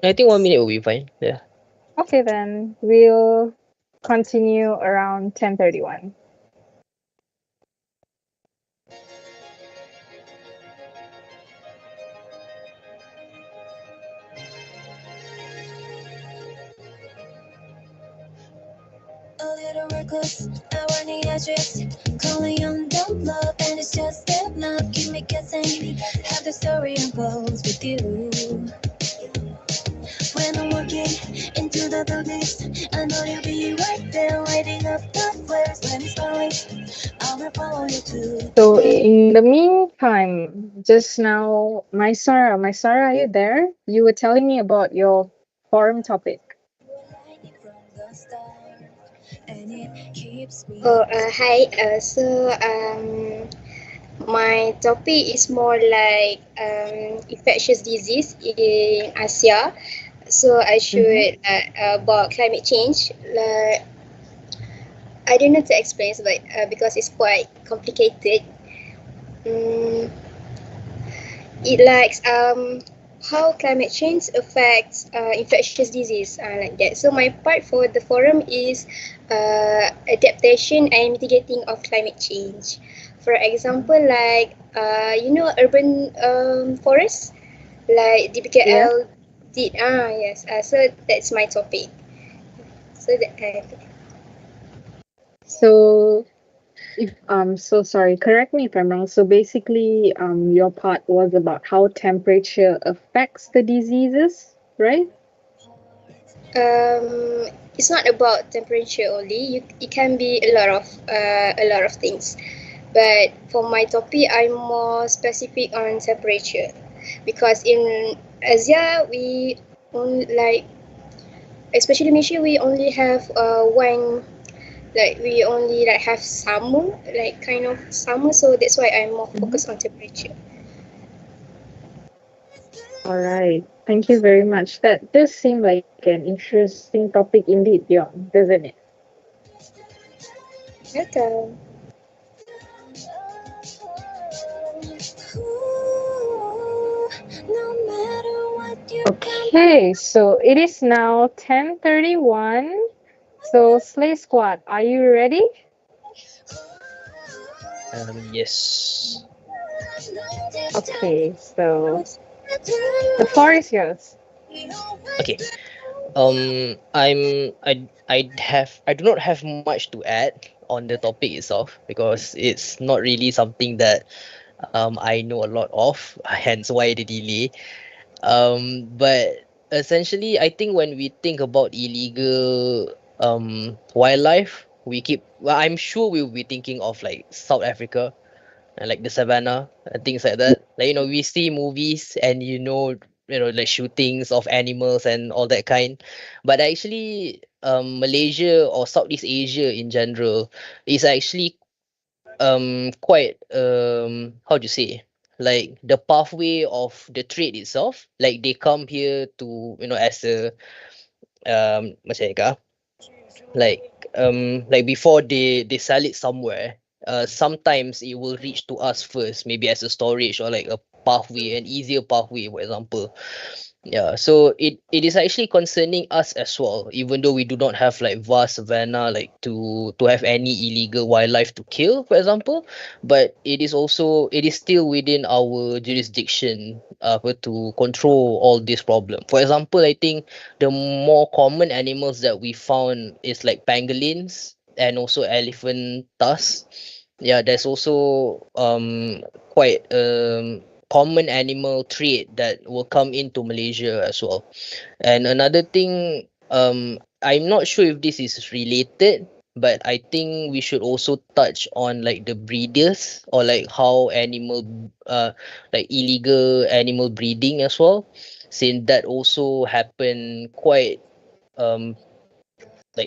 I think 1 minute will be fine. Yeah. Okay, then we'll continue around 10:31. A little reckless, I want the address. Calling on dumb love, and it's just that love. Keep me guessing, have the story unfolds with you. When I'm walking into the darkness, I know you'll be right there, lighting up the flares. When it's falling, I will follow you too. So in the meantime, just now, Maisara, are you there? You were telling me about your forum topic. Hi. My topic is more like infectious disease in Asia. So I should about climate change. Like, I don't know to explain, but because it's quite complicated. It likes how climate change affects infectious disease like that. So my part for the forum is adaptation and mitigating of climate change. For example, like urban forests, like DBKL did. Yes. So that's my topic. So that. So if so sorry, correct me if I'm wrong. So basically, your part was about how temperature affects the diseases, right? It's not about temperature only. It can be a lot of things. But for my topic, I'm more specific on temperature, because in Asia we only especially Malaysia, we only have one. We only have summer, kind of summer, so that's why I'm more focused on temperature. All right. Thank you very much. That does seem like an interesting topic indeed, Dion, doesn't it? Welcome. Okay, so it is now 10:31. So Slay Squad, are you ready? Yes. Okay, so the floor is yours. Okay. I do not have much to add on the topic itself because it's not really something that I know a lot of, hence why the delay. But essentially, I think when we think about illegal wildlife, I'm sure we'll be thinking of like South Africa and like the savannah and things like that. Like, we see movies and like shootings of animals and all that kind. But actually, Malaysia or Southeast Asia in general is actually quite how do you say, like the pathway of the trade itself. Like they come here to as a macam ni kah? Like before they sell it somewhere, sometimes it will reach to us first, maybe as a storage or like a pathway, an easier pathway, for example. Yeah, so it is actually concerning us as well, even though we do not have like vast savanna like to have any illegal wildlife to kill, for example. But it is still within our jurisdiction to control all this problem. For example, I think the more common animals that we found is like pangolins and also elephant tusks. Yeah, there's also quite common animal trait that will come into Malaysia as well. And another thing, I'm not sure if this is related, but I think we should also touch on like the breeders or like how like illegal animal breeding as well, since that also happen um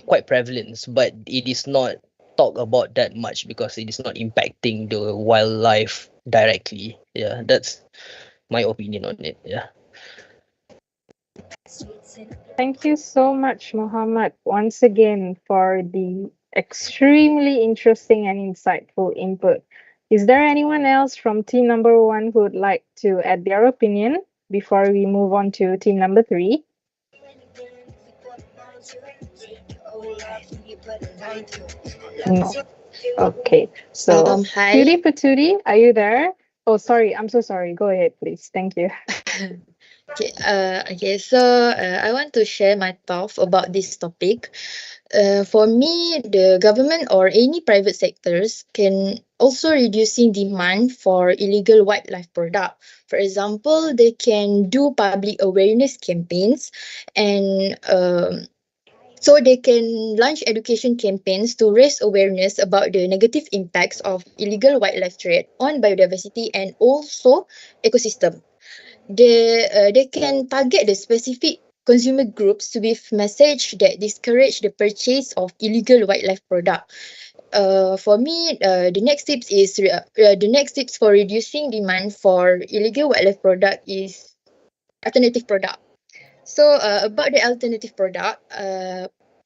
quite prevalent, but it is not talked about that much because it is not impacting the wildlife directly. Yeah, that's my opinion on it. Yeah. Thank you so much, Muhammad, once again for the extremely interesting and insightful input. Is there anyone else from team number 1 who would like to add their opinion before we move on to team number 3? No. Okay. So, Hi. 𝗗𝗄𝗃, are you there? Oh, sorry. I'm so sorry. Go ahead, please. Thank you. Okay, I want to share my thoughts about this topic. For me, the government or any private sectors can also reducing demand for illegal wildlife product. For example, they can do public awareness campaigns and so they can launch education campaigns to raise awareness about the negative impacts of illegal wildlife trade on biodiversity and also ecosystem. They can target the specific consumer groups to with message that discourage the purchase of illegal wildlife product. For me, the next tips for reducing demand for illegal wildlife product is alternative product. So about the alternative product,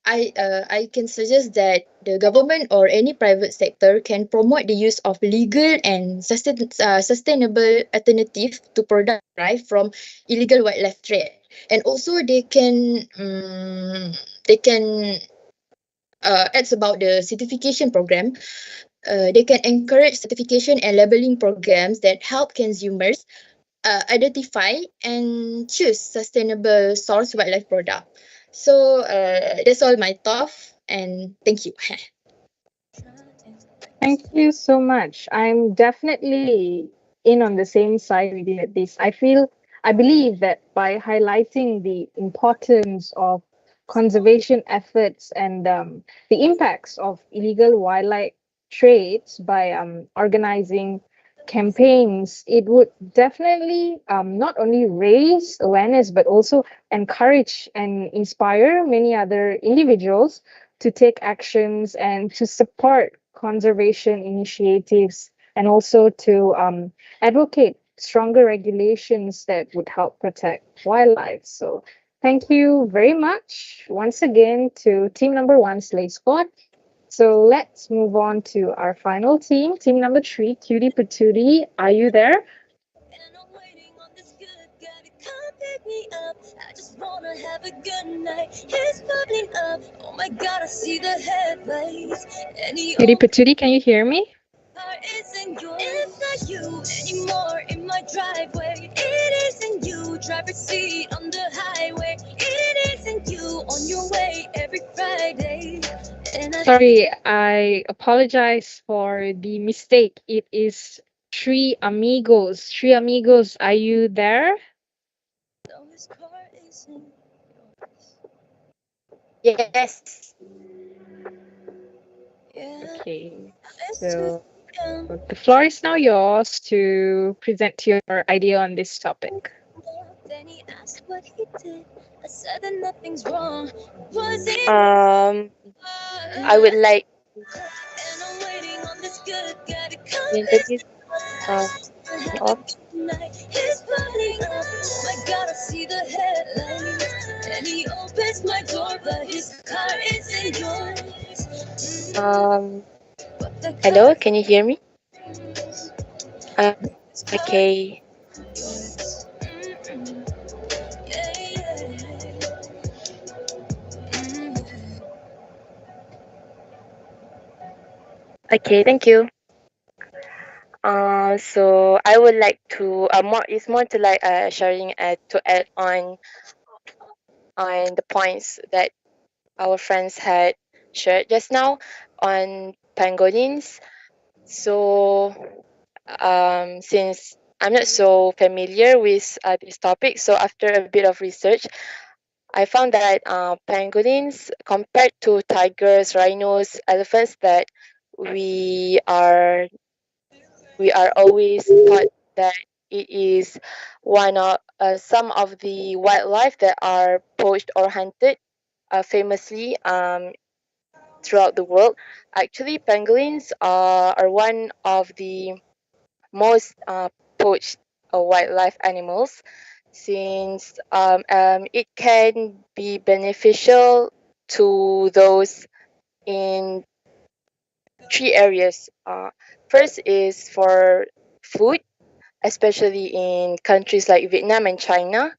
I can suggest that the government or any private sector can promote the use of legal and sustainable alternative to product derived from illegal wildlife trade, and also they can ads about the certification program. They can encourage certification and labeling programs that help consumers identify and choose sustainable source wildlife product. So that's all my thought, and thank you. Thank you so much. I'm definitely in on the same side with you at this. I believe that by highlighting the importance of conservation efforts and the impacts of illegal wildlife trades by organizing campaigns, it would definitely not only raise awareness but also encourage and inspire many other individuals to take actions and to support conservation initiatives and also to advocate stronger regulations that would help protect wildlife. So thank you very much once again to team number 1, Slay Squad. So let's move on to our final team, team number 3, 𝗗𝗃 𝗃𝗃. Are you there? me up. I just wanna have a good night. He's bubbling up. Oh my god, I see the headlights. And he 𝗗𝗵𝗁, can you hear me? isn't yours. It's not you anymore in my driveway. It isn't you, driver's seat on the highway. It isn't you on your way every Friday. And Sorry, I apologize for the mistake. It is 𝗃𝘗amigos. 𝗃𝘗amigos, are you there? Yes. Okay, so the floor is now yours to present your idea on this topic. then he asked what he did. I said that nothing's wrong. Was it? I would like And I'm waiting on this good guy to come to introduce me off. He's bubbling up. My God, I see the headlights. And he opens my door, but his car isn't yours. Hello, can you hear me? Okay. Okay, thank you. So I would like to it's more to like sharing to add on the points that our friends had shared just now on pangolins. So since I'm not so familiar with this topic, so after a bit of research, I found that pangolins, compared to tigers, rhinos, elephants, that we are always taught that it is one of some of the wildlife that are poached or hunted famously throughout the world. Actually, pangolins are one of the most poached wildlife animals, since it can be beneficial to those in three areas. First is for food, especially in countries like Vietnam and China.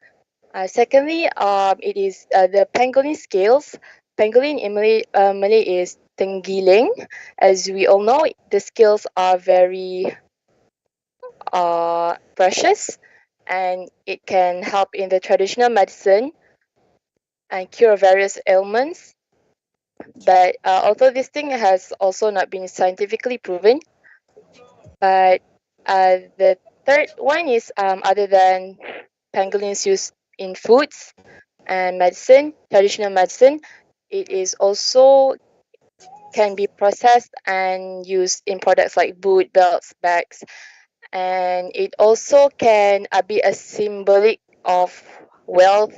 Secondly, it is the pangolin scales. Pangolin in Malay is tenggiling. As we all know, the scales are very precious, and it can help in the traditional medicine and cure various ailments. But although this thing has also not been scientifically proven, but the third one is other than pangolins used in foods and medicine, traditional medicine, it is also can be processed and used in products like boot, belts, bags, and it also can be a symbolic of wealth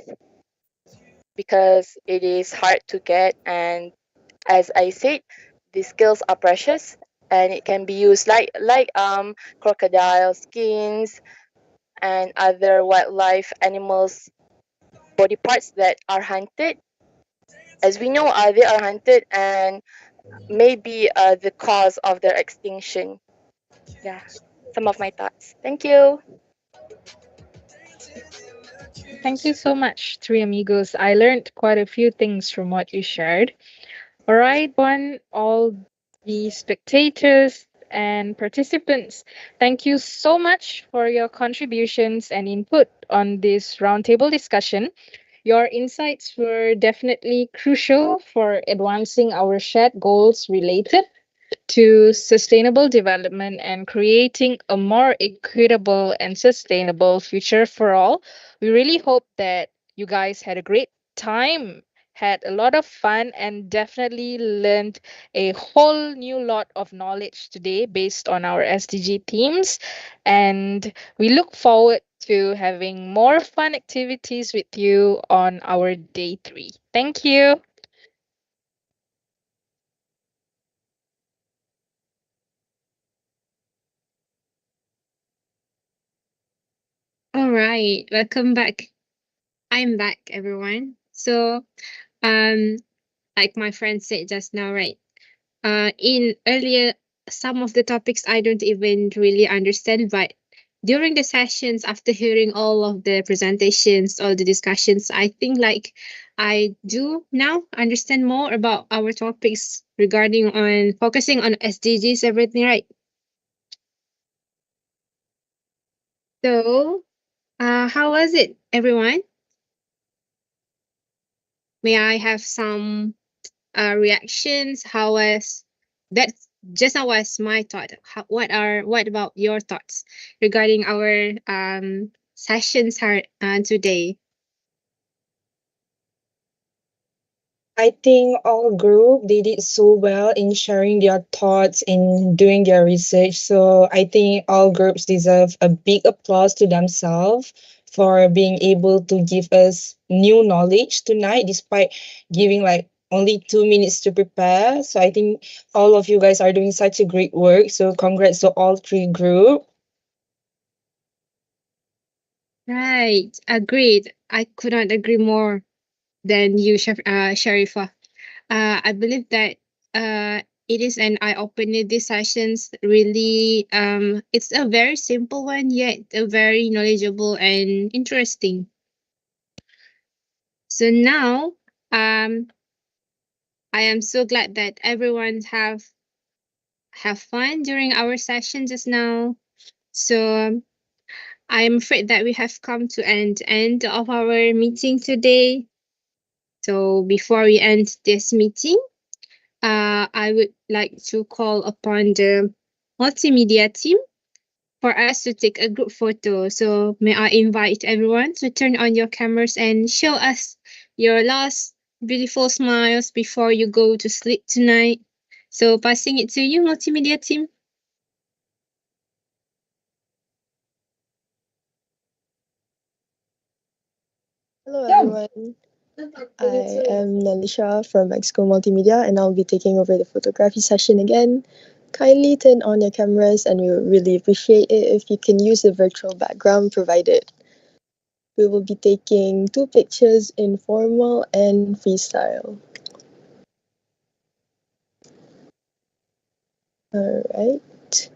because it is hard to get, and as I said, the scales are precious and it can be used like crocodile skins and other wildlife animals body parts that are hunted. As we know, they are hunted and may be the cause of their extinction. Yeah, some of my thoughts. Thank you. Thank you so much, 𝗃𝘗amigos. I learned quite a few things from what you shared. All right, all the spectators and participants, thank you so much for your contributions and input on this roundtable discussion. Your insights were definitely crucial for advancing our shared goals related to sustainable development and creating a more equitable and sustainable future for all. We really hope that you guys had a great time, had a lot of fun, and definitely learned a whole new lot of knowledge today based on our SDG themes. And we look forward to having more fun activities with you on our day 3. Thank you. All right, welcome back. I'm back, everyone. So, like my friend said just now, right? In earlier, some of the topics I don't even really understand, but during the sessions, after hearing all of the presentations, all the discussions, I think like I do now understand more about our topics regarding on focusing on SDGs, everything, right? So, how was it, everyone? May I have some reactions? How was that? Just now was my thought. What about your thoughts regarding our sessions today? I think all group they did so well in sharing their thoughts in doing their research. So I think all groups deserve a big applause to themselves for being able to give us new knowledge tonight, despite giving like only 2 minutes to prepare. So I think all of you guys are doing such a great work. So congrats to all three group. Right, agreed. I could not agree more than you, Sharifah. I believe that it is an eye-opener. These sessions really, it's a very simple one, yet a very knowledgeable and interesting. So now, I am so glad that everyone have fun during our session just now. So I'm afraid that we have come to an end of our meeting today. So before we end this meeting, I would like to call upon the multimedia team for us to take a group photo. So may I invite everyone to turn on your cameras and show us your last beautiful smiles before you go to sleep tonight. So passing it to you, multimedia team. Hello everyone. I am Nalisha from Exco Multimedia and I'll be taking over the photography session again. Kindly turn on your cameras and we would really appreciate it if you can use the virtual background provided. We will be taking 2 pictures in formal and freestyle. Alright.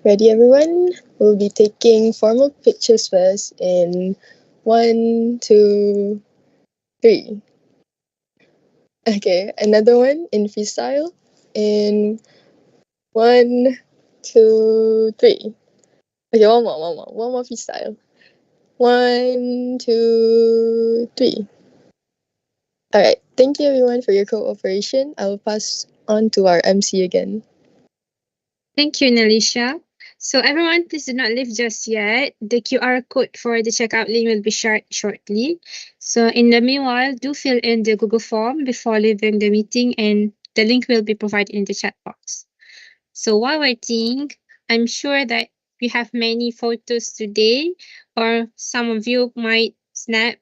Ready everyone? We'll be taking formal pictures first in 1, 2, 3. Okay, another one in freestyle in 1, 2, 3. Okay, one more freestyle. 1, 2, 3. Alright, thank you everyone for your cooperation. I will pass on to our MC again. Thank you, Nalisha. So everyone, please do not leave just yet. The QR code for the checkout link will be shared shortly. So in the meanwhile, do fill in the Google form before leaving the meeting and the link will be provided in the chat box. So while waiting, I'm sure that we have many photos today or some of you might snap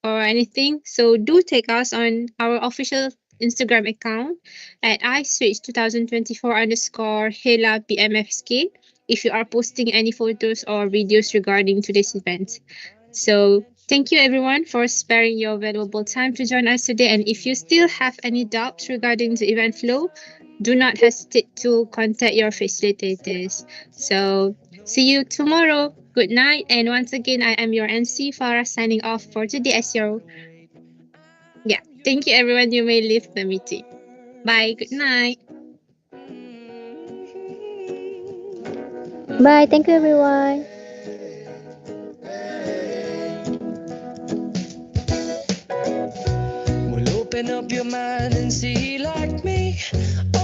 or anything. So do take us on our official Instagram account at 𝐈-2024_HELA_BMFSK if you are posting any photos or videos regarding today's event. So thank you everyone for sparing your valuable time to join us today. And if you still have any doubts regarding the event flow, do not hesitate to contact your facilitators. So see you tomorrow. Good night. And once again, I am your MC Farah signing off for today as your thank you everyone. You may leave the meeting. Bye. Good night. Bye. Thank you, everyone. Well, open up your mind and see like me.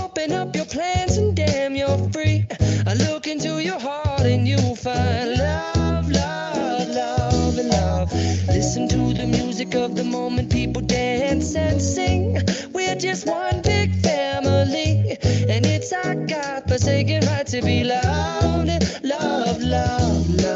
Open up your plans and damn, you're free. I look into your heart and you'll find love, love, love, and love. Listen to the music of the moment, people dance and sing. We're just one big family, and it's our God-forsaken right to be loved, love, love, love.